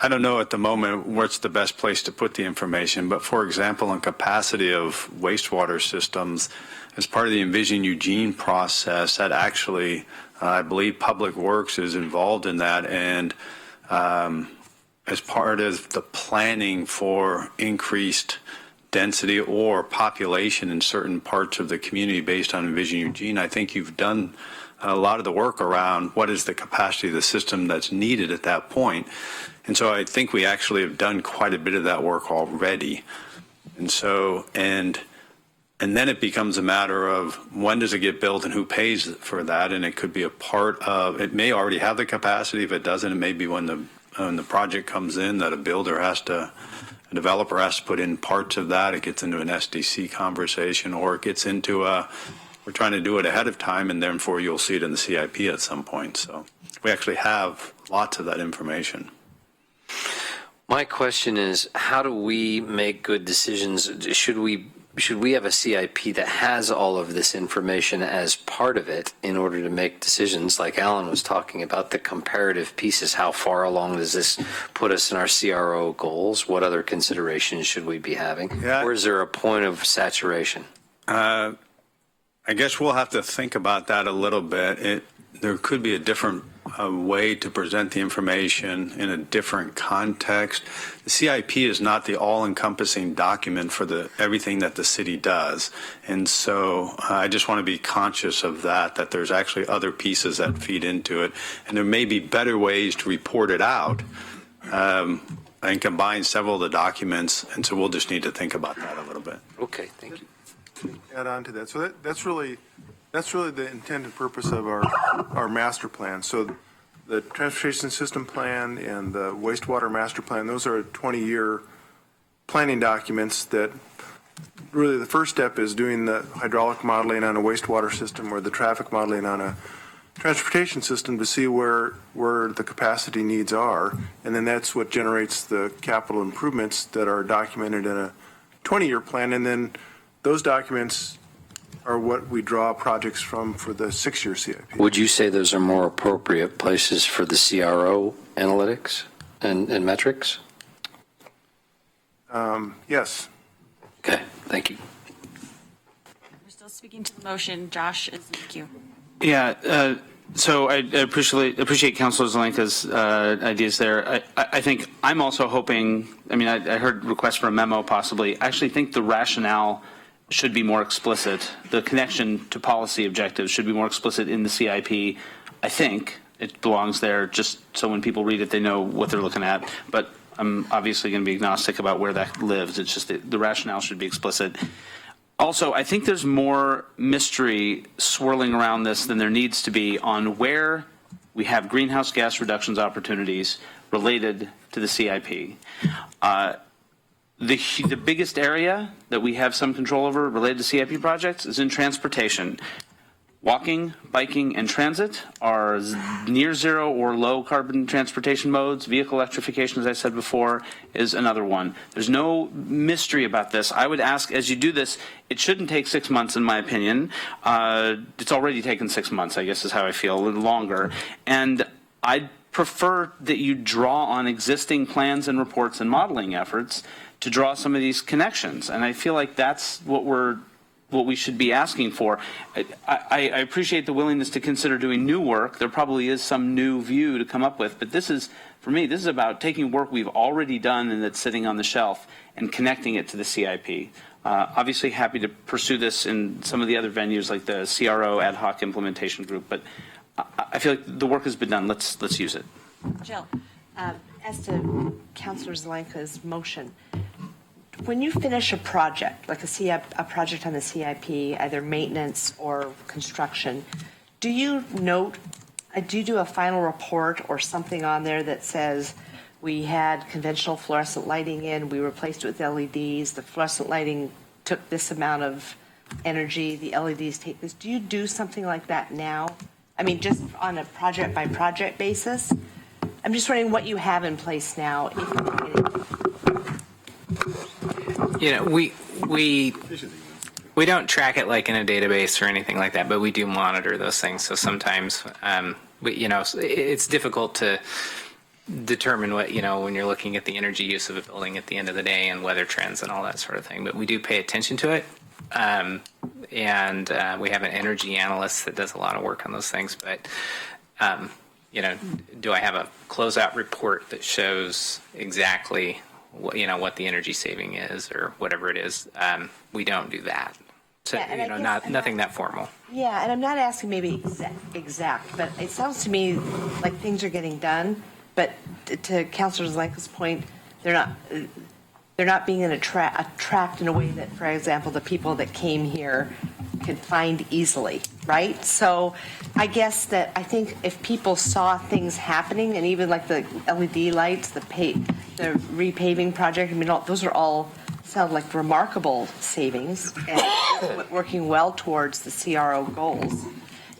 I don't know at the moment what's the best place to put the information, but for example, in capacity of wastewater systems, as part of the Envision Eugene process, that actually, I believe Public Works is involved in that, and as part of the planning for increased density or population in certain parts of the community based on Envision Eugene, I think you've done a lot of the work around what is the capacity of the system that's needed at that point. And so I think we actually have done quite a bit of that work already. And so, and then it becomes a matter of when does it get built and who pays for that? And it could be a part of, it may already have the capacity. If it doesn't, it may be when the project comes in that a developer has to put in parts of that. It gets into an SDC conversation, or it gets into we're trying to do it ahead of time, and therefore you'll see it in the CIP at some point. So we actually have lots of that information. My question is, how do we make good decisions? Should we should we have a CIP that has all of this information as part of it in order to make decisions like Alan was talking about, the comparative pieces? How far along does this put us in our CRO goals? What other considerations should we be having? Yeah. Or is there a point of saturation? I guess we'll have to think about that a little bit. There could be a different way to present the information in a different context. The CIP is not the all-encompassing document for everything that the city does. And so I just want to be conscious of that there's actually other pieces that feed into it. And there may be better ways to report it out and combine several of the documents. And so we'll just need to think about that a little bit. Okay, thank you. Add on to that. So that's really the intended purpose of our master plan. So the transportation system plan and the wastewater master plan, those are 20-year planning documents that really the first step is doing the hydraulic modeling on a wastewater system or the traffic modeling on a transportation system to see where the capacity needs are. And then that's what generates the capital improvements that are documented in a 20-year plan. And then those documents are what we draw projects from for the 6-year CIP. Would you say those are more appropriate places for the CRO analytics and metrics? Yes. Okay, thank you. We're still speaking to the motion. Josh is in the queue. Yeah, so I appreciate Councilor Zelenka's ideas there. I think I'm also hoping, I heard requests for a memo possibly. I actually think the rationale should be more explicit. The connection to policy objectives should be more explicit in the CIP. I think it belongs there just so when people read it, they know what they're looking at. But I'm obviously going to be agnostic about where that lives. It's just the rationale should be explicit. Also, I think there's more mystery swirling around this than there needs to be on where we have greenhouse gas reductions opportunities related to the CIP. The biggest area that we have some control over related to CIP projects is in transportation. Walking, biking, and transit are near zero or low carbon transportation modes. Vehicle electrification, as I said before, is another one. There's no mystery about this. I would ask, as you do this, it shouldn't take 6 months, in my opinion. It's already taken 6 months, I guess is how I feel, a little longer. And I'd prefer that you draw on existing plans and reports and modeling efforts to draw some of these connections. And I feel like that's what we should be asking for. I appreciate the willingness to consider doing new work. There probably is some new view to come up with, but this is, for me, this is about taking work we've already done and that's sitting on the shelf and connecting it to the CIP. Obviously happy to pursue this in some of the other venues like the CRO ad hoc implementation group, but I feel like the work has been done. Let's use it. Jill. As to Councilor Zelenka's motion, when you finish a project, like a project on the CIP, either maintenance or construction, do you do a final report or something on there that says we had conventional fluorescent lighting in, we replaced it with LEDs, the fluorescent lighting took this amount of energy, the LEDs take this? Do you do something like that now? Just on a project by project basis? I'm just wondering what you have in place now. We don't track it like in a database or anything like that, but we do monitor those things. So sometimes, it's difficult to determine what, when you're looking at the energy use of a building at the end of the day and weather trends and all that sort of thing. But we do pay attention to it. And we have an energy analyst that does a lot of work on those things. But, do I have a closeout report that shows exactly what the energy saving is or whatever it is? We don't do that. So, nothing that formal. Yeah, and I'm not asking maybe exact, but it sounds to me like things are getting done. But to Councilor Zelenka's point, they're not being tracked in a way that, for example, the people that came here could find easily, right? So I guess that I think if people saw things happening, and even like the LED lights, the repaving project, those are all sound like remarkable savings and working well towards the CRO goals.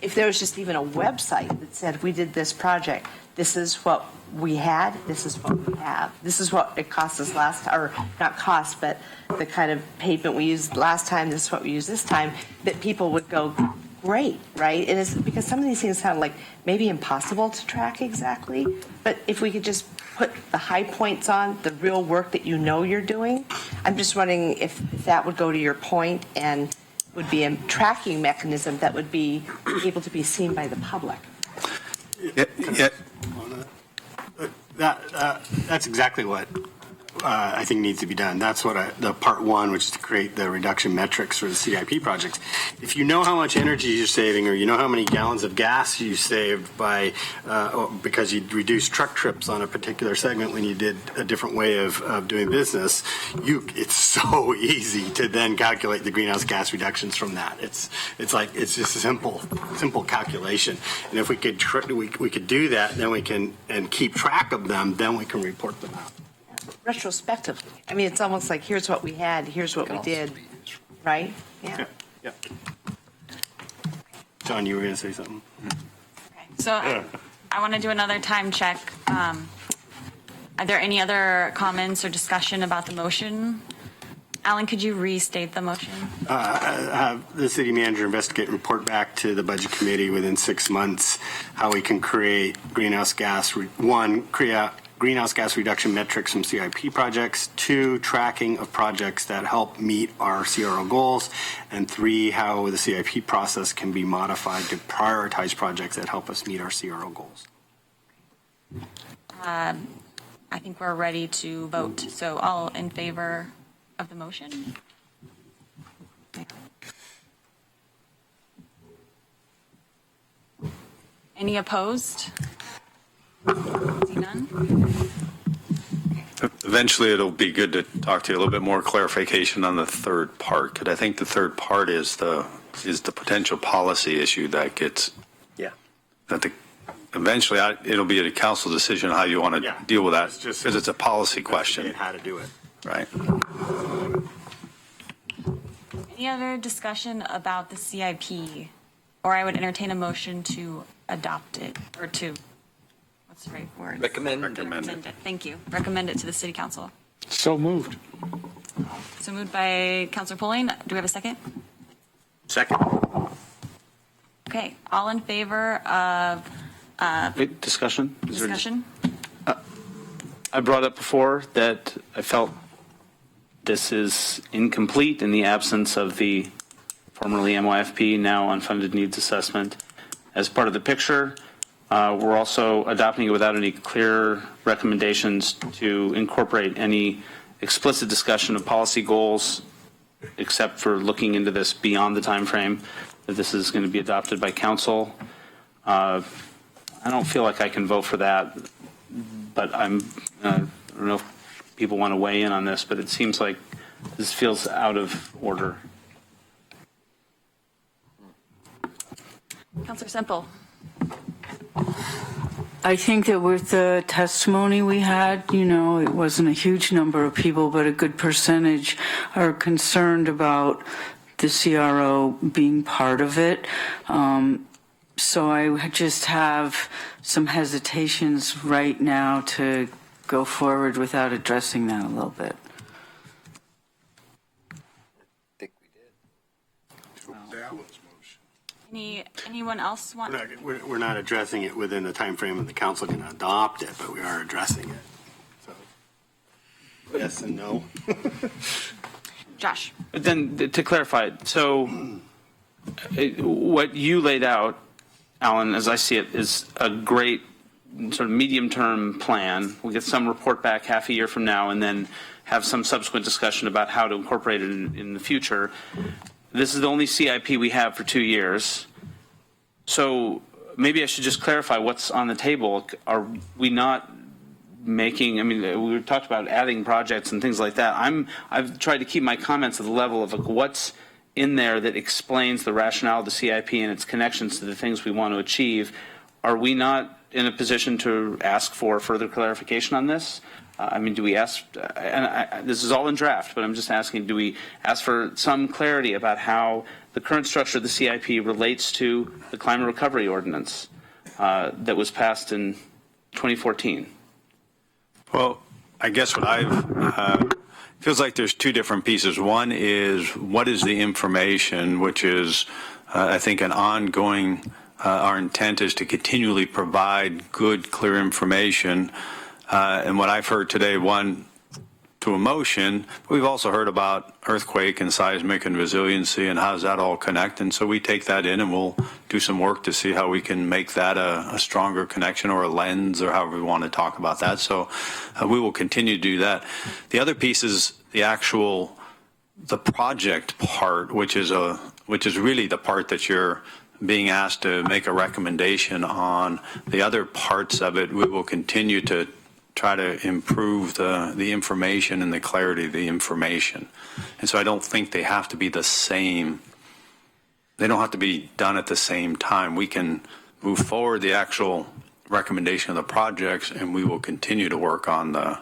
if there was just even a website that said, we did this project, this is what we had, this is what we have, this is what it cost us last, or not cost, but the kind of pavement we used last time, this is what we use this time, that people would go, great, right? And it's because some of these things sound like maybe impossible to track exactly, but if we could just put the high points on, the real work that you know you're doing, I'm just wondering if that would go to your point and would be a tracking mechanism that would be able to be seen by the public. That's exactly what I think needs to be done. That's what the part one, which is to create the reduction metrics for the CIP projects. If you know how much energy you're saving, or you know how many gallons of gas you saved by because you reduced truck trips on a particular segment when you did a different way of doing business, it's so easy to then calculate the greenhouse gas reductions from that. It's just a simple calculation. And if we could do that, then we can and keep track of them, then we can report them out. Retrospectively. I mean, it's almost like, here's what we had, here's what we did, right? Yeah. Yeah. John, you were going to say something? So I want to do another time check. Are there any other comments or discussion about the motion? Alan, could you restate the motion? Have the city manager investigate and report back to the budget committee within 6 months how we can create greenhouse gas reduction metrics from CIP projects, 2, tracking of projects that help meet our CRO goals, and 3, how the CIP process can be modified to prioritize projects that help us meet our CRO goals. I think we're ready to vote. So all in favor of the motion? Any opposed? See none? Eventually, it'll be good to talk to you a little bit more clarification on the third part, because I think the third part is the potential policy issue that gets. Yeah. Eventually, it'll be a council decision how you want to deal with that, because it's a policy question. How to do it. Right. Any other discussion about the CIP? Or I would entertain a motion to adopt it, or to, what's the right word? Recommend it. Thank you. Recommend it to the city council. So moved. So moved by Councilor Pulling. Do we have a second? Second. Okay, all in favor of Discussion? discussion? I brought up before that I felt this is incomplete in the absence of the formerly MYFP, now unfunded needs assessment. As part of the picture, we're also adopting it without any clear recommendations to incorporate any explicit discussion of policy goals, except for looking into this beyond the time frame that this is going to be adopted by council. I don't feel like I can vote for that, but I don't know if people want to weigh in on this, but it seems like this feels out of order. Councilor Semple. I think that with the testimony we had, it wasn't a huge number of people, but a good percentage are concerned about the CRO being part of it. So I just have some hesitations right now to go forward without addressing that a little bit. Anyone else want? We're not addressing it within the time frame of the council can adopt it, but we are addressing it. So, yes and no. Josh. But then to clarify, so what you laid out, Alan, as I see it, is a great sort of medium-term plan. We'll get some report back half a year from now and then have some subsequent discussion about how to incorporate it in the future. This is the only CIP we have for 2 years. So maybe I should just clarify what's on the table. Are we not making, we talked about adding projects and things like that. I've tried to keep my comments at the level of what's in there that explains the rationale of the CIP and its connections to the things we want to achieve. Are we not in a position to ask for further clarification on this? do we ask, this is all in draft, but I'm just asking, do we ask for some clarity about how the current structure of the CIP relates to the climate recovery ordinance that was passed in 2014? Well, I guess what feels like there's two different pieces. One is what is the information, which is, I think, an ongoing, our intent is to continually provide good, clear information. And what I've heard today, one, to emotion, we've also heard about earthquake and seismic and resiliency and how does that all connect. And so we take that in and we'll do some work to see how we can make that a stronger connection or a lens or however we want to talk about that. So we will continue to do that. The other piece is the project part, which is really the part that you're being asked to make a recommendation on. The other parts of it, we will continue to try to improve the information and the clarity of the information. And so I don't think they have to be the same. They don't have to be done at the same time. We can move forward the actual recommendation of the projects, and we will continue to work on the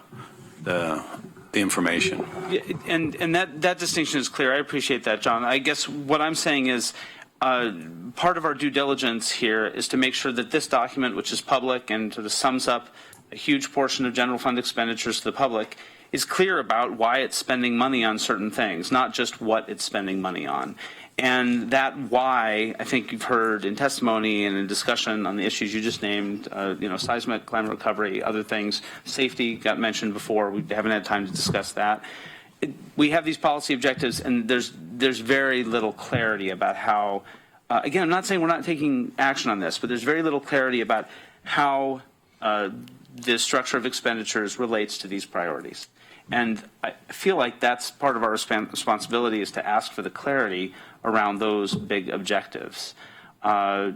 information. Yeah, and that distinction is clear. I appreciate that, John. I guess what I'm saying is part of our due diligence here is to make sure that this document, which is public and sort of sums up a huge portion of general fund expenditures to the public, is clear about why it's spending money on certain things, not just what it's spending money on. And that why, I think you've heard in testimony and in discussion on the issues you just named, seismic, climate recovery, other things, safety got mentioned before. We haven't had time to discuss that. We have these policy objectives, and there's very little clarity about how, again, I'm not saying we're not taking action on this, but there's very little clarity about how the structure of expenditures relates to these priorities. And I feel like that's part of our responsibility, is to ask for the clarity around those big objectives. The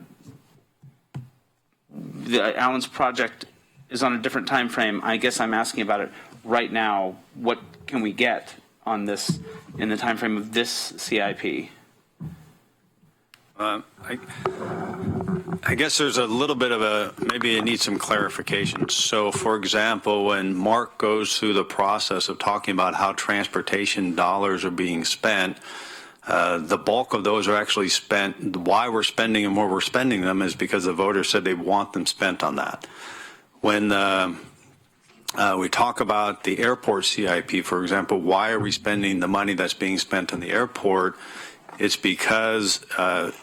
Allen's project is on a different time frame. I guess I'm asking about it right now. What can we get on this in the time frame of this CIP? I guess there's a little bit of maybe it needs some clarification. So, for example, when Mark goes through the process of talking about how transportation dollars are being spent, the bulk of those are actually spent. Why we're spending them, where we're spending them, is because the voters said they want them spent on that. When we talk about the airport CIP, for example, why are we spending the money that's being spent on the airport? It's because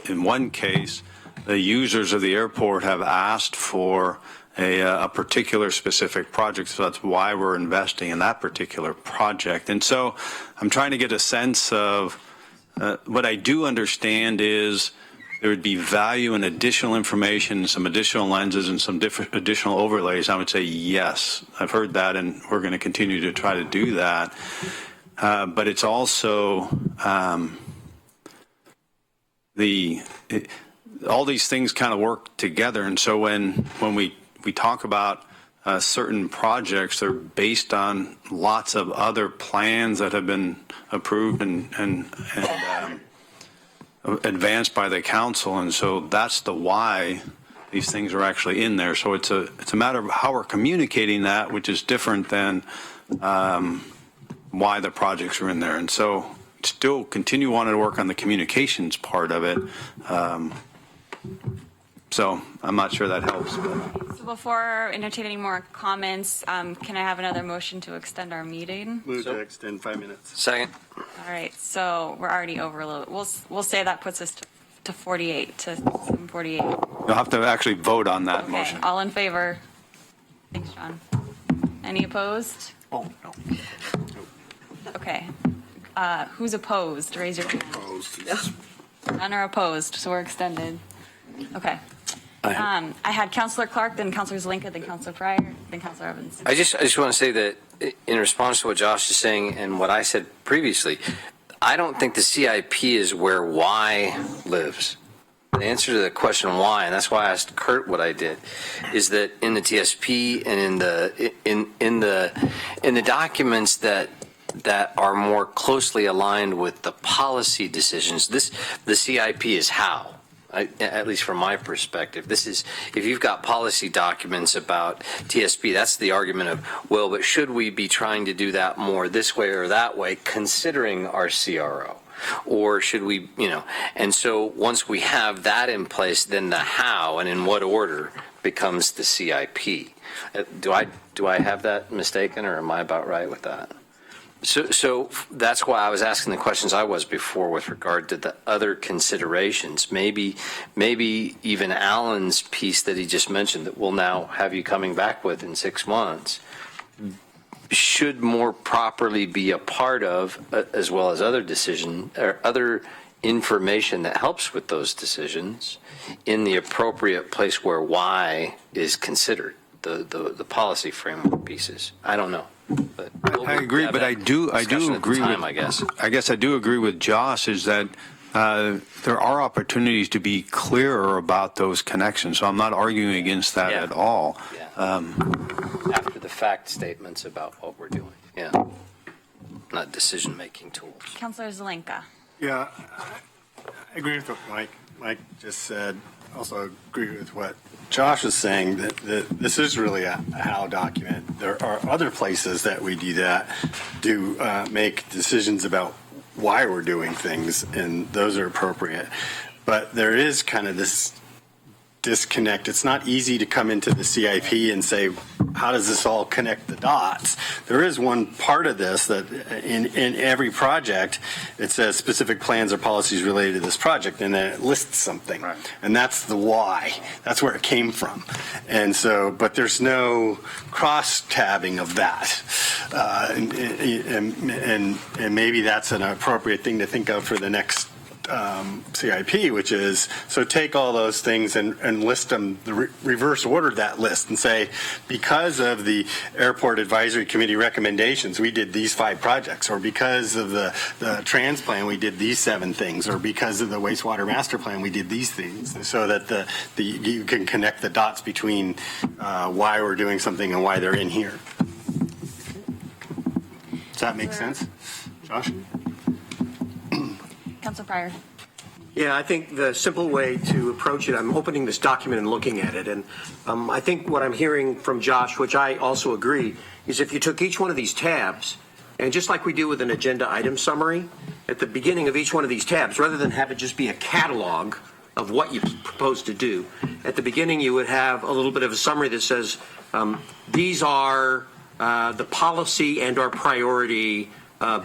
in one case, the users of the airport have asked for a particular specific project, so that's why we're investing in that particular project. And so I'm trying to get a sense of what I do understand is there would be value in additional information, some additional lenses, and some different additional overlays. I would say yes, I've heard that, and we're going to continue to try to do that. But it's also all these things kind of work together. And so when we talk about certain projects, they're based on lots of other plans that have been approved and advanced by the council. And so that's the why these things are actually in there. So it's a matter of how we're communicating that, which is different than why the projects are in there. And so still continue wanting to work on the communications part of it. So I'm not sure that helps. So before entertaining any more comments, can I have another motion to extend our meeting? Move to extend 5 minutes. Second. All right, so we're already over a little. We'll say that puts us to 48, to 7:48. You'll have to actually vote on that Okay, motion. all in favor? Thanks, John. Any opposed? Oh, no. Okay. Who's opposed? Raise your hand. Opposed. None are opposed, so we're extended. Okay. I had Councilor Clark, then Councilor Zelinka, then Councilor Fryer, then Councilor Evans. I just want to say that in response to what Josh is saying and what I said previously, I don't think the CIP is where why lives. The answer to the question why, and that's why I asked Kurt what I did, is that in the TSP and in the documents that are more closely aligned with the policy decisions, the CIP is how. at least from my perspective. This is, if you've got policy documents about TSP, that's the argument of, well, but should we be trying to do that more this way or that way, considering our CRO? Or should we, and so once we have that in place, then the how and in what order becomes the CIP. Do I have that mistaken, or am I about right with that? So that's why I was asking the questions I was before with regard to the other considerations. Maybe even Alan's piece that he just mentioned that we'll now have you coming back with in 6 months should more properly be a part of, as well as other decision or other information that helps with those decisions in the appropriate place where why is considered, the policy framework pieces. I don't know. But I agree, but I do agree with, I guess I do agree with Josh is that there are opportunities to be clearer about those connections. So I'm not arguing against that at all. After the fact statements about what we're doing. Yeah. Not decision-making tools. Councilor Zelenka. Yeah, I agree with what Mike just said. Also agree with what Josh was saying, that this is really a how document. There are other places that we do that, make decisions about why we're doing things, and those are appropriate. But there is kind of this disconnect. It's not easy to come into the CIP and say, how does this all connect the dots? There is one part of this that in every project, it says specific plans or policies related to this project, and then it lists something. Right. And that's the why. That's where it came from. And so, but there's no cross-tabbing of that. And maybe that's an appropriate thing to think of for the next CIP, which is, so take all those things and list them, reverse order that list and say, because of the Airport Advisory Committee recommendations, we did these 5 projects, or because of the trans plan, we did these 7 things, or because of the wastewater master plan, we did these things, so that you can connect the dots between why we're doing something and why they're in here. Does that make sense? Josh? Councilor Pryor. Yeah, I think the simple way to approach it, I'm opening this document and looking at it, and I think what I'm hearing from Josh, which I also agree, is if you took each one of these tabs, and just like we do with an agenda item summary, at the beginning of each one of these tabs, rather than have it just be a catalog of what you propose to do, at the beginning you would have a little bit of a summary that says, these are the policy and our priority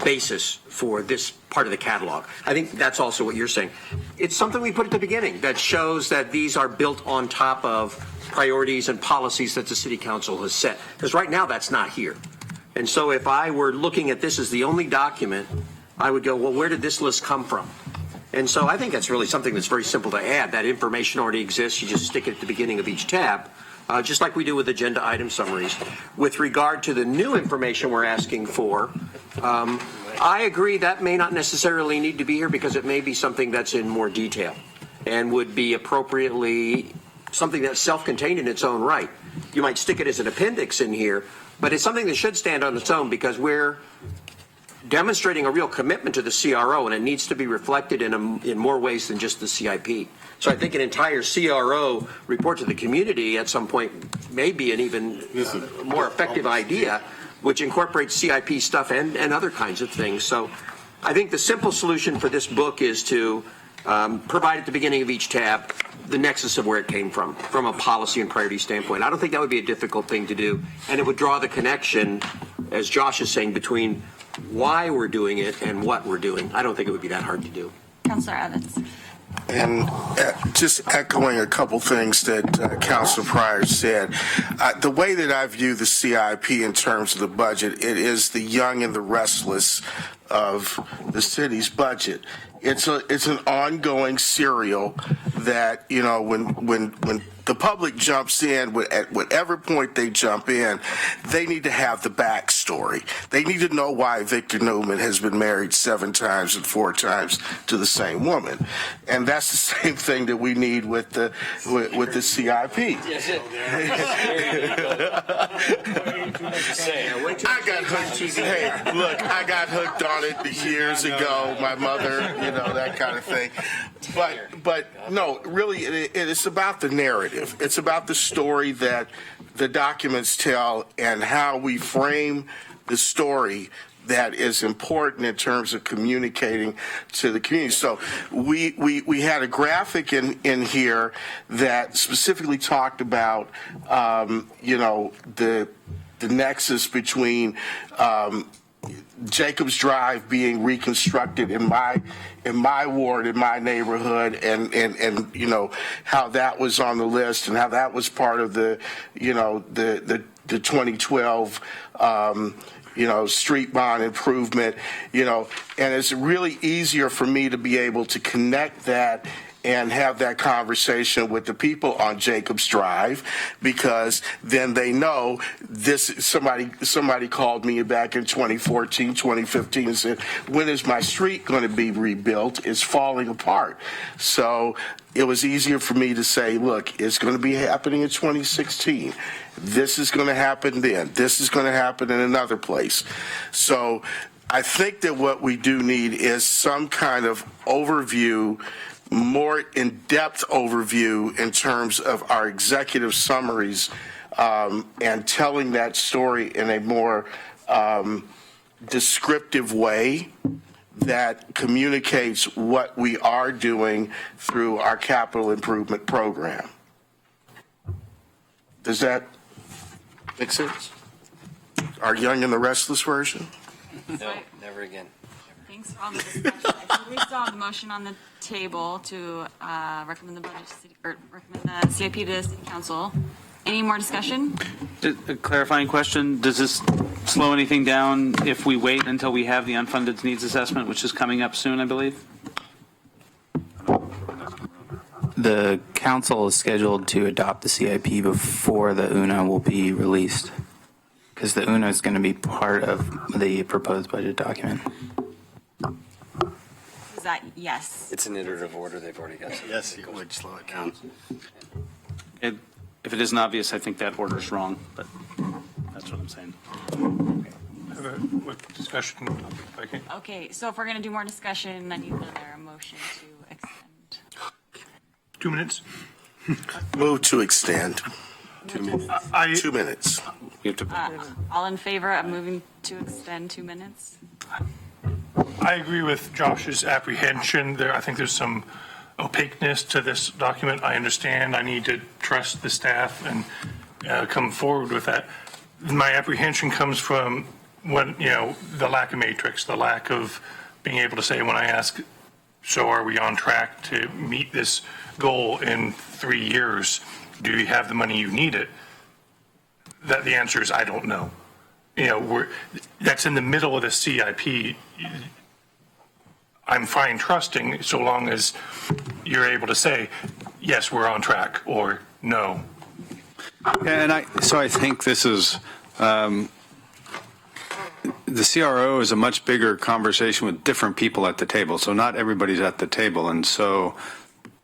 basis for this part of the catalog. I think that's also what you're saying. It's something we put at the beginning that shows that these are built on top of priorities and policies that the City Council has set. Because right now that's not here. And so if I were looking at this as the only document, I would go, well, where did this list come from? And so I think that's really something that's very simple to add. That information already exists. You just stick it at the beginning of each tab. Just like we do with agenda item summaries. With regard to the new information we're asking for, I agree that may not necessarily need to be here because it may be something that's in more detail and would be appropriately something that's self-contained in its own right. You might stick it as an appendix in here, but it's something that should stand on its own because we're demonstrating a real commitment to the CRO, and it needs to be reflected in more ways than just the CIP. So I think an entire CRO report to the community at some point may be an even more effective idea, which incorporates CIP stuff and other kinds of things. So I think the simple solution for this book is to provide at the beginning of each tab the nexus of where it came from a policy and priority standpoint. I don't think that would be a difficult thing to do, and it would draw the connection, as Josh is saying, between why we're doing it and what we're doing. I don't think it would be that hard to do. Councilor Evans. And just echoing a couple things that Councilor Pryor said, the way that I view the CIP in terms of the budget, it is the young and the restless of the city's budget. It's an ongoing serial that, you know, when the public jumps in, at whatever point they jump in, they need to have the backstory. They need to know why Victor Newman has been married 7 times and 4 times to the same woman. And that's the same thing that we need with the CIP. I got hooked on it years ago. My mother, you know, that kind of thing. But no, really, it's about the narrative. It's about the story that the documents tell and how we frame the story that is important in terms of communicating to the community. So we had a graphic in here that specifically talked about, the nexus between Jacobs Drive being reconstructed in my ward, in my neighborhood, and how that was on the list and how that was part of the 2012 street bond improvement, and it's really easier for me to be able to connect that and have that conversation with the people on Jacobs Drive, because then they know this. Somebody called me back in 2014, 2015 and said, when is my street going to be rebuilt? It's falling apart. So it was easier for me to say, look, it's going to be happening in 2016. This is going to happen then. This is going to happen in another place. So I think that what we do need is some kind of overview, more in-depth overview in terms of our executive summaries, and telling that story in a more descriptive way that communicates what we are doing through our capital improvement program. Does that make sense? Our Young and the Restless version? No, never again. Thanks for all the discussion. I think we still have the motion on the table to recommend the budget to city, or recommend the CIP to City Council. Any more discussion? A clarifying question, does this slow anything down if we wait until we have the unfunded needs assessment, which is coming up soon, I believe? The council is scheduled to adopt the CIP before the UNA will be released, because the UNA is going to be part of the proposed budget document. Is that yes? It's an iterative order. They've already got some. Yes, it would slow it down. If it isn't obvious, I think that order is wrong, but that's what I'm saying. Have a discussion, if I can. Okay, so if we're going to do more discussion, I need another motion to extend. 2 minutes? Move to extend. 2 minutes. 2 minutes. All in favor of moving to extend 2 minutes? I agree with Josh's apprehension there. I think there's some opaqueness to this document. I understand I need to trust the staff and come forward with that. My apprehension comes from the lack of matrix, the lack of being able to say when I ask, so are we on track to meet this goal in 3 years? Do you have the money you need it? That the answer is, I don't know. That's in the middle of the CIP. I'm fine trusting so long as you're able to say, yes, we're on track, or no. And so I think this is, the CRO is a much bigger conversation with different people at the table. So not everybody's at the table. And so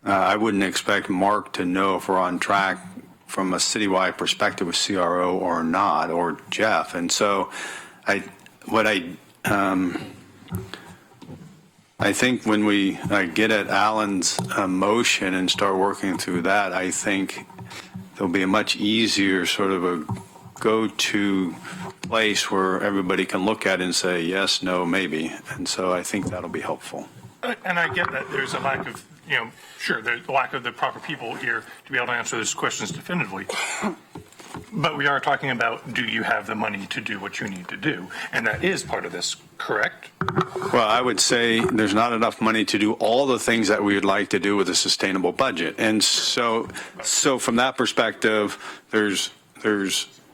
I wouldn't expect Mark to know if we're on track from a citywide perspective with CRO or not, or Jeff. And so I think when we get at Alan's motion and start working through that, I think there'll be a much easier sort of a go-to place where everybody can look at it and say, yes, no, maybe. And so I think that'll be helpful. And I get that there's a lack of, there's a lack of the proper people here to be able to answer those questions definitively. But we are talking about, do you have the money to do what you need to do? And that is part of this, correct? Well, I would say there's not enough money to do all the things that we would like to do with a sustainable budget. And so from that perspective, there's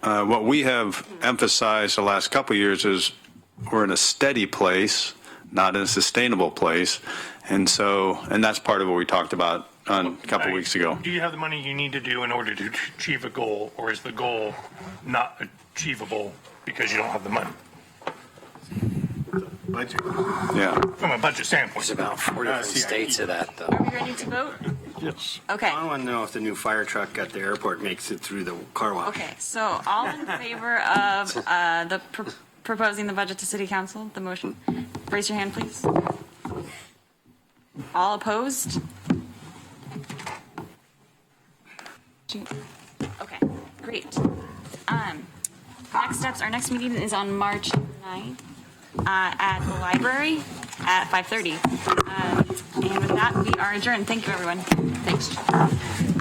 what we have emphasized the last couple of years is we're in a steady place, not in a sustainable place. And that's part of what we talked about a couple of weeks ago. Do you have the money you need to do in order to achieve a goal, or is the goal not achievable because you don't have the money? Budget. Yeah. From a budget standpoint. There's about 4 different states of that, though. Are we ready to vote? Yes. Okay. I want to know if the new fire truck at the airport makes it through the car wash. Okay, so all in favor of proposing the budget to City Council, the motion, raise your hand, please. All opposed? Okay, great. Next steps, our next meeting is on March 9th at the library at 5:30. And with that, we are adjourned. Thank you, everyone. Thanks.